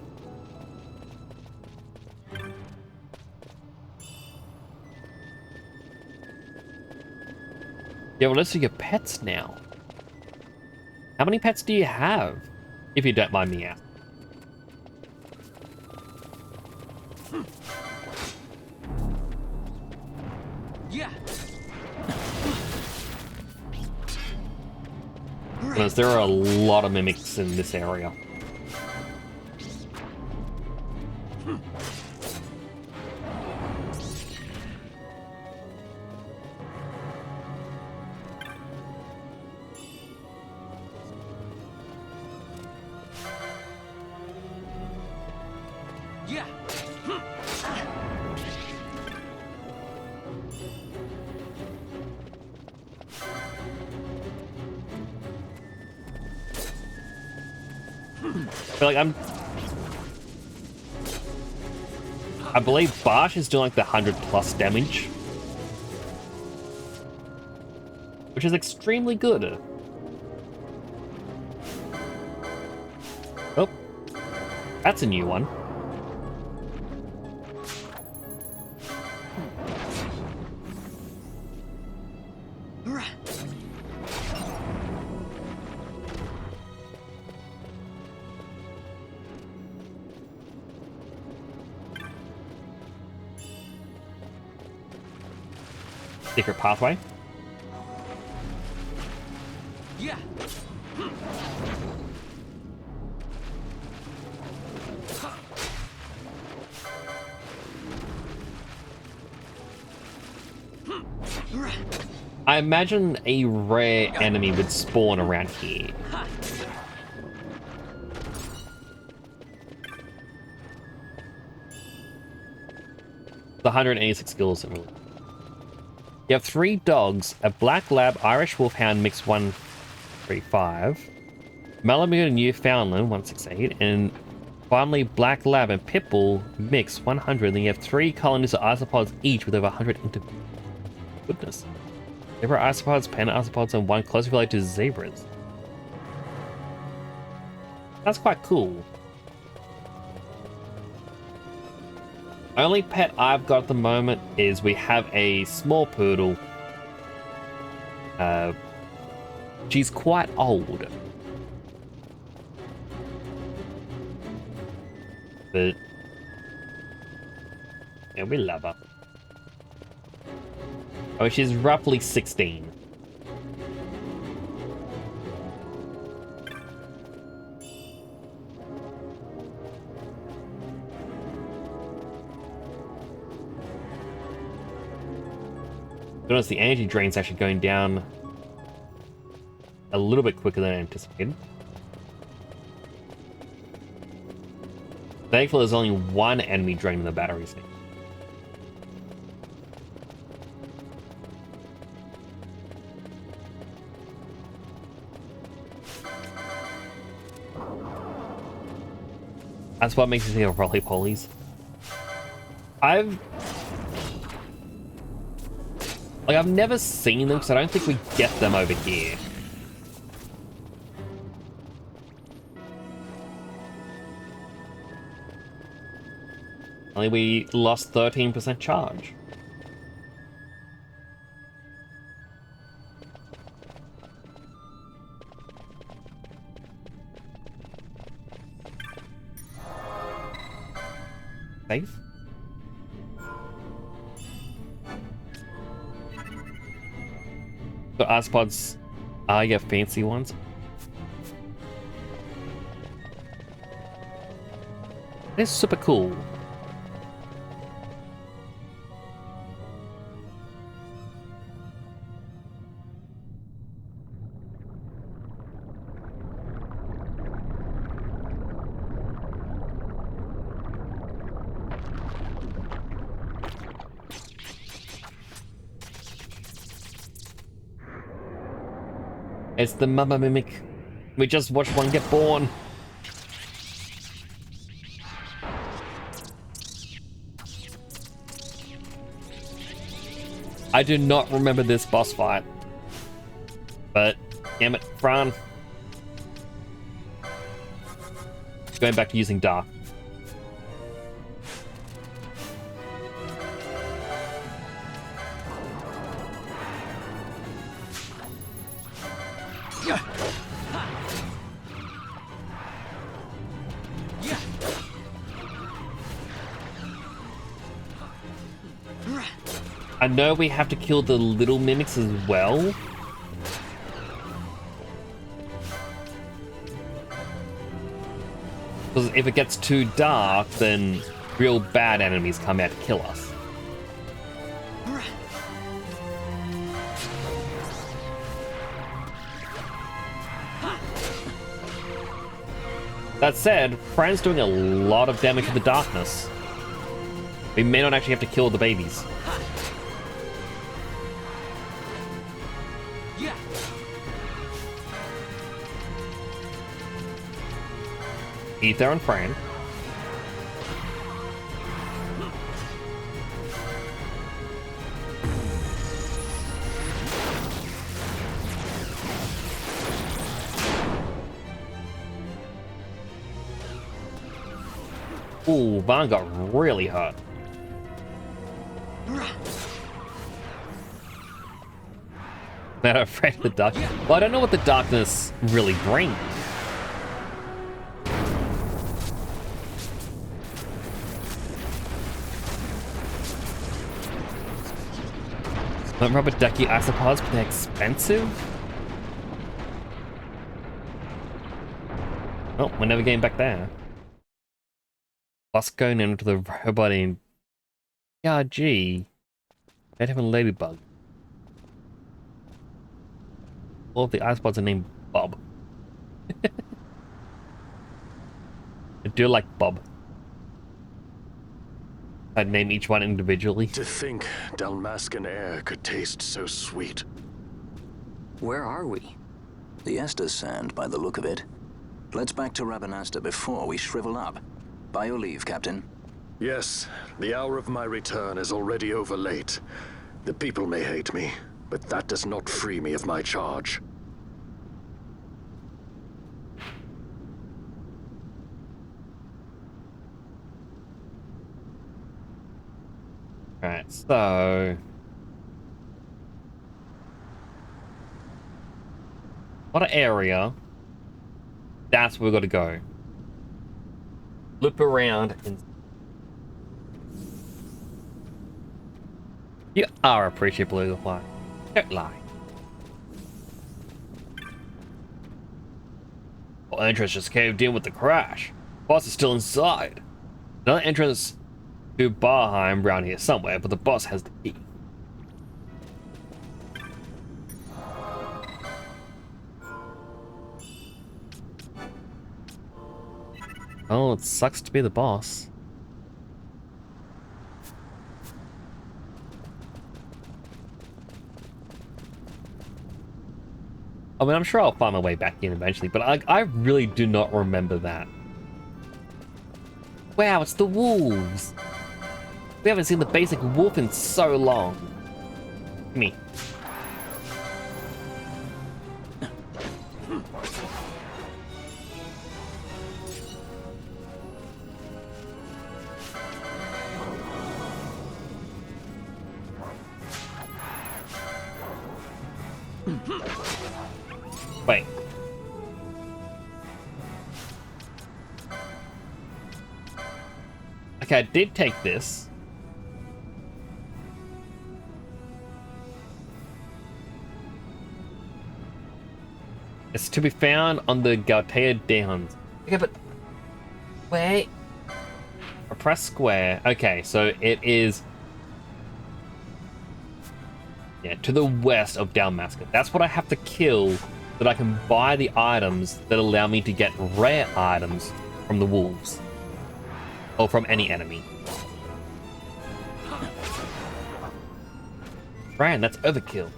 Yeah, well, let's see your pets now. How many pets do you have? If you don't mind me asking. Yeah. Because there are a lot of mimics in this area. Yeah. But like, I'm I believe Barsh is doing like the 100+ damage, which is extremely good. Oh, that's a new one. Secret pathway. Yeah. I imagine a rare enemy would spawn around here. The 186 skills. You have 3 dogs, a black lab, Irish wolfhound mix 135, Malamute and Newfoundland 168, and finally black lab and pitbull mix 100. Then you have 3 colonies of isopods each with over 100 interviews. Goodness. Zebra isopods, panda isopods, and 1 closely related to zebras. That's quite cool. Only pet I've got at the moment is we have a small poodle. She's quite old. But yeah, we love her. Oh, she's roughly 16. Notice the energy drain's actually going down a little bit quicker than I anticipated. Thankfully, there's only 1 enemy draining the batteries now. That's what makes me think of roly-polies. I've never seen them, because I don't think we get them over here. Only we lost 13% charge. Safe? The isopods are your fancy ones. They're super cool. It's the mama mimic. We just watched one get born. I do not remember this boss fight. But, damn it, Fran. Going back to using Dark. I know we have to kill the little mimics as well. Because if it gets too dark, then real bad enemies come out to kill us. That said, Fran's doing a lot of damage with the darkness. We may not actually have to kill the babies. Ether and Fran. Ooh, Van got really hurt. Not afraid of the dark. Well, I don't know what the darkness really brings. Rubber ducky isopods, but they're expensive? Oh, we're never getting back there. Us going into the robot in... Yeah, gee. Don't have a ladybug. All of the isopods are named Bob. I do like Bob. I'd name each one individually. To think Dalmascan air could taste so sweet. Where are we? The Estes Sand, by the look of it. Let's back to Rabanasta before we shrivel up. By your leave, Captain. Yes, the hour of my return is already over late. The people may hate me, but that does not free me of my charge. Alright, so... what an area. That's where we've got to go. Loop around and... You are a pretty blue fly. Don't lie. Well, entrance just caved in with the crash. Boss is still inside. Another entrance to Barheim around here somewhere, but the boss has the key. Oh, it sucks to be the boss. I mean, I'm sure I'll find my way back in eventually, but I really do not remember that. Wow, it's the wolves! We haven't seen the basic wolf in so long. Me. Wait. Okay, I did take this. It's to be found on the Galtea Downs. Okay, but... wait. I press square. Okay, so it is... yeah, to the west of Dalmasca. That's what I have to kill so that I can buy the items that allow me to get rare items from the wolves. Or from any enemy. Fran, that's overkill.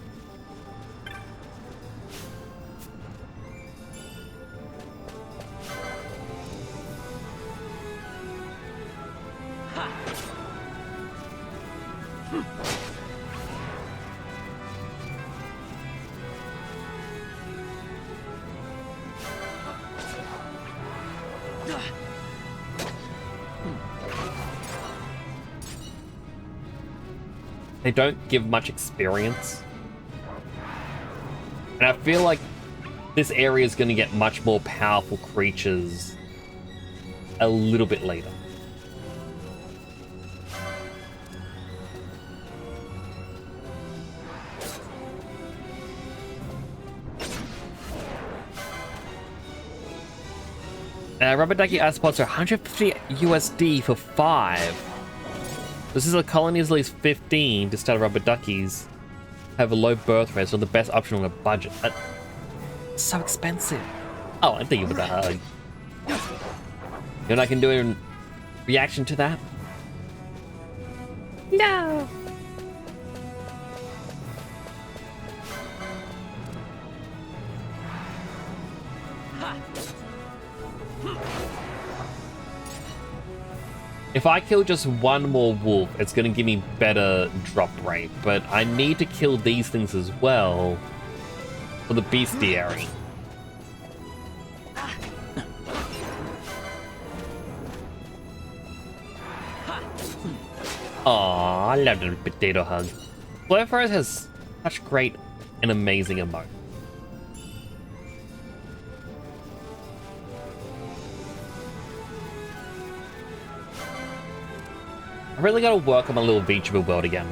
They don't give much experience. And I feel like this area is going to get much more powerful creatures a little bit later. Rubber ducky isopods are 150 USD for 5. This is a colony is at least 15 to start rubber duckies. Have a low birth rate, so the best option on a budget. It's so expensive. Oh, I'm thinking about the hug. You know what I can do in reaction to that? No! If I kill just one more wolf, it's going to give me better drop rate, but I need to kill these things as well for the bestiary. Aw, I love the potato hug. Glowfrose has such great and amazing emote. I really gotta work on my little VTuber world again.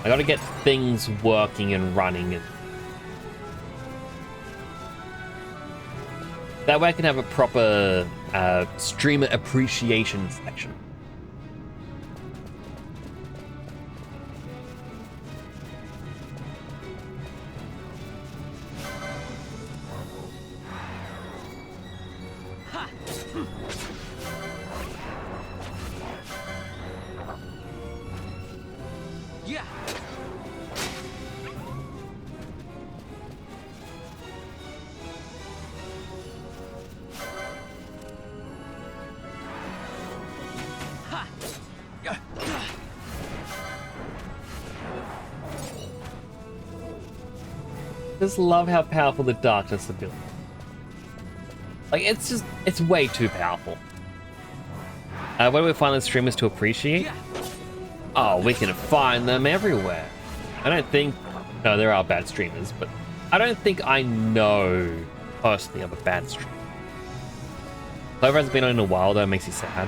I gotta get things working and running. That way I can have a proper streamer appreciation section. Just love how powerful the darkness ability. Like, it's way too powerful. Where do we find the streamers to appreciate? Oh, we can find them everywhere. I don't think... No, there are bad streamers, but I don't think I know personally of a bad streamer. Clover hasn't been on in a while, though, makes you sad.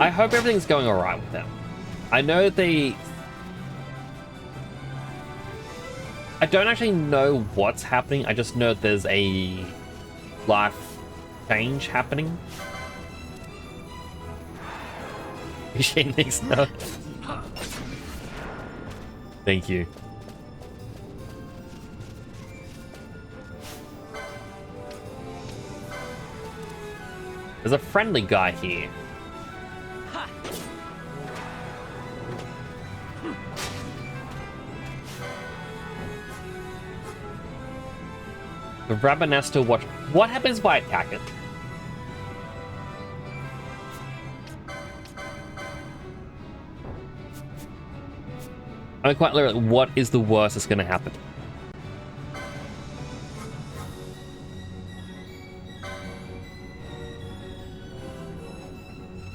I hope everything's going alright with them. I know they... I don't actually know what's happening, I just know there's a life change happening. She needs no. Thank you. There's a friendly guy here. The rabbit has to watch. What happens if I attack it? I mean, quite literally, what is the worst that's going to happen?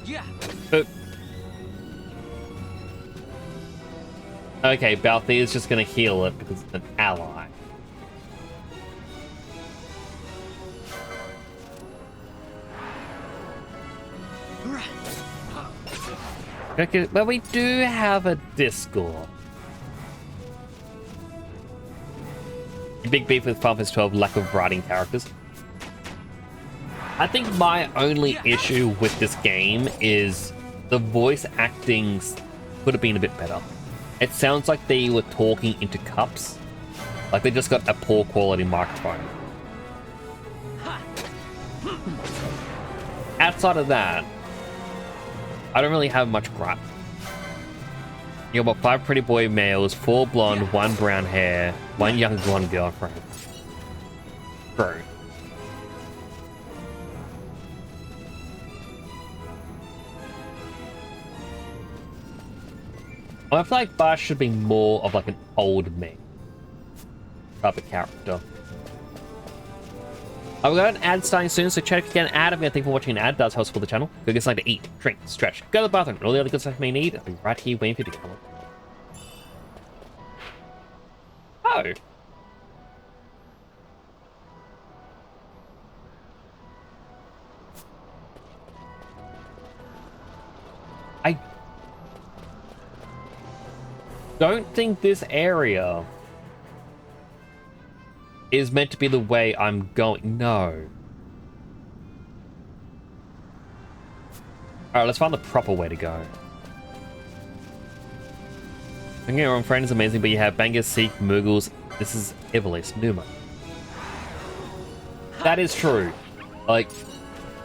Yeah. Okay, Balthier is just going to heal it because it's an ally. Okay, but we do have a Discord. Big beef with Final Fantasy 12 lack of writing characters. I think my only issue with this game is the voice acting could have been a bit better. It sounds like they were talking into cups. Like they just got a poor quality microphone. Outside of that, I don't really have much gripe. You got 5 pretty boy males, 4 blonde, 1 brown hair, 1 young blonde girlfriend. True. I feel like Bash should be more of like an old man type of character. I've got an ad starting soon, so check if you get an ad. If you think for watching an ad, does help support the channel. Go get something to eat, drink, stretch, go to the bathroom, and all the other good stuff you may need. I'll be right here waiting for you to come. Oh. I don't think this area is meant to be the way I'm going. No. Alright, let's find the proper way to go. Don't get me wrong, Friend is amazing, but you have Bangers, Seek, Moogles. This is Ivalice, Numa. That is true. Like,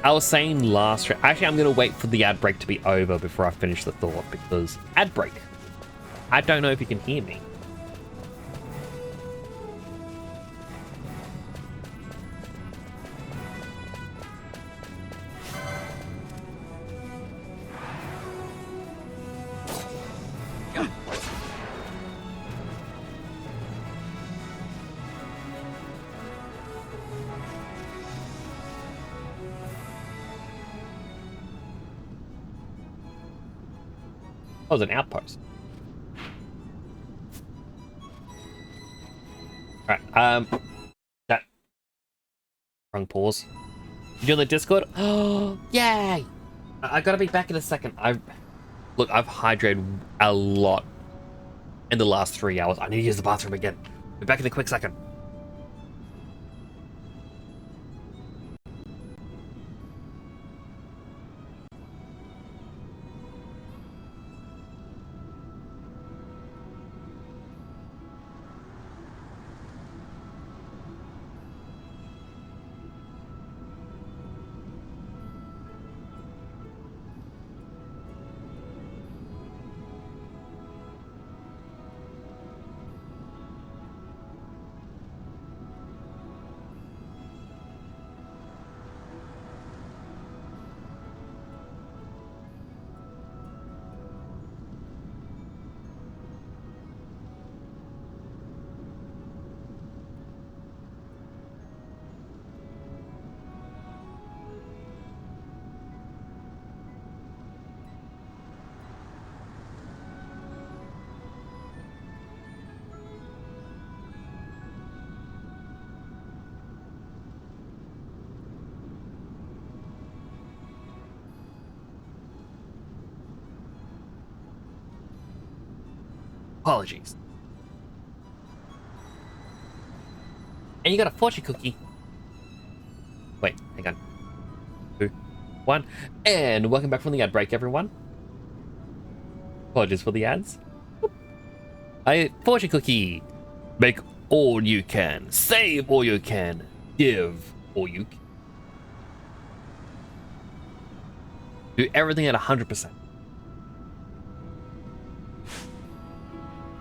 I was saying last... Actually, I'm going to wait for the ad break to be over before I finish the thought, because... Ad break. I don't know if you can hear me. Oh, it's an outpost. Alright, that wrong pause. You doing the Discord? Oh, yay! I gotta be back in a second. Look, I've hydrated a lot in the last 3 hours. I need to use the bathroom again. Be back in a quick second. Apologies. And you got a fortune cookie. Wait, hang on. 2, 1. And welcome back from the ad break, everyone. Apologies for the ads. A fortune cookie. Make all you can. Save all you can. Give all you can. Do everything at 100%.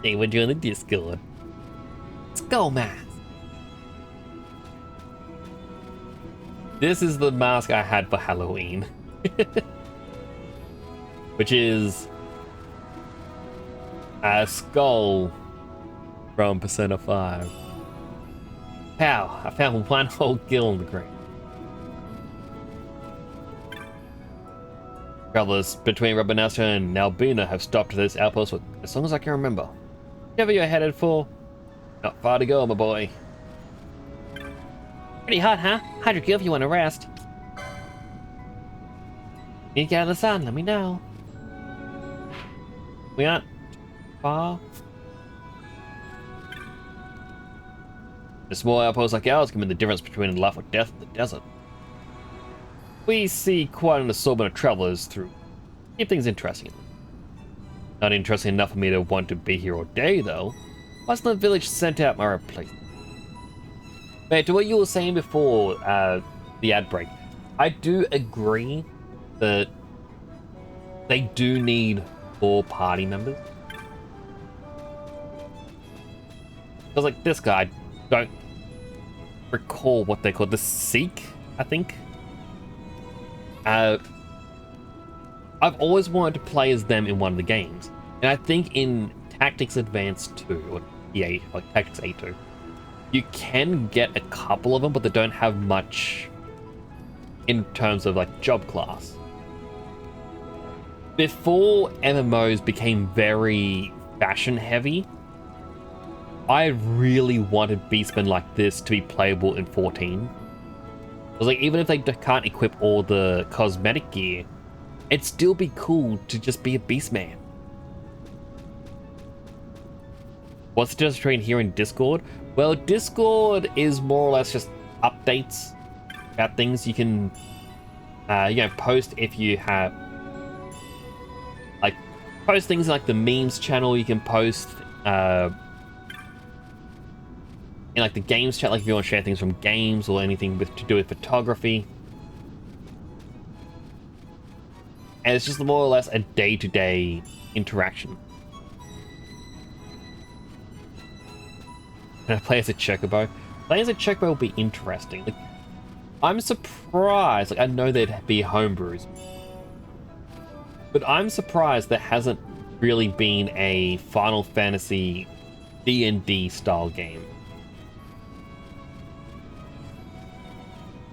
Hey, we're doing the Discord. Let's go, man. This is the mask I had for Halloween. Which is a skull from Persona 5. Pow! I found one whole gill on the ground. Travelers between Rabanastra and Nalbina have stopped at this outpost for as long as I can remember. Wherever you're headed for, not far to go, my boy. Pretty hot, huh? 100 gil if you want to rest. Need to get out of the sun, let me know. We aren't far. A small outpost like ours can mean the difference between life or death in the desert. We see quite an assortment of travelers through. Keep things interesting. Not interesting enough for me to want to be here all day, though. Why's the village sent out my replacement? But to what you were saying before the ad break, I do agree that they do need more party members. Because like this guy, I don't recall what they call the Seek, I think. I've always wanted to play as them in one of the games. And I think in Tactics Advanced 2, or T8, like Tactics A2, you can get a couple of them, but they don't have much in terms of like job class. Before MMOs became very fashion heavy, I really wanted beastmen like this to be playable in 14. Because like, even if they can't equip all the cosmetic gear, it'd still be cool to just be a beastman. What's the difference between here and Discord? Well, Discord is more or less just updates about things you can, post if you have, like, post things like the memes channel. You can post in like the games chat, like if you want to share things from games or anything to do with photography. And it's just more or less a day-to-day interaction. Can I play as a chocobo? Playing as a chocobo will be interesting. Like, I'm surprised, like I know there'd be homebrews, but I'm surprised there hasn't really been a Final Fantasy D&D style game.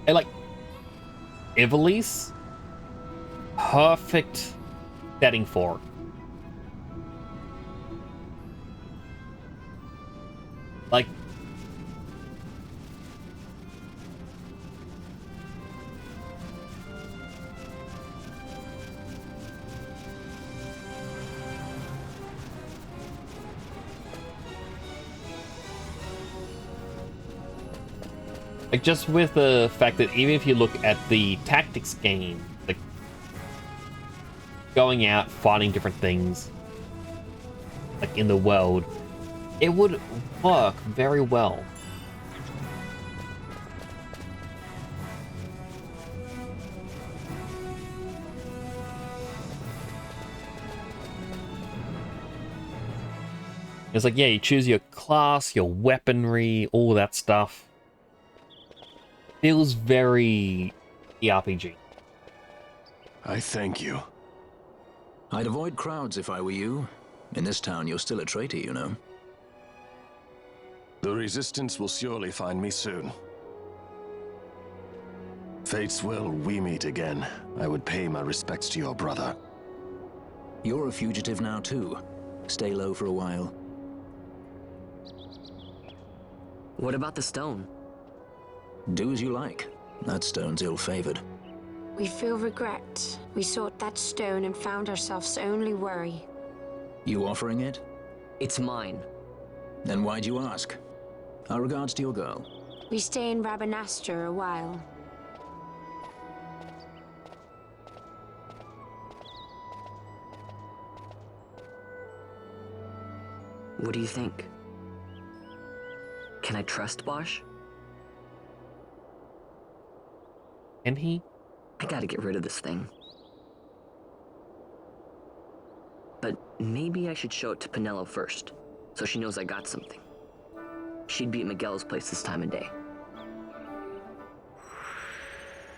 And like, Ivalice, perfect setting for it. Like, just with the fact that even if you look at the tactics game, like, going out, fighting different things, like, in the world, it would work very well. It's like, yeah, you choose your class, your weaponry, all that stuff. Feels very RPG. I thank you. I'd avoid crowds if I were you. In this town, you're still a traitor, you know. The Resistance will surely find me soon. Fate's will, we meet again. I would pay my respects to your brother. You're a fugitive now, too. Stay low for a while. What about the stone? Do as you like. That stone's ill-favored. We feel regret. We sought that stone and found ourselves only worry. You offering it? It's mine. Then why'd you ask? Our regards to your girl. We stay in Rabanastre a while. What do you think? Can I trust Bosch? Can he? I gotta get rid of this thing. But maybe I should show it to Penelo first, so she knows I got something. She'd be at Miguel's place this time of day.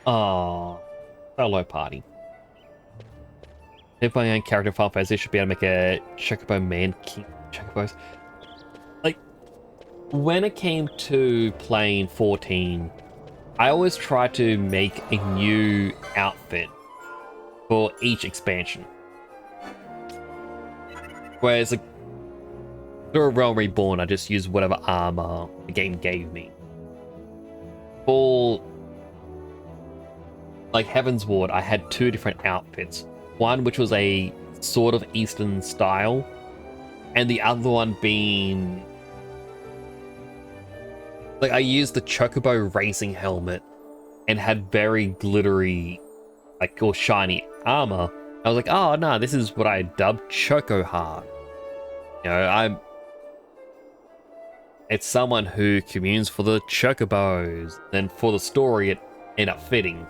Aww. Solo party. If my own character Final Fantasy should be able to make a Chocobo Man King Chocobos. Like, when it came to playing 14, I always try to make a new outfit for each expansion. Whereas, like, for Realm Reborn, I just used whatever armor the game gave me. For, like, Heaven's Ward, I had two different outfits. One which was a sort of Eastern style, and the other one being... like, I used the Chocobo racing helmet and had very glittery, like, or shiny armor. I was like, oh no, this is what I dubbed Choco Hard. You know, it's someone who communes for the Chocobos. Then for the story, it ended up fitting.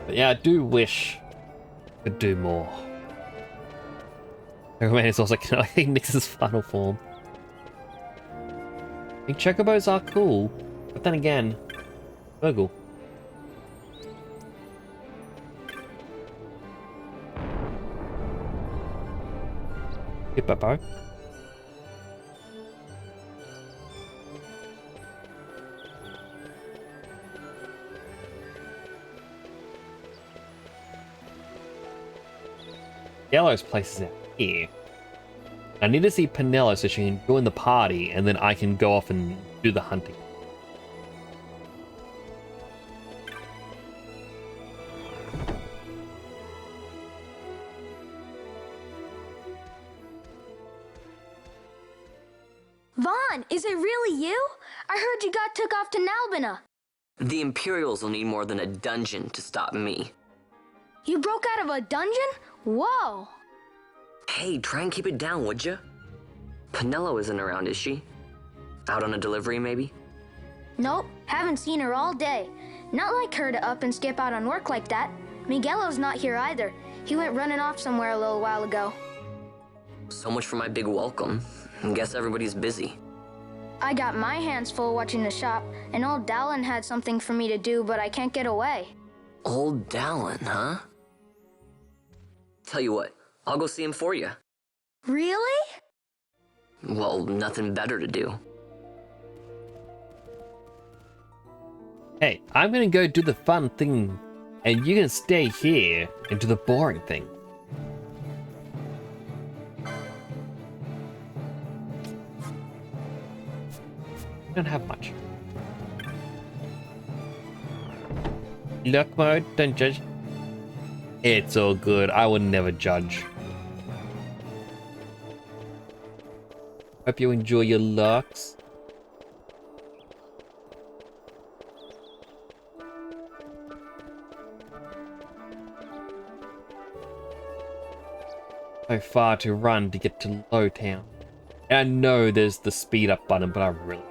But yeah, I do wish I could do more. I mean, it's also like, I think Nyx's final form. I think Chocobos are cool, but then again, Virgil. Hippo. Yellow's place is out here. I need to see Penelo so she can join the party, and then I can go off and do the hunting. Vaughn, is it really you? I heard you got took off to Nalbina. The Imperials will need more than a dungeon to stop me. You broke out of a dungeon? Whoa! Hey, try and keep it down, would ya? Penelo isn't around, is she? Out on a delivery, maybe? Nope, haven't seen her all day. Not like her to up and skip out on work like that. Miguelo's not here either. He went running off somewhere a little while ago. So much for my big welcome. I guess everybody's busy. I got my hands full watching the shop, and old Dallin had something for me to do, but I can't get away. Old Dallin, huh? Tell you what, I'll go see him for you. Really? Well, nothing better to do. Hey, I'm gonna go do the fun thing, and you're gonna stay here and do the boring thing. Don't have much. Luck mode, don't judge. It's all good. I will never judge. Hope you enjoy your looks. so far to run to get to Lowtown. And I know there's the speed up button, but I really...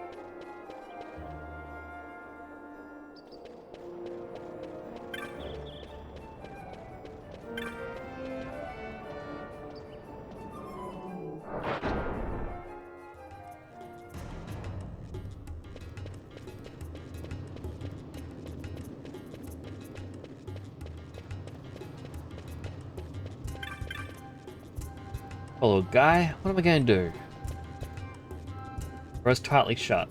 Hello, guy. What am I going to do? Door's tightly shut.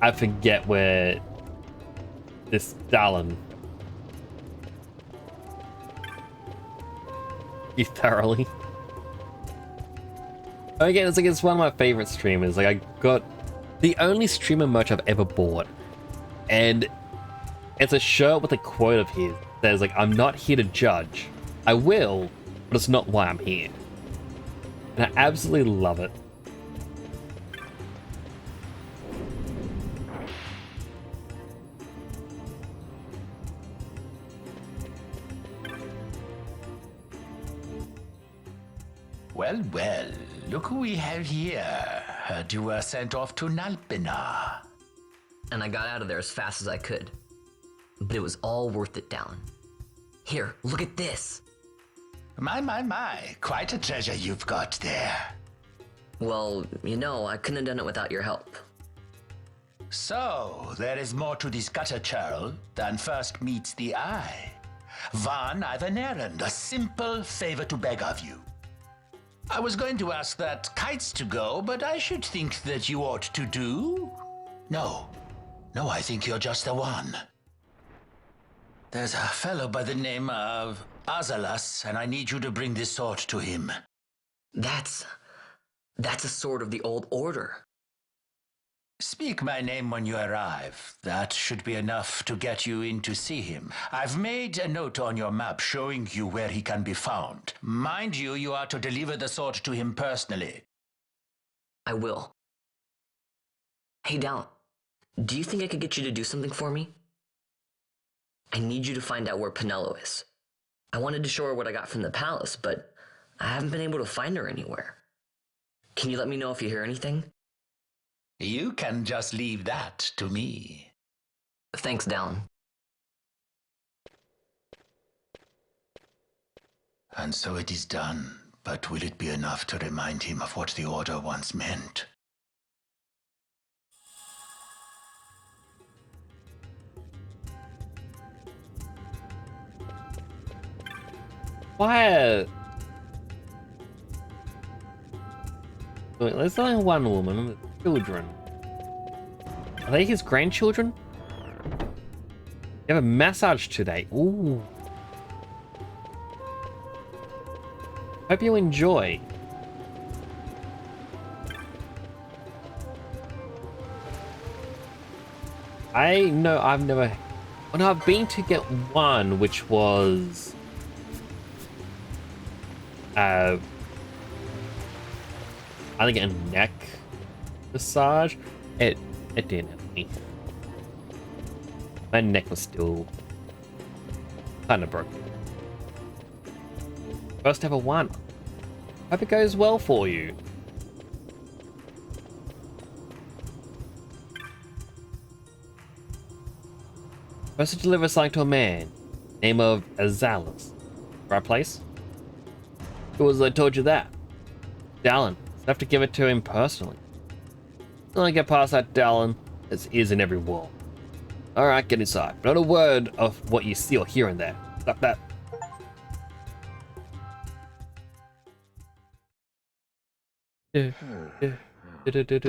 I forget where this Dallin. You thoroughly. Again, it's one of my favorite streamers. Like, I got the only streamer merch I've ever bought, and it's a shirt with a quote of his. There's like, I'm not here to judge. I will, but it's not why I'm here. And I absolutely love it. Well, well, look who we have here. Heard you were sent off to Nalpina. And I got out of there as fast as I could. But it was all worth it, Dallin. Here, look at this. My. Quite a treasure you've got there. Well, you know, I couldn't have done it without your help. So, there is more to this gutter churl than first meets the eye. Van, I've an errand, a simple favor to beg of you. I was going to ask that kites to go, but I should think that you ought to do. No, I think you're just the one. There's a fellow by the name of Azalas, and I need you to bring this sword to him. That's a sword of the old order. Speak my name when you arrive. That should be enough to get you in to see him. I've made a note on your map showing you where he can be found. Mind you, you are to deliver the sword to him personally. I will. Hey, Dallin, do you think I could get you to do something for me? I need you to find out where Penelo is. I wanted to show her what I got from the palace, but I haven't been able to find her anywhere. Can you let me know if you hear anything? You can just leave that to me. Thanks, Dallin. And so it is done, but will it be enough to remind him of what the Order once meant? Why? Wait, there's only one woman with children. Are they his grandchildren? You have a massage today. Ooh. Hope you enjoy. I know I've never... Oh no, I've been to get one, which was... I think a neck massage. It didn't help me. My neck was still kind of broken. First ever one. Hope it goes well for you. First to deliver something to a man. Name of Azalas. Right place? Who was I told you that? Dallin. I have to give it to him personally. Until I get past that, Dallin, there's ears in every wall. Alright, get inside. Not a word of what you see or hear in there. Stop that. Then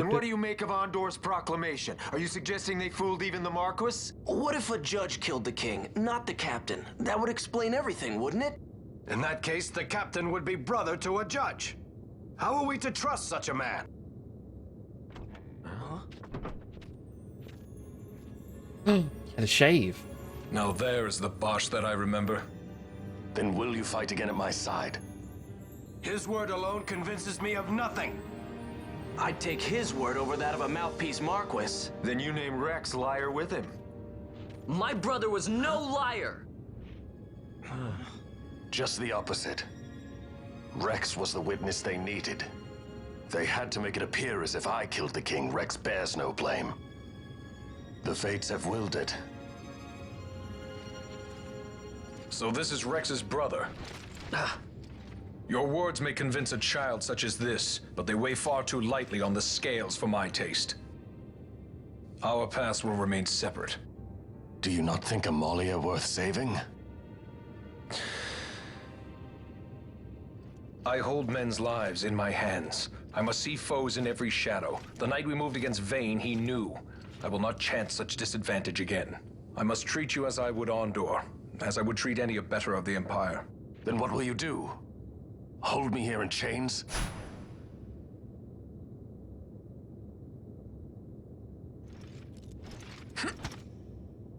what do you make of Andor's proclamation? Are you suggesting they fooled even the Marquis? What if a judge killed the king, not the captain? That would explain everything, wouldn't it? In that case, the captain would be brother to a judge. How are we to trust such a man? Had a shave. Now there is the Bosch that I remember. Then will you fight again at my side? His word alone convinces me of nothing. I'd take his word over that of a mouthpiece Marquis. Then you name Rex liar with him. My brother was no liar. Just the opposite. Rex was the witness they needed. They had to make it appear as if I killed the king. Rex bears no blame. The fates have willed it. So this is Rex's brother. Your words may convince a child such as this, but they weigh far too lightly on the scales for my taste. Our past will remain separate. Do you not think Amalia worth saving? I hold men's lives in my hands. I must see foes in every shadow. The night we moved against Vayne, he knew. I will not chance such disadvantage again. I must treat you as I would Ondor, as I would treat any abettor of the Empire. Then what will you do? Hold me here in chains?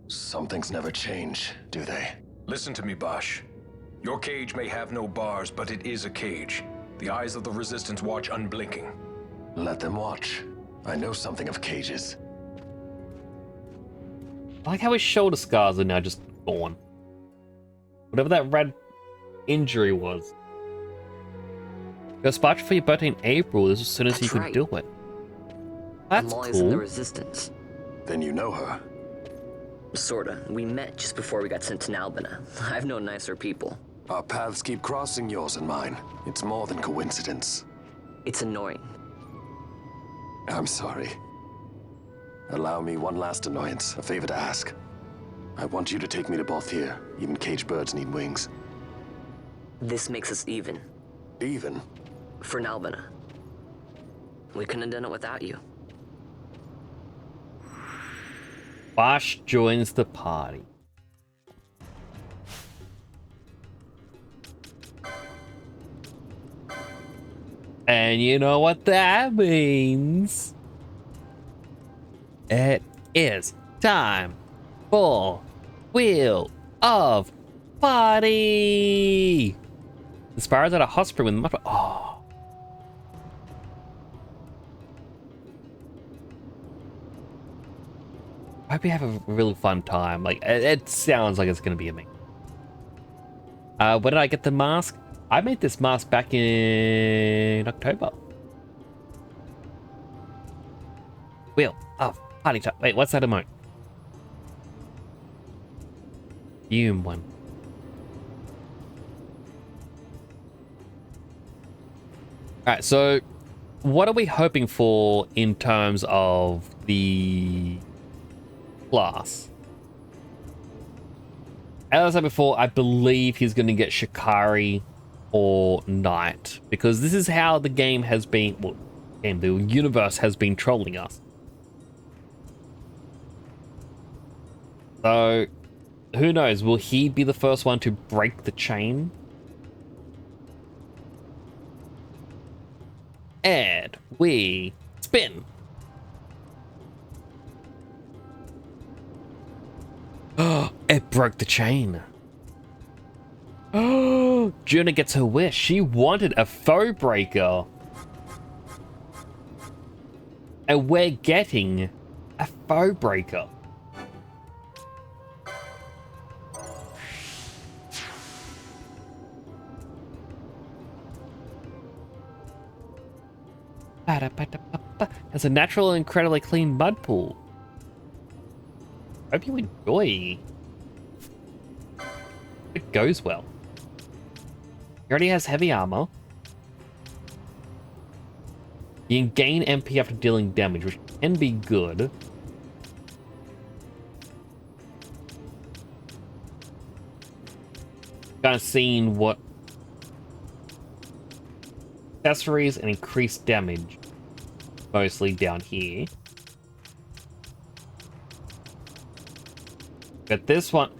Some things never change, do they? Listen to me, Bosch. Your cage may have no bars, but it is a cage. The eyes of the Resistance watch unblinking. Let them watch. I know something of cages. I like how his shoulder scars are now just gone. Whatever that red injury was. Go spark for your birthday in April as soon as you could do it. That's Amalia's cool. in the Resistance. Then you know her. Sorta. We met just before we got sent to Nalbina. I've known nicer people. Our paths keep crossing, yours and mine. It's more than coincidence. It's annoying. I'm sorry. Allow me one last annoyance, a favor to ask. I want you to take me to Balthier. Even caged birds need wings. This makes us even. Even? For Nalbina. We couldn't have done it without you. Bosch joins the party. And you know what that means? It is time for Wheel of Party! The Sparrow's at a hospital with much. Oh. I hope you have a really fun time. Like, it sounds like it's going to be amazing. When did I get the mask? I made this mask back in October. Wheel of Party time. Wait, what's that emote? Fume one. Alright, so what are we hoping for in terms of the class? As I said before, I believe he's going to get Shikari or Knight, because this is how the game has been, well, the universe has been trolling us. So, who knows? Will he be the first one to break the chain? And we spin. Oh, it broke the chain. Oh, Juna gets her wish. She wanted a foe breaker. And we're getting a foe breaker. There's a natural and incredibly clean mud pool. Hope you enjoy. It goes well. He already has heavy armor. You can gain MP after dealing damage, which can be good. Kind of seeing what accessories and increased damage, mostly down here. But this one,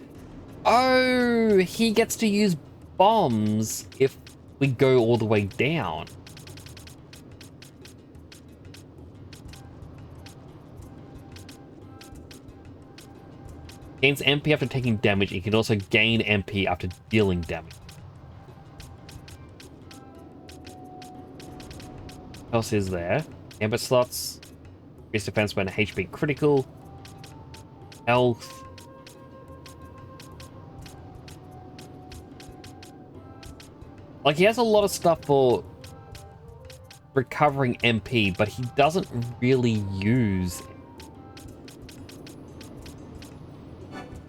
oh, he gets to use bombs if we go all the way down. Gains MP after taking damage. He can also gain MP after dealing damage. What else is there? Amber slots. Increased defense when HP critical. Health. Like, he has a lot of stuff for recovering MP, but he doesn't really use it.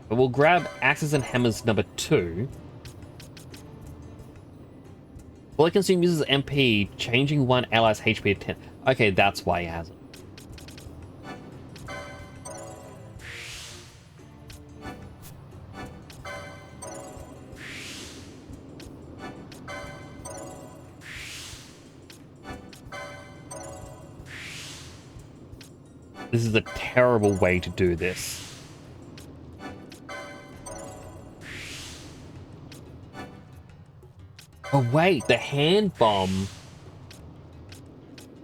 But we'll grab Axes and Hammers number 2. Fully consumed uses MP, changing one ally's HP to 10. Okay, that's why he has it. This is a terrible way to do this. Oh wait, the hand bomb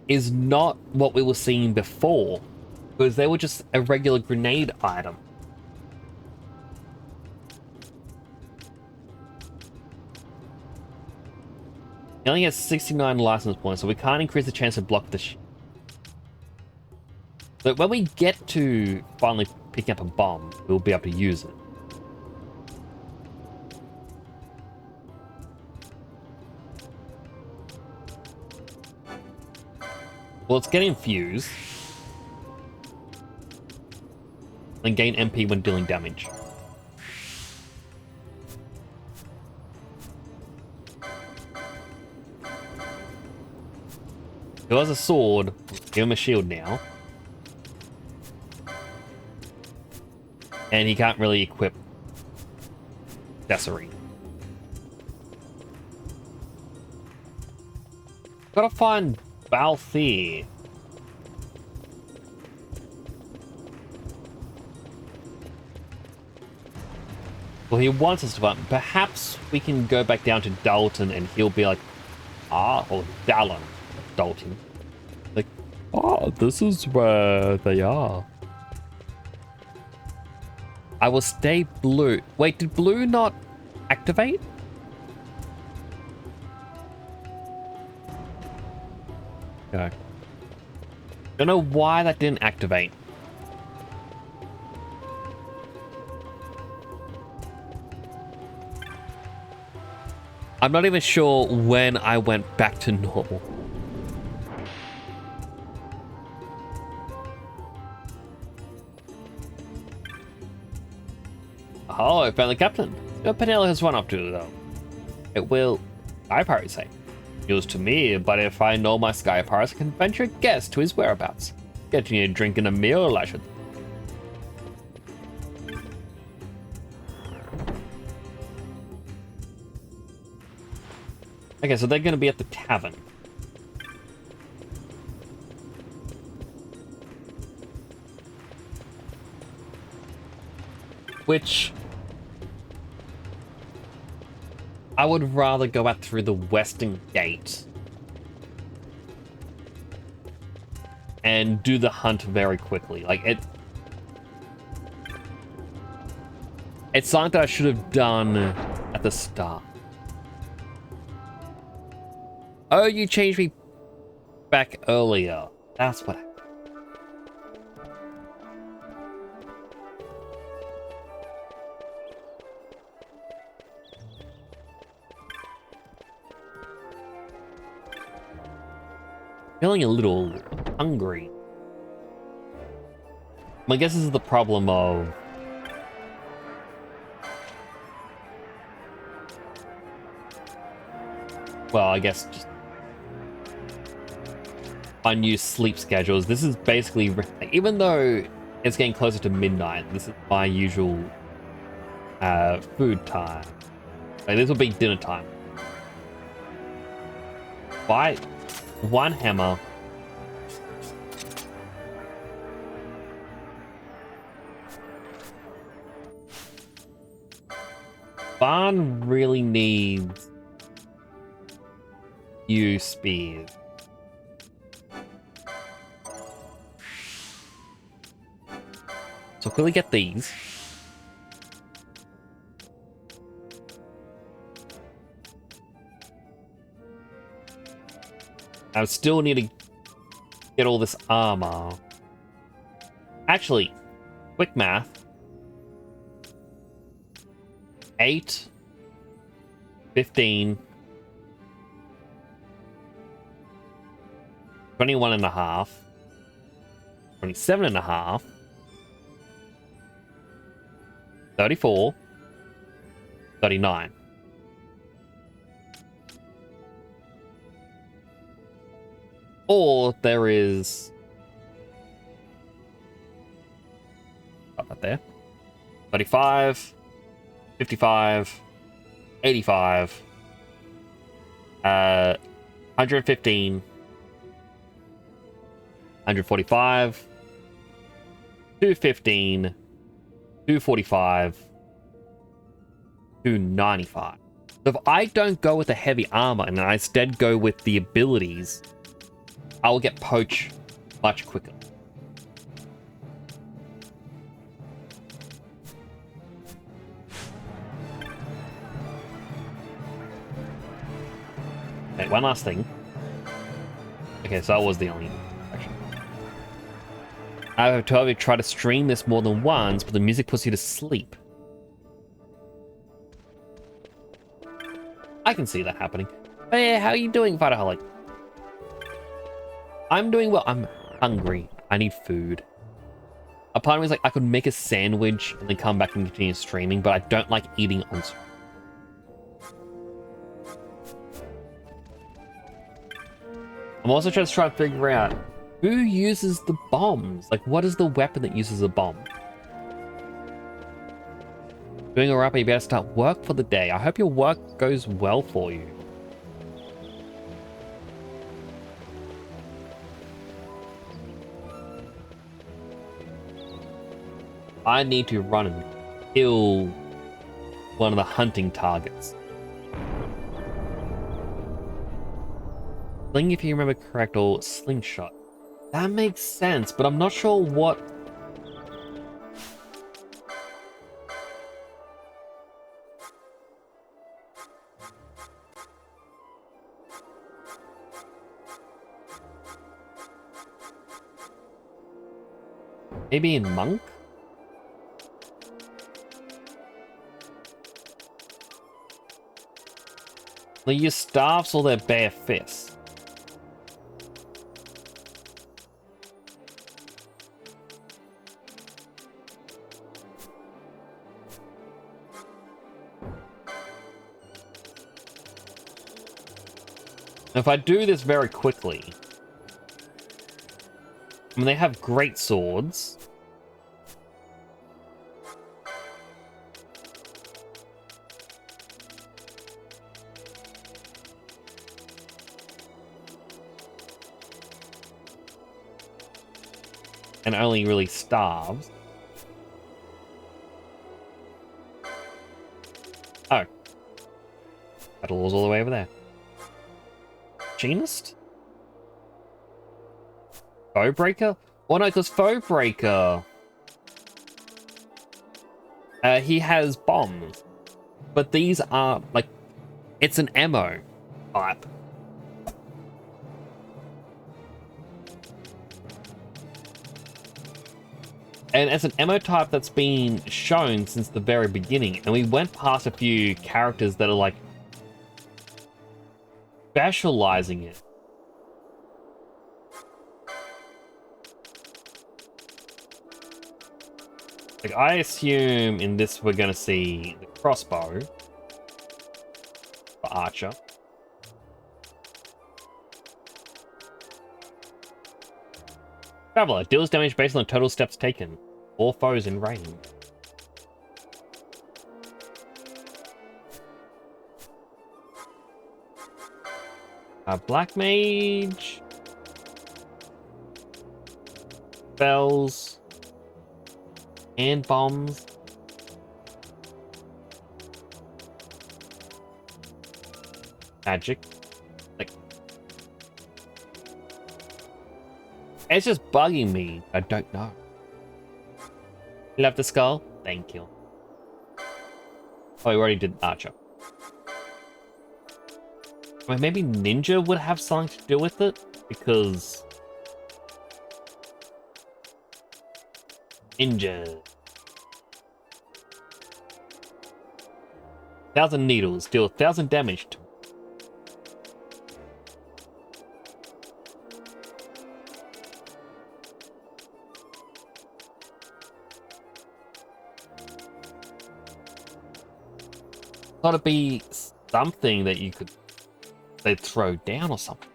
is not what we were seeing before, because they were just a regular grenade item. He only has 69 license points, so we can't increase the chance to block the So when we get to finally picking up a bomb, we'll be able to use it. Well, let's get infused. And gain MP when dealing damage. He has a sword. Give him a shield now. And he can't really equip accessory. Gotta find Balthier. Well, he wants us to find. Perhaps we can go back down to Dalton and he'll be like, or Dallin. Dalton. Like, this is where they are. I will stay blue. Wait, did blue not activate? Okay. Don't know why that didn't activate. I'm not even sure when I went back to normal. Oh, I found the captain. What Penella has run up to, though. It will... Sky Pirate say. News to me, but if I know my Sky Pirates, I can venture a guess to his whereabouts. Getting a drink and a meal, I should. Okay, so they're going to be at the tavern. Which... I would rather go out through the western gate and do the hunt very quickly. Like, it's something that I should have done at the start. Oh, you changed me back earlier. That's what happened. Feeling a little hungry. I guess this is the problem of... Well, I guess just... unused sleep schedules. This is basically... Even though it's getting closer to midnight, this is my usual food time. Like, this will be dinner time. Buy one hammer. Barn really needs you spears. So quickly get these. I still need to get all this armor. Actually, quick math. 8, 15, 21 and a half, 27 and a half, 34, 39. Or there is... Up right there. 35, 55, 85, 115, 145, 215, 245, 295. So if I don't go with the heavy armor and I instead go with the abilities, I will get poached much quicker. Okay, one last thing. Okay, so that was the only action. I have to try to stream this more than once, but the music puts you to sleep. I can see that happening. Hey, how are you doing, Vitaholic? I'm doing well. I'm hungry. I need food. A part of me is like, I could make a sandwich and then come back and continue streaming, but I don't like eating on stream. I'm also trying to figure out who uses the bombs. Like, what is the weapon that uses a bomb? Doing alright, but you better start work for the day. I hope your work goes well for you. I need to run and kill one of the hunting targets. Sling, if you remember correct, or slingshot. That makes sense, but I'm not sure what... Maybe in monk? They use staffs or their bare fists. If I do this very quickly, I mean, they have great swords. And only really staves. Oh. Battle Wall's all the way over there. Machinist? Foe Breaker? Oh no, because Foe Breaker... he has bombs. But these are, like... It's an ammo type. And it's an ammo type that's been shown since the very beginning. And we went past a few characters that are like... specializing it. Like, I assume in this we're gonna see the crossbow for Archer. Traveler deals damage based on the total steps taken. All foes in range. Black Mage. Spells. And bombs. Magic. Like, it's just bugging me. I don't know. You love the skull? Thank you. Oh, we already did Archer. I mean, maybe Ninja would have something to do with it, because... Ninja. 1,000 needles, deal 1,000 damage to... Gotta be something that you could, say, throw down or something.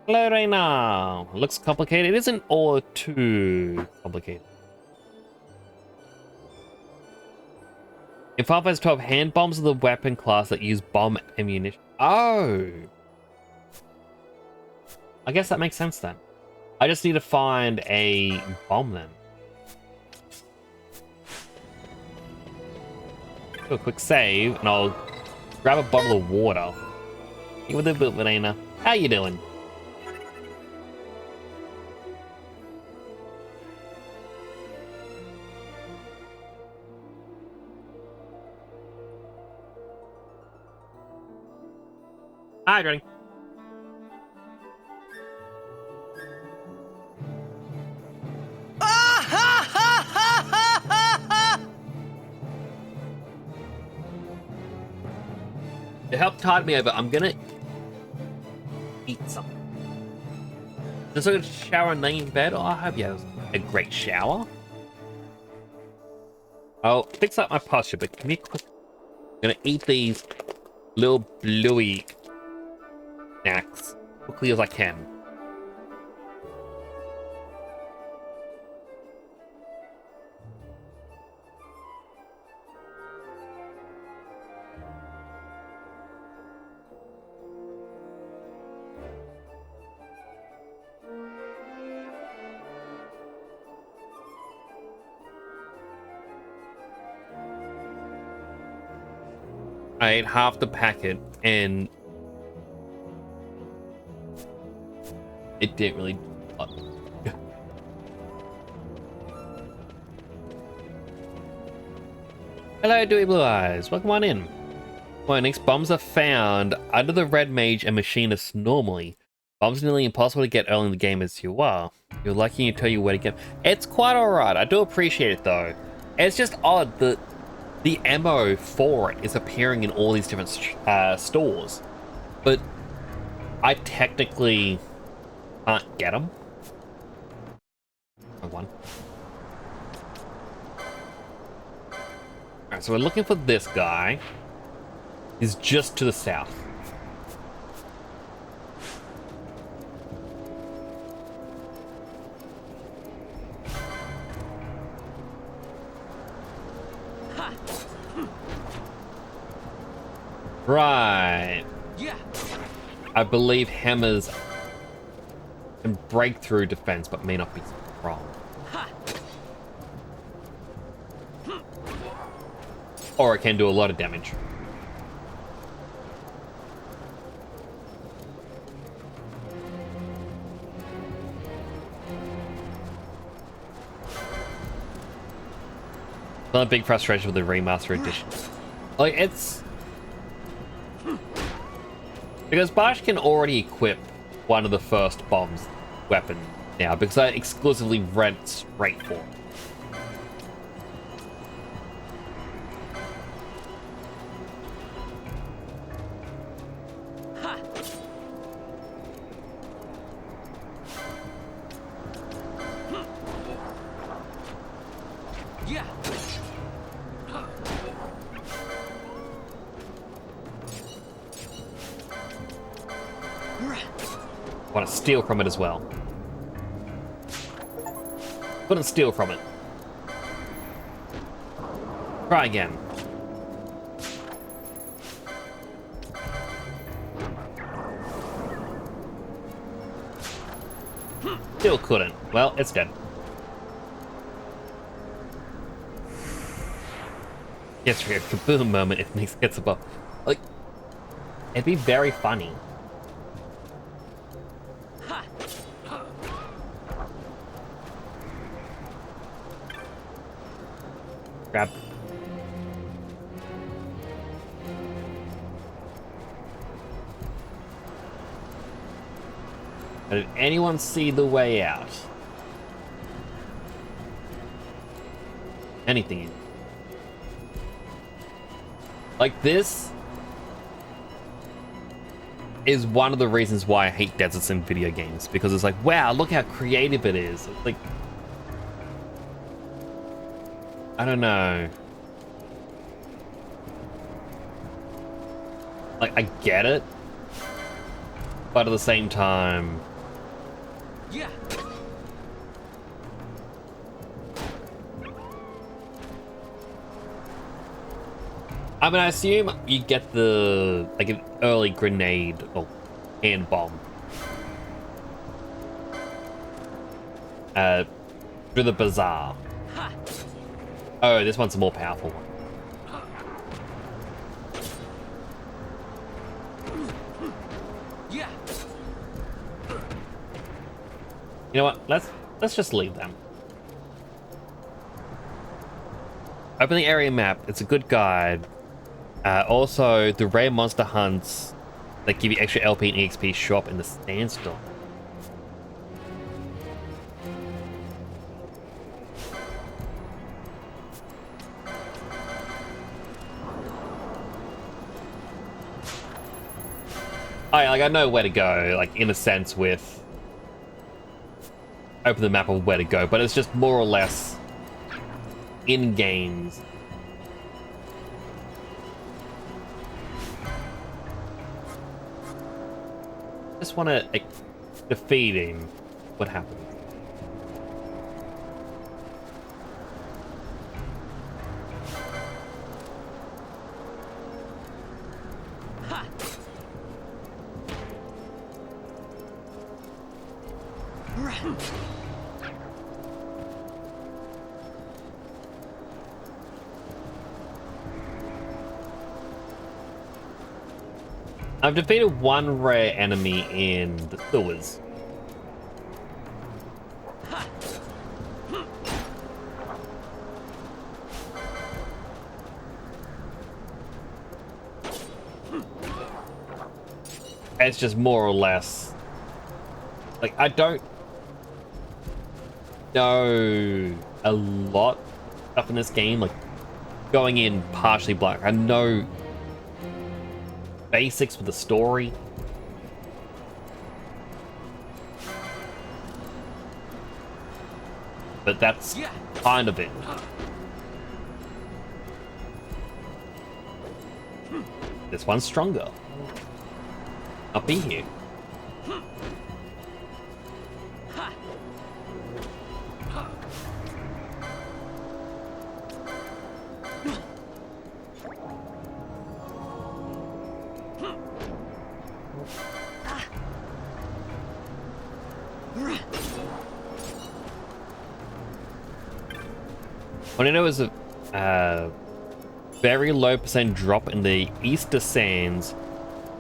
Hello, Reina. Looks complicated. It isn't all too complicated. In Final Fantasy 12, hand bombs are the weapon class that use bomb ammunition. Oh! I guess that makes sense then. I just need to find a bomb then. Do a quick save, and I'll grab a bottle of water. You with a bit, Reina. How you doing? Hi, Johnny. To help tide me over, I'm gonna eat something. Just like a shower and laying in bed. Oh, I hope you have a great shower. I'll fix up my posture, but give me a quick. I'm gonna eat these little bluey snacks quickly as I can. I ate half the packet and it didn't really. Hello, Dewy Blue Eyes. Welcome on in. Next, bombs are found under the red mage and machinist normally. Bombs are nearly impossible to get early in the game as you are. You're lucky to tell you where to get. It's quite alright. I do appreciate it though. It's just odd that the ammo for it is appearing in all these different stores, but I technically can't get them. One. Alright, so we're looking for this guy. He's just to the south. Right. Yeah. I believe hammers can break through defense, but may not be strong. Or it can do a lot of damage. Another big frustration with the remaster edition. Like, it's because Bash can already equip one of the first bomb's weapon now, because I exclusively rent straight for it. Yeah. Want to steal from it as well. Couldn't steal from it. Try again. Still couldn't. Well, it's dead. Yes, for a kaboom moment if Nix gets above. Like, it'd be very funny. Grab. Did anyone see the way out? Anything? Like, this is one of the reasons why I hate deserts in video games, because it's like, wow, look how creative it is. It's like, I don't know. Like, I get it. But at the same time... Yeah. I mean, I assume you get the, like, an early grenade or hand bomb. Through the bazaar. Oh, this one's a more powerful one. Yeah. You know what? Let's just leave them. Open the area map. It's a good guide. Also, the rare monster hunts that give you extra LP and EXP show up in the standstill. I know where to go, like, in a sense with open the map of where to go, but it's just more or less in games. Just want to defeat him. What happens? I've defeated one rare enemy in the sewers. It's just more or less... Like, I don't know a lot up in this game. Like, going in partially blind. I know basics with the story. But that's kind of it. This one's stronger. I'll be here. When I know it was a very low % drop in the Easter Sands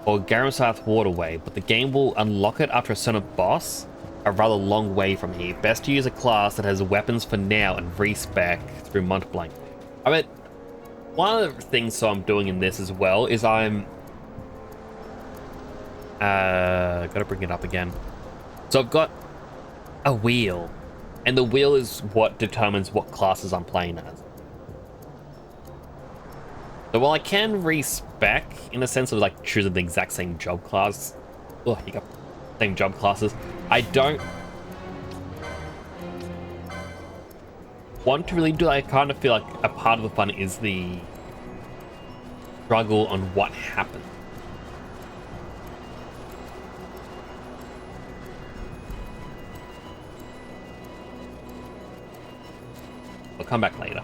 or Garamsarth Waterway, but the game will unlock it after a certain boss a rather long way from here. Best to use a class that has weapons for now and respec through Mont Blanc. I mean, one of the things I'm doing in this as well is I'm... gotta bring it up again. So I've got a wheel, and the wheel is what determines what classes I'm playing as. So while I can respec in the sense of like choosing the exact same job class, oh, you got same job classes, I don't want to really do that. I kind of feel like a part of the fun is the struggle on what happened. I'll come back later.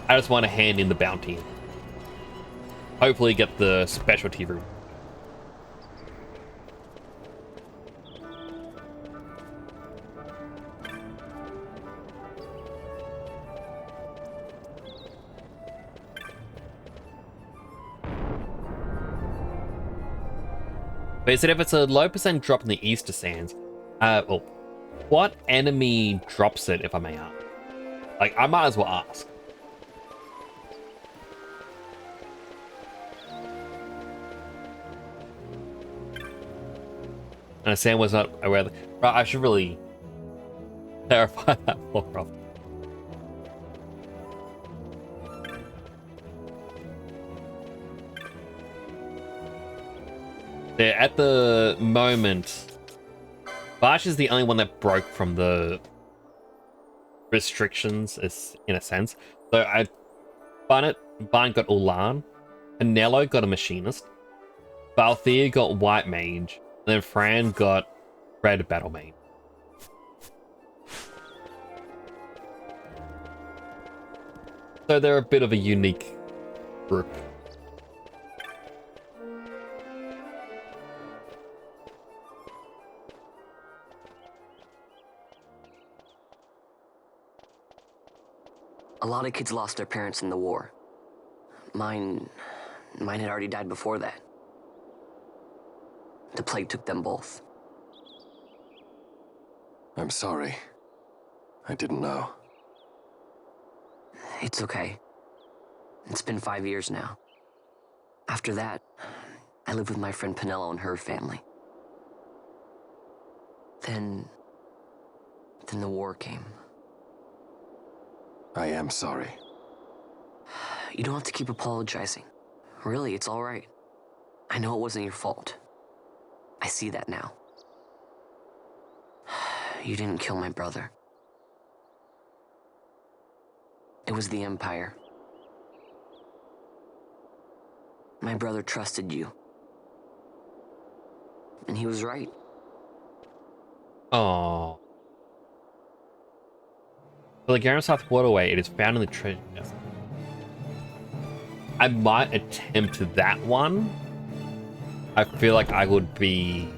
I just want to hand in the bounty. Hopefully get the specialty room. But he said if it's a low % drop in the Easter Sands, well, what enemy drops it, if I may ask? Like, I might as well ask. And Sam was not aware that... Right, I should really clarify that more often. Yeah, at the moment, Barsh is the only one that broke from the restrictions, is in a sense. So Barn got Ulan, Pinello got a machinist, Balthier got white mage, and then Fran got red battle mage. So they're a bit of a unique group. A lot of kids lost their parents in the war. Mine had already died before that. The plague took them both. I'm sorry. I didn't know. It's okay. It's been 5 years now. After that, I lived with my friend Pinello and her family. Then the war came. I am sorry. You don't have to keep apologizing. Really, it's all right. I know it wasn't your fault. I see that now. You didn't kill my brother. It was the Empire. My brother trusted you. And he was right. Oh. For the Garensouth Waterway, it is found in the treasure chest. I might attempt that one. I feel like I would be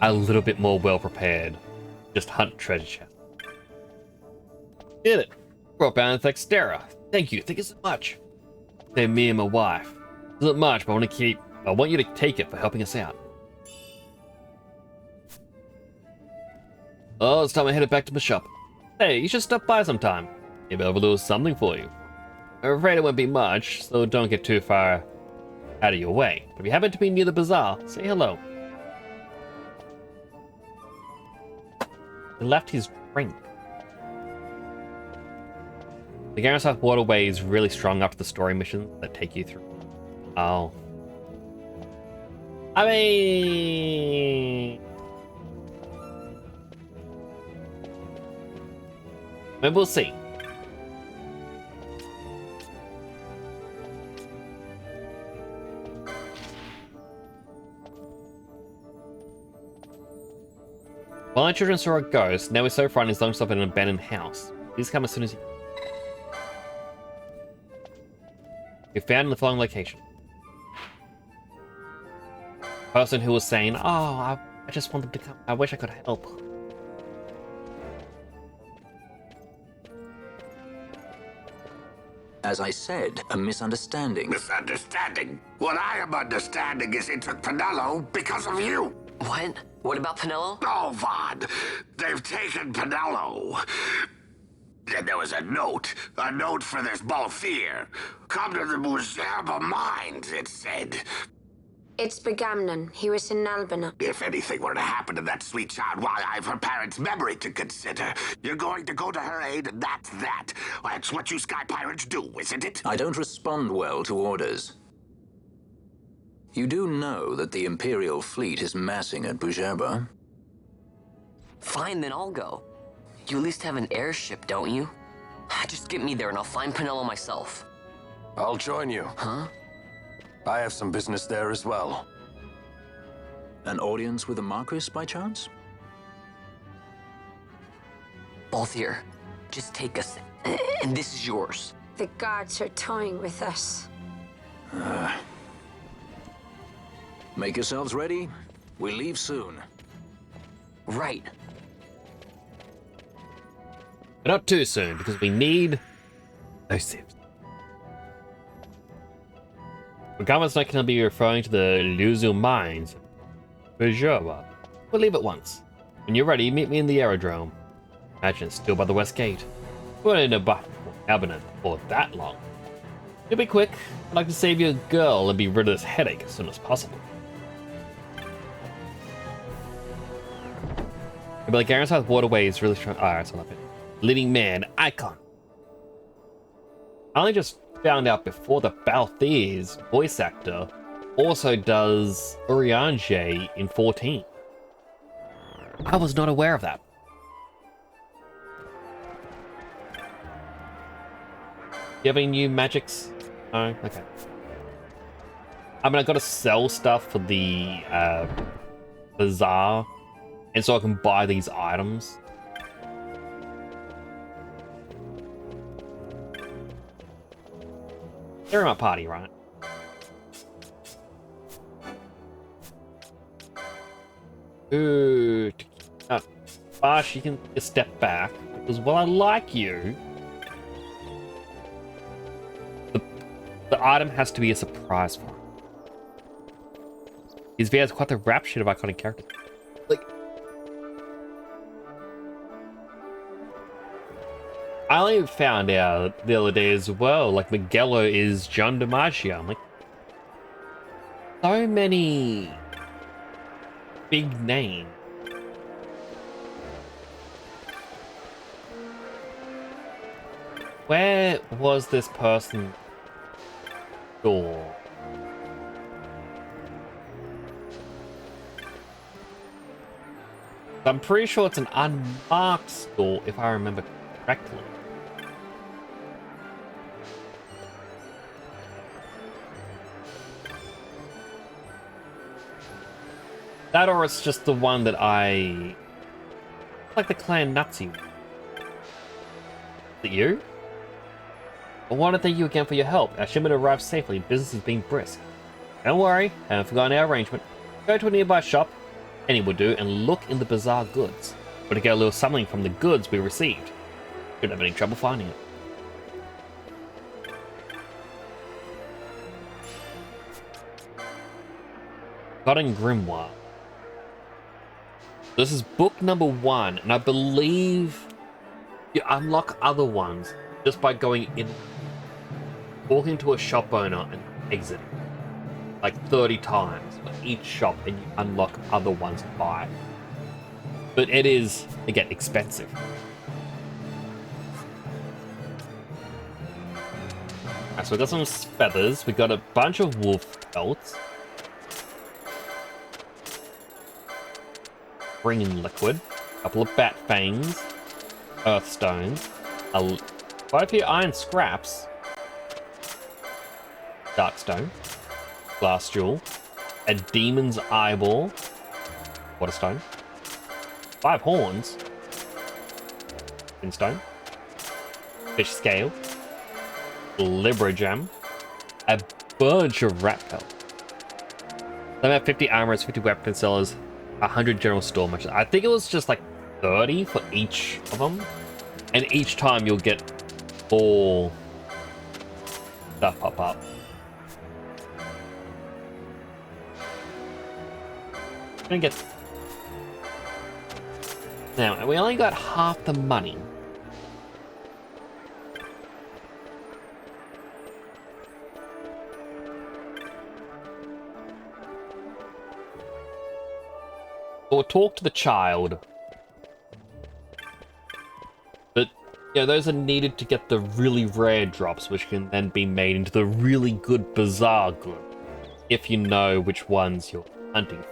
a little bit more well prepared. Just hunt treasure chest. Did it. Brought bound Thextera. Thank you so much. Save me and my wife. Isn't much, but I want you to take it for helping us out. Oh, it's time I headed back to the shop. Hey, you should stop by sometime. Maybe I'll have a little something for you. I'm afraid it won't be much, so don't get too far out of your way. If you happen to be near the bazaar, say hello. He left his drink. The Garensouth Waterway is really strong after the story missions that take you through. Oh. I mean... maybe we'll see. While our children saw a ghost, now we're so frightened he's locked himself in an abandoned house. Please come as soon as you... You're found in the following location. Person who was saying, oh, I just want them to come. I wish I could help. As I said, a misunderstanding. Misunderstanding? What I am understanding is it took Pinello because of you. What? What about Pinello? Oh, Vaughn. They've taken Pinello. And there was a note for this Balthier. Come to the Museum of Minds, it said. It's Begamnon. He was in Albina. If anything were to happen to that sweet child, why, I've her parents' memory to consider. You're going to go to her aid, and that's that. That's what you sky pirates do, isn't it? I don't respond well to orders. You do know that the Imperial fleet is massing at Bujerba? Fine, then I'll go. You at least have an airship, don't you? Just get me there and I'll find Pinello myself. I'll join you. Huh? I have some business there as well. An audience with the Marquis, by chance? Balthier, just take us, and this is yours. The guards are toying with us. Make yourselves ready. We leave soon. Right. But not too soon, because we need those tips. The government's not going to be referring to the Luzu mines. Bujerba. We'll leave it once. When you're ready, meet me in the aerodrome. Imagine it's still by the west gate. We won't end up Albina for that long. It'll be quick. I'd like to save you a girl and be rid of this headache as soon as possible. But the Garensouth Waterway is really strong. Alright, so I love it. Living man, icon. I only just found out before the Balthier's voice actor also does Urianger in 14. I was not aware of that. You have any new magics? No? Okay. I mean, I gotta sell stuff for the bazaar, and so I can buy these items. They're in my party, right? Ooh, Bash, you can step back because while I like you, the item has to be a surprise for him. His VR has quite the rap sheet of iconic characters. Like, I only found out the other day as well, like Miguelo is John DiMaggio. I'm like, so many big names. Where was this person? Door. I'm pretty sure it's an unmarked store, if I remember correctly. That or it's just the one that I... like the Clan Nazi. Is it you? I want to thank you again for your help. Our shipment arrived safely. Business is being brisk. Don't worry, I haven't forgotten our arrangement. Go to a nearby shop, any will do, and look in the bazaar goods. We're to get a little something from the goods we received. Shouldn't have any trouble finding it. Forgotten Grimoire. This is book number 1, and I believe you unlock other ones just by going in, walking to a shop owner and exiting like 30 times for each shop, and you unlock other ones to buy. But it is, again, expensive. Alright, so we got some feathers, we got a bunch of wolf pelts. Bringing liquid, a couple of bat fangs, earth stones, quite a few iron scraps, dark stone, glass jewel, a demon's eyeball, water stone, 5 horns, stone, fish scale, libra gem, a bunch of rat pelt. They have 50 armors, 50 weapon sellers, 100 general store merchants. I think it was just like 30 for each of them, and each time you'll get 4 stuff pop up. Gonna get now. We only got half the money. Or talk to the child. But, you know, those are needed to get the really rare drops, which can then be made into the really good bazaar good, if you know which ones you're hunting for.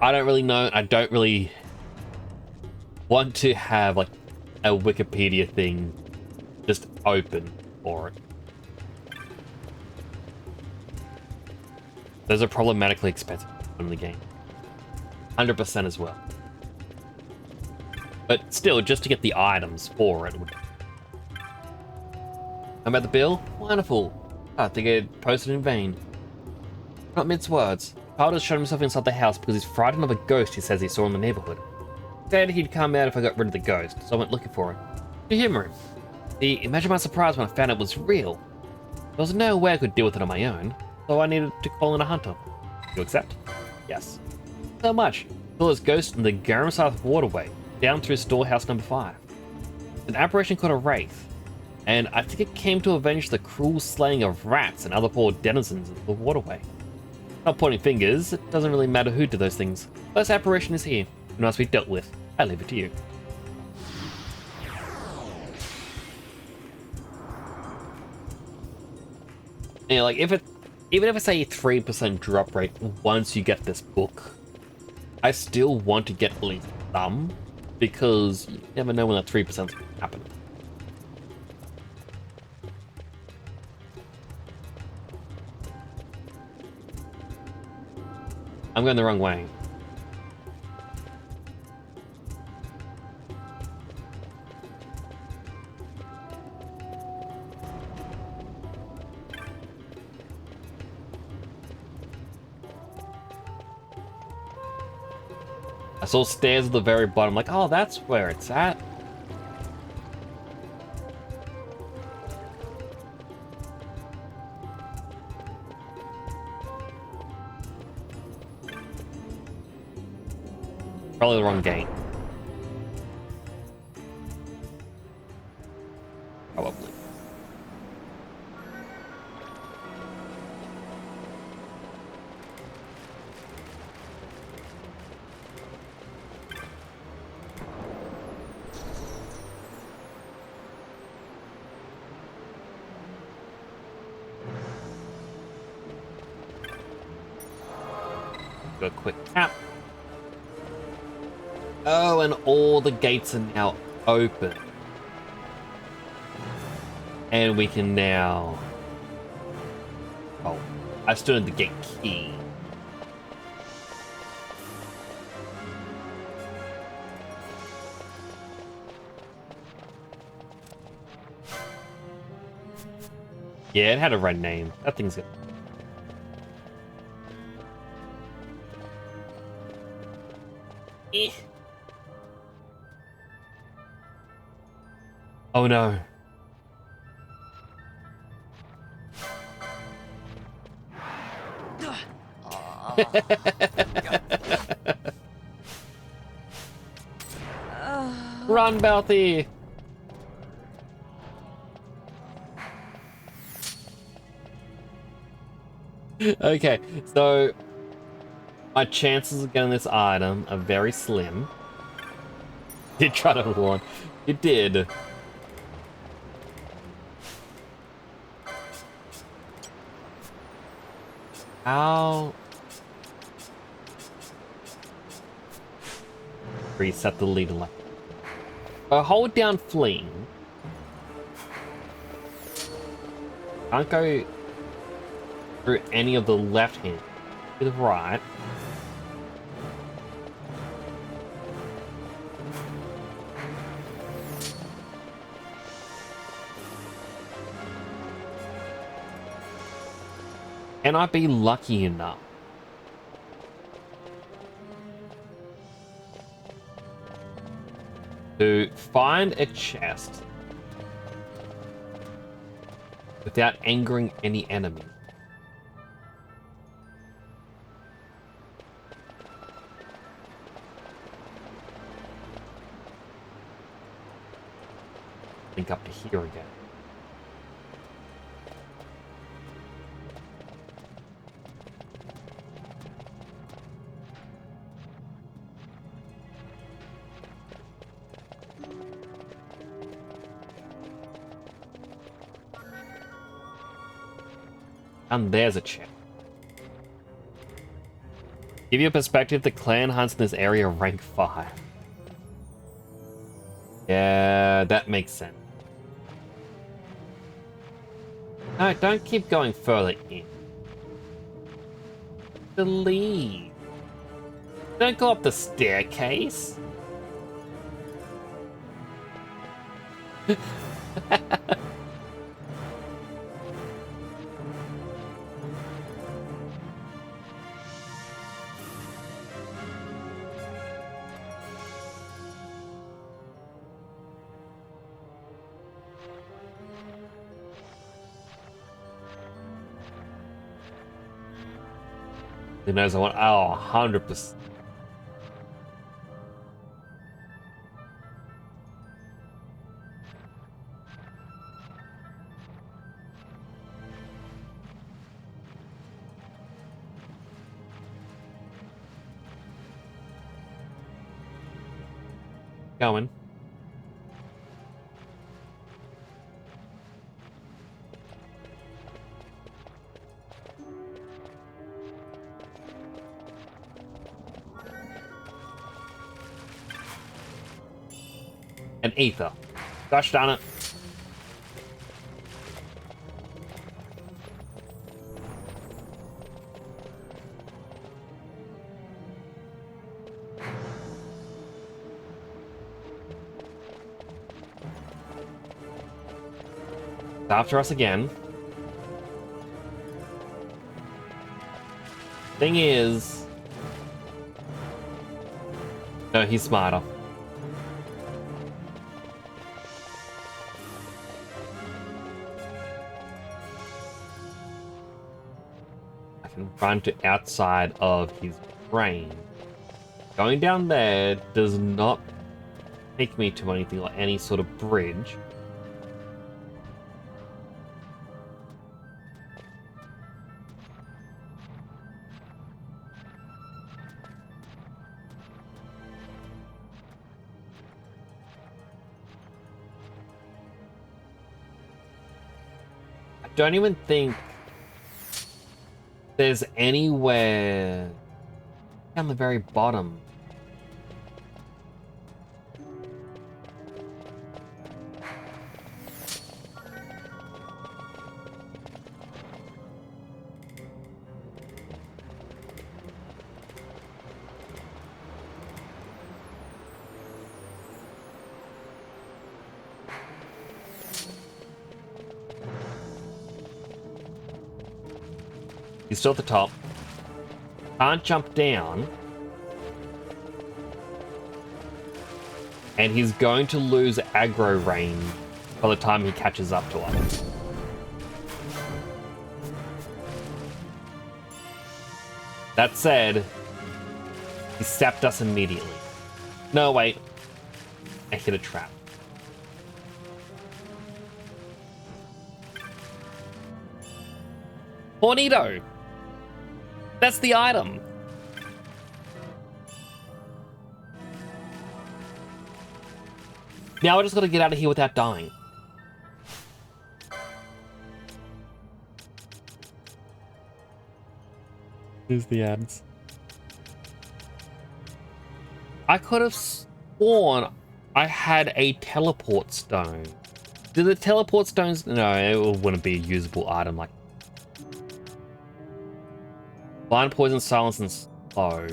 I don't really know. I don't really want to have, like, a Wikipedia thing just open for it. Those are problematically expensive in the game. 100% as well. But still, just to get the items for it. I'm at the bill? Wonderful. I think I posted in vain. Not mince words. Powder's shut himself inside the house because he's frightened of a ghost he says he saw in the neighborhood. He said he'd come out if I got rid of the ghost, so I went looking for him. To humor him. See, imagine my surprise when I found it was real. There was no way I could deal with it on my own, so I needed to call in a hunter. You accept? Yes. So much. Saw this ghost in the Garam waterway, down through storehouse number 5. An apparition called a wraith, and I think it came to avenge the cruel slaying of rats and other poor denizens of the waterway. Not pointing fingers, it doesn't really matter who did those things. This apparition is here, and must be dealt with. I leave it to you. Yeah, like even if it's a 3% drop rate once you get this book, I still want to get at least some, because you never know when that 3% is going to happen. I'm going the wrong way. I saw stairs at the very bottom, like, oh, that's where it's at. Probably the wrong gate. Probably. Do a quick tap. Oh, and all the gates are now open. And we can now... Oh, I still need the gate key. Yeah, it had a red name. That thing's good. Eh. Oh no. Run, Balthy! Okay, so my chances of getting this item are very slim. Did try to warn. It did. How? Reset the leader line. Hold down fleeing. Can't go through any of the left hand. To the right. Can I be lucky enough to find a chest without angering any enemy? Link up to here again. And there's a check. Give you a perspective, the clan hunts in this area are rank 5. Yeah, that makes sense. No, don't keep going further in. The lead. Don't go up the staircase. Who knows? I want 100%. Going. An ether. Gosh darn it. After us again. Thing is... No, he's smarter. I can run to outside of his brain. Going down there does not take me to anything like any sort of bridge. Don't even think there's anywhere down the very bottom. He's still at the top. Can't jump down. And he's going to lose aggro range by the time he catches up to us. That said, he sapped us immediately. No, wait. I hit a trap. Hornito! That's the item. Now I just gotta get out of here without dying. Here's the ads. I could have sworn I had a teleport stone. Did the teleport stones... No, it wouldn't be a usable item like... Blind, poison, silence, and slow.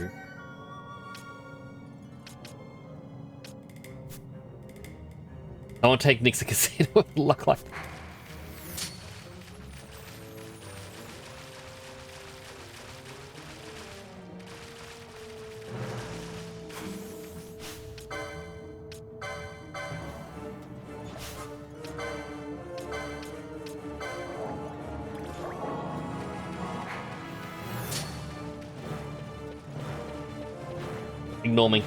I won't take Nix Casino with luck like that. Ignore me.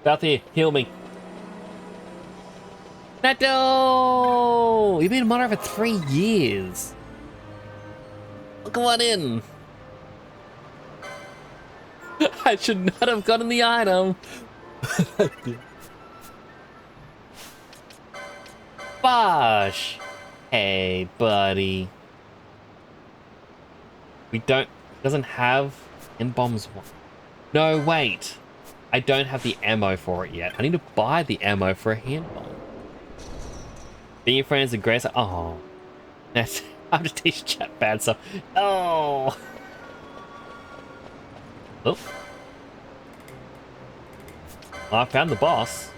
About here, heal me. Nato! You've been a monarch for 3 years. Come on in. I should not have gotten the item. Bosh! Hey, buddy. We don't... Doesn't have N-bombs one. No, wait. I don't have the ammo for it yet. I need to buy the ammo for a hand bomb. Being your friends and grace... Oh. That's... I'm just teaching chat bad stuff. Oh. Oh. Well, I found the boss.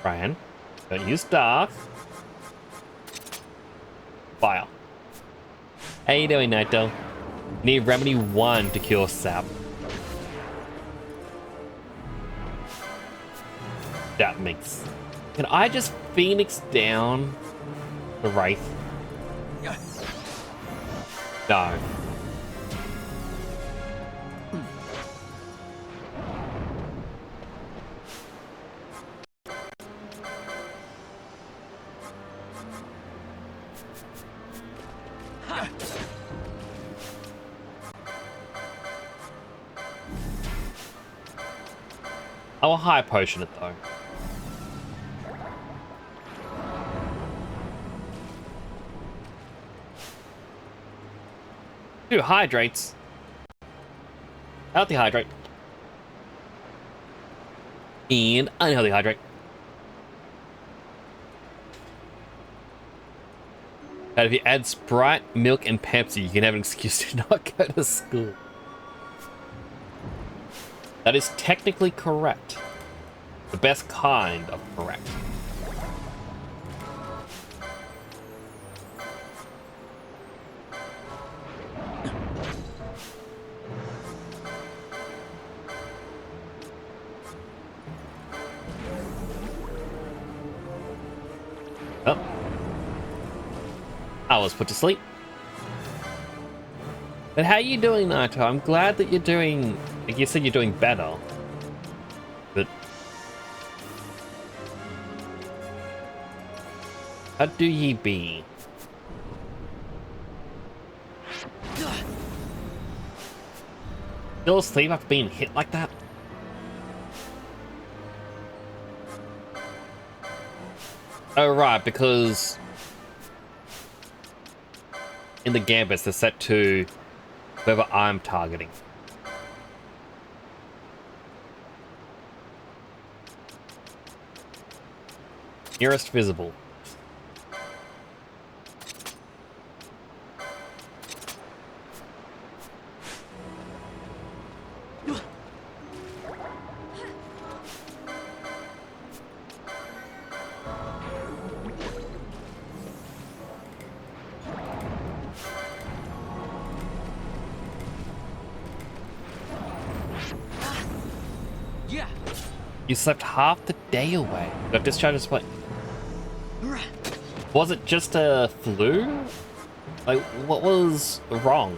Brian, don't use dark. Fire. How you doing, Naito? Need remedy 1 to cure sap. That makes... Can I just Phoenix down the Wraith? No. I will high potion it though. 2 hydrates. Healthy hydrate. And unhealthy hydrate. And if you add Sprite, milk, and Pepsi, you can have an excuse to not go to school. That is technically correct. The best kind of correct. Oh. I was put to sleep. But how are you doing, Naito? I'm glad that you're doing... Like you said, you're doing better. But... how do ye be? Still asleep after being hit like that? Oh, right, because... in the gambits, they're set to whoever I'm targeting. Nearest visible. You slept half the day away. Got discharged as what? Was it just a flu? Like, what was wrong?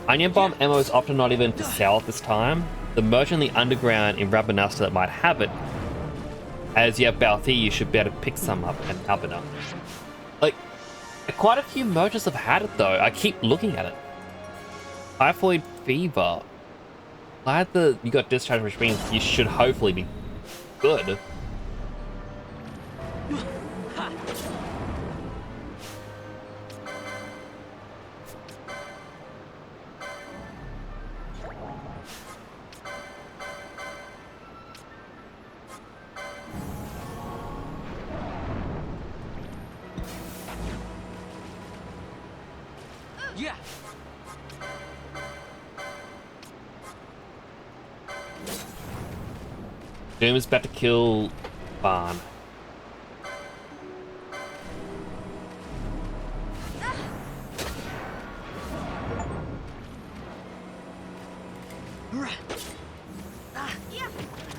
Onion bomb ammo is often not even for sale at this time. The merchant in the underground in Rabanasta that might have it. As you have Balthier, you should be able to pick some up and Albina. Like, quite a few merchants have had it though. I keep looking at it. Typhoid fever. Glad that you got discharged, which means you should hopefully be good. Yeah. Doom is about to kill Barn.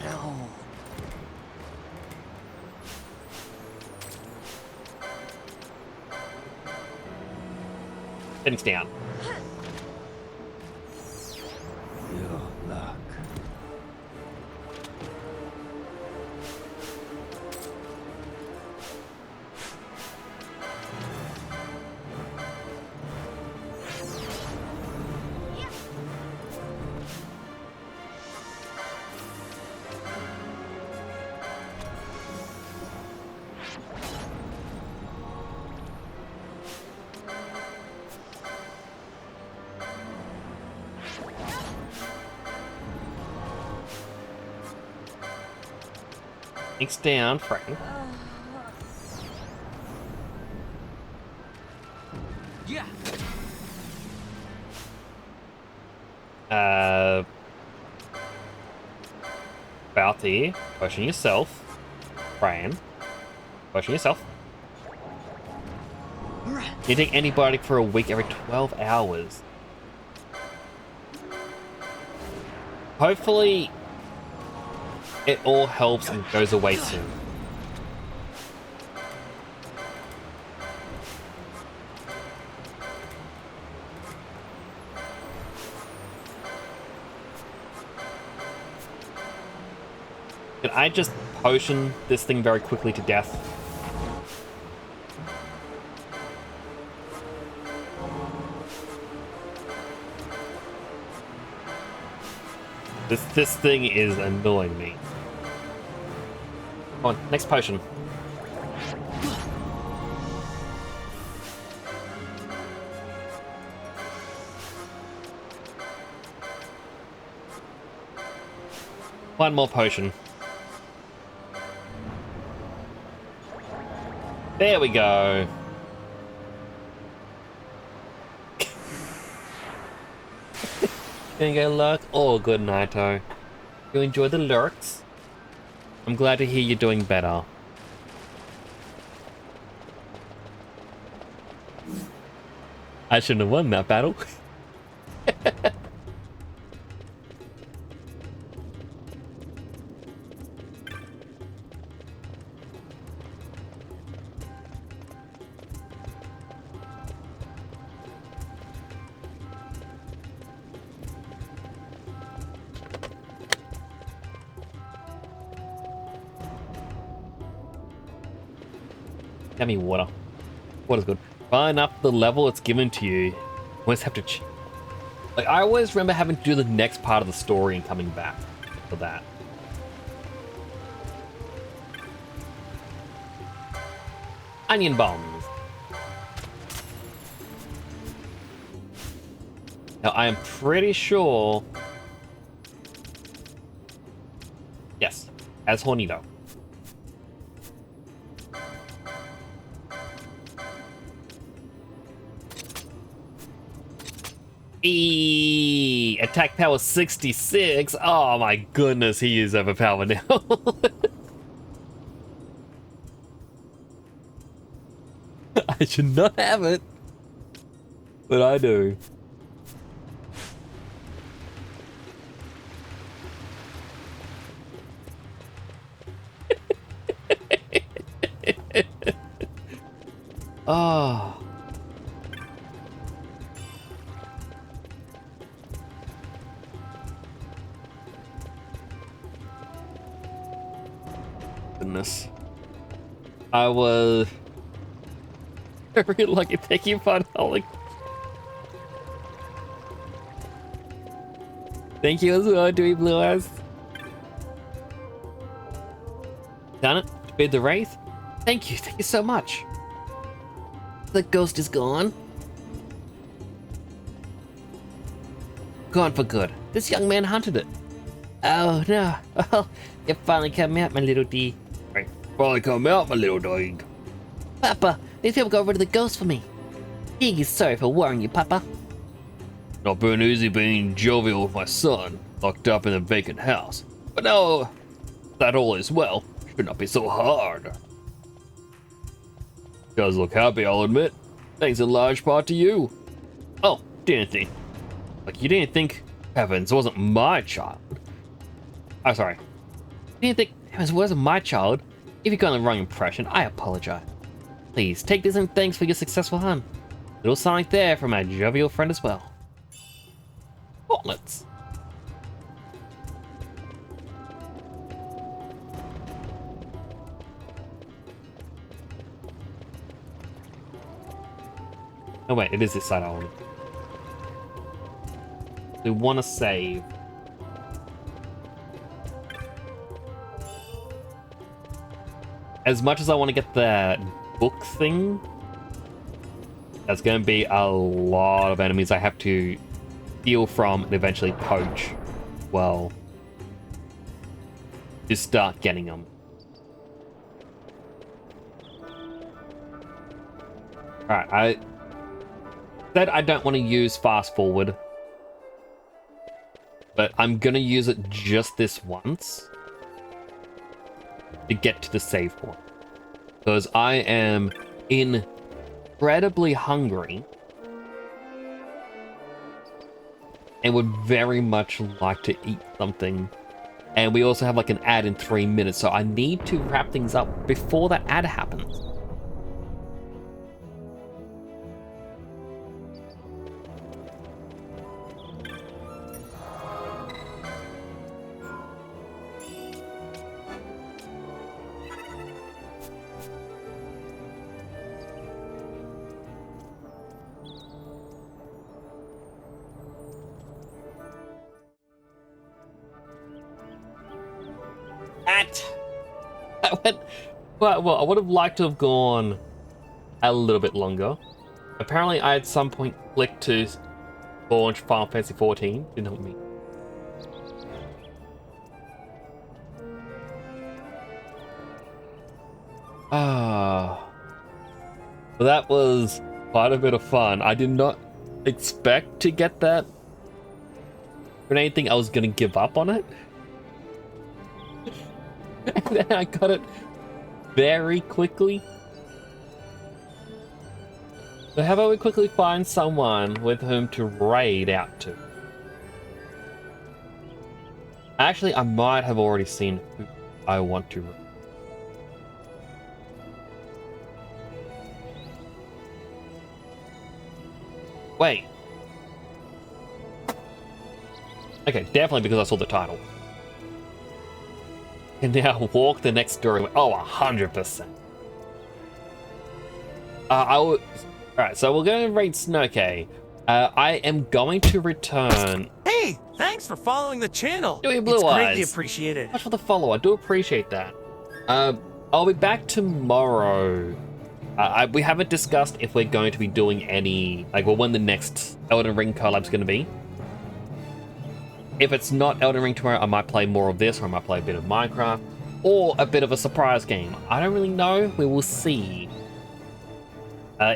No. Things down. Your luck. Things down, Frank. Yeah. Balthier, potion yourself. Fran, potion yourself. You take antibiotic for a week every 12 hours. Hopefully, it all helps and goes away soon. Can I just potion this thing very quickly to death? This thing is annoying me. Come on, next potion. One more potion. There we go. Gonna go lurk? Oh, good, Naito. You enjoy the lurks? I'm glad to hear you're doing better. I shouldn't have won that battle. Give me water. Water's good. Fine up the level it's given to you. Always have to like, I always remember having to do the next part of the story and coming back for that. Onion bombs. Now I am pretty sure. Yes, as Hornito. Attack power 66. Oh my goodness, he is overpowered now. I should not have it, but I do. Oh. Goodness. I was very lucky. Thank you, Fun Holic. Thank you as well, Dewey Blue Eyes. Done it? Defeated the Wraith? Thank you so much. The ghost is gone. Gone for good. This young man hunted it. Oh no. Oh, you finally come out, my little D. Right. Finally come out, my little dog. Papa, these people got rid of the ghost for me. Big is sorry for worrying you, Papa. Not been easy being jovial with my son, locked up in a vacant house. But now that all is well, should not be so hard. Does look happy, I'll admit. Thanks in large part to you. Oh, didn't think. Like, you didn't think Heavens wasn't my child. Oh, sorry. You didn't think Heavens wasn't my child. If you got the wrong impression, I apologize. Please, take this and thanks for your successful hunt. Little Sonic there from my jovial friend as well. Gauntlets. Oh wait, it is this side only. We want to save. As much as I want to get the book thing, that's going to be a lot of enemies I have to steal from and eventually poach. Well, just start getting them. Alright, I said I don't want to use fast forward, but I'm gonna use it just this once to get to the save point, because I am incredibly hungry and would very much like to eat something. And we also have like an ad in 3 minutes, so I need to wrap things up before that ad happens. I went, well, I would have liked to have gone a little bit longer. Apparently, I at some point clicked to launch Final Fantasy 14. Didn't help me. Well, that was quite a bit of fun. I did not expect to get that. But I didn't think I was gonna give up on it. And then I got it very quickly. So how about we quickly find someone with whom to raid out to? Actually, I might have already seen who I want to. Wait. Okay, definitely because I saw the title. And now walk the next story. Oh, 100%. Alright, so we're going to raid Snoke. I am going to return. Hey, thanks for following the channel. Doing Blue It's Eyes. greatly appreciated. Much for the follow. I do appreciate that. I'll be back tomorrow. We haven't discussed if we're going to be doing any, when the next Elden Ring collab's going to be. If it's not Elden Ring tomorrow, I might play more of this, or I might play a bit of Minecraft, or a bit of a surprise game. I don't really know. We will see. By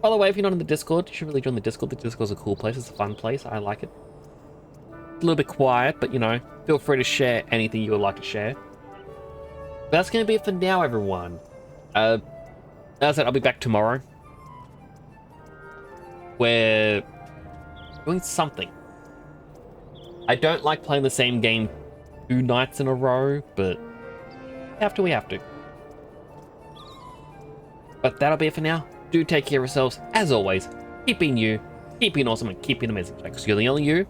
the way, if you're not in the Discord, you should really join the Discord. The Discord's a cool place. It's a fun place. I like it. A little bit quiet, but feel free to share anything you would like to share. But that's going to be it for now, everyone. As I said, I'll be back tomorrow. We're doing something. I don't like playing the same game 2 nights in a row, but we have to. But that'll be it for now. Do take care of yourselves. As always, keep being you, keep being awesome, and keep being amazing. Because you're the only you.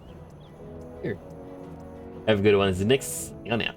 Here. Have a good one. This is Nix. See you now.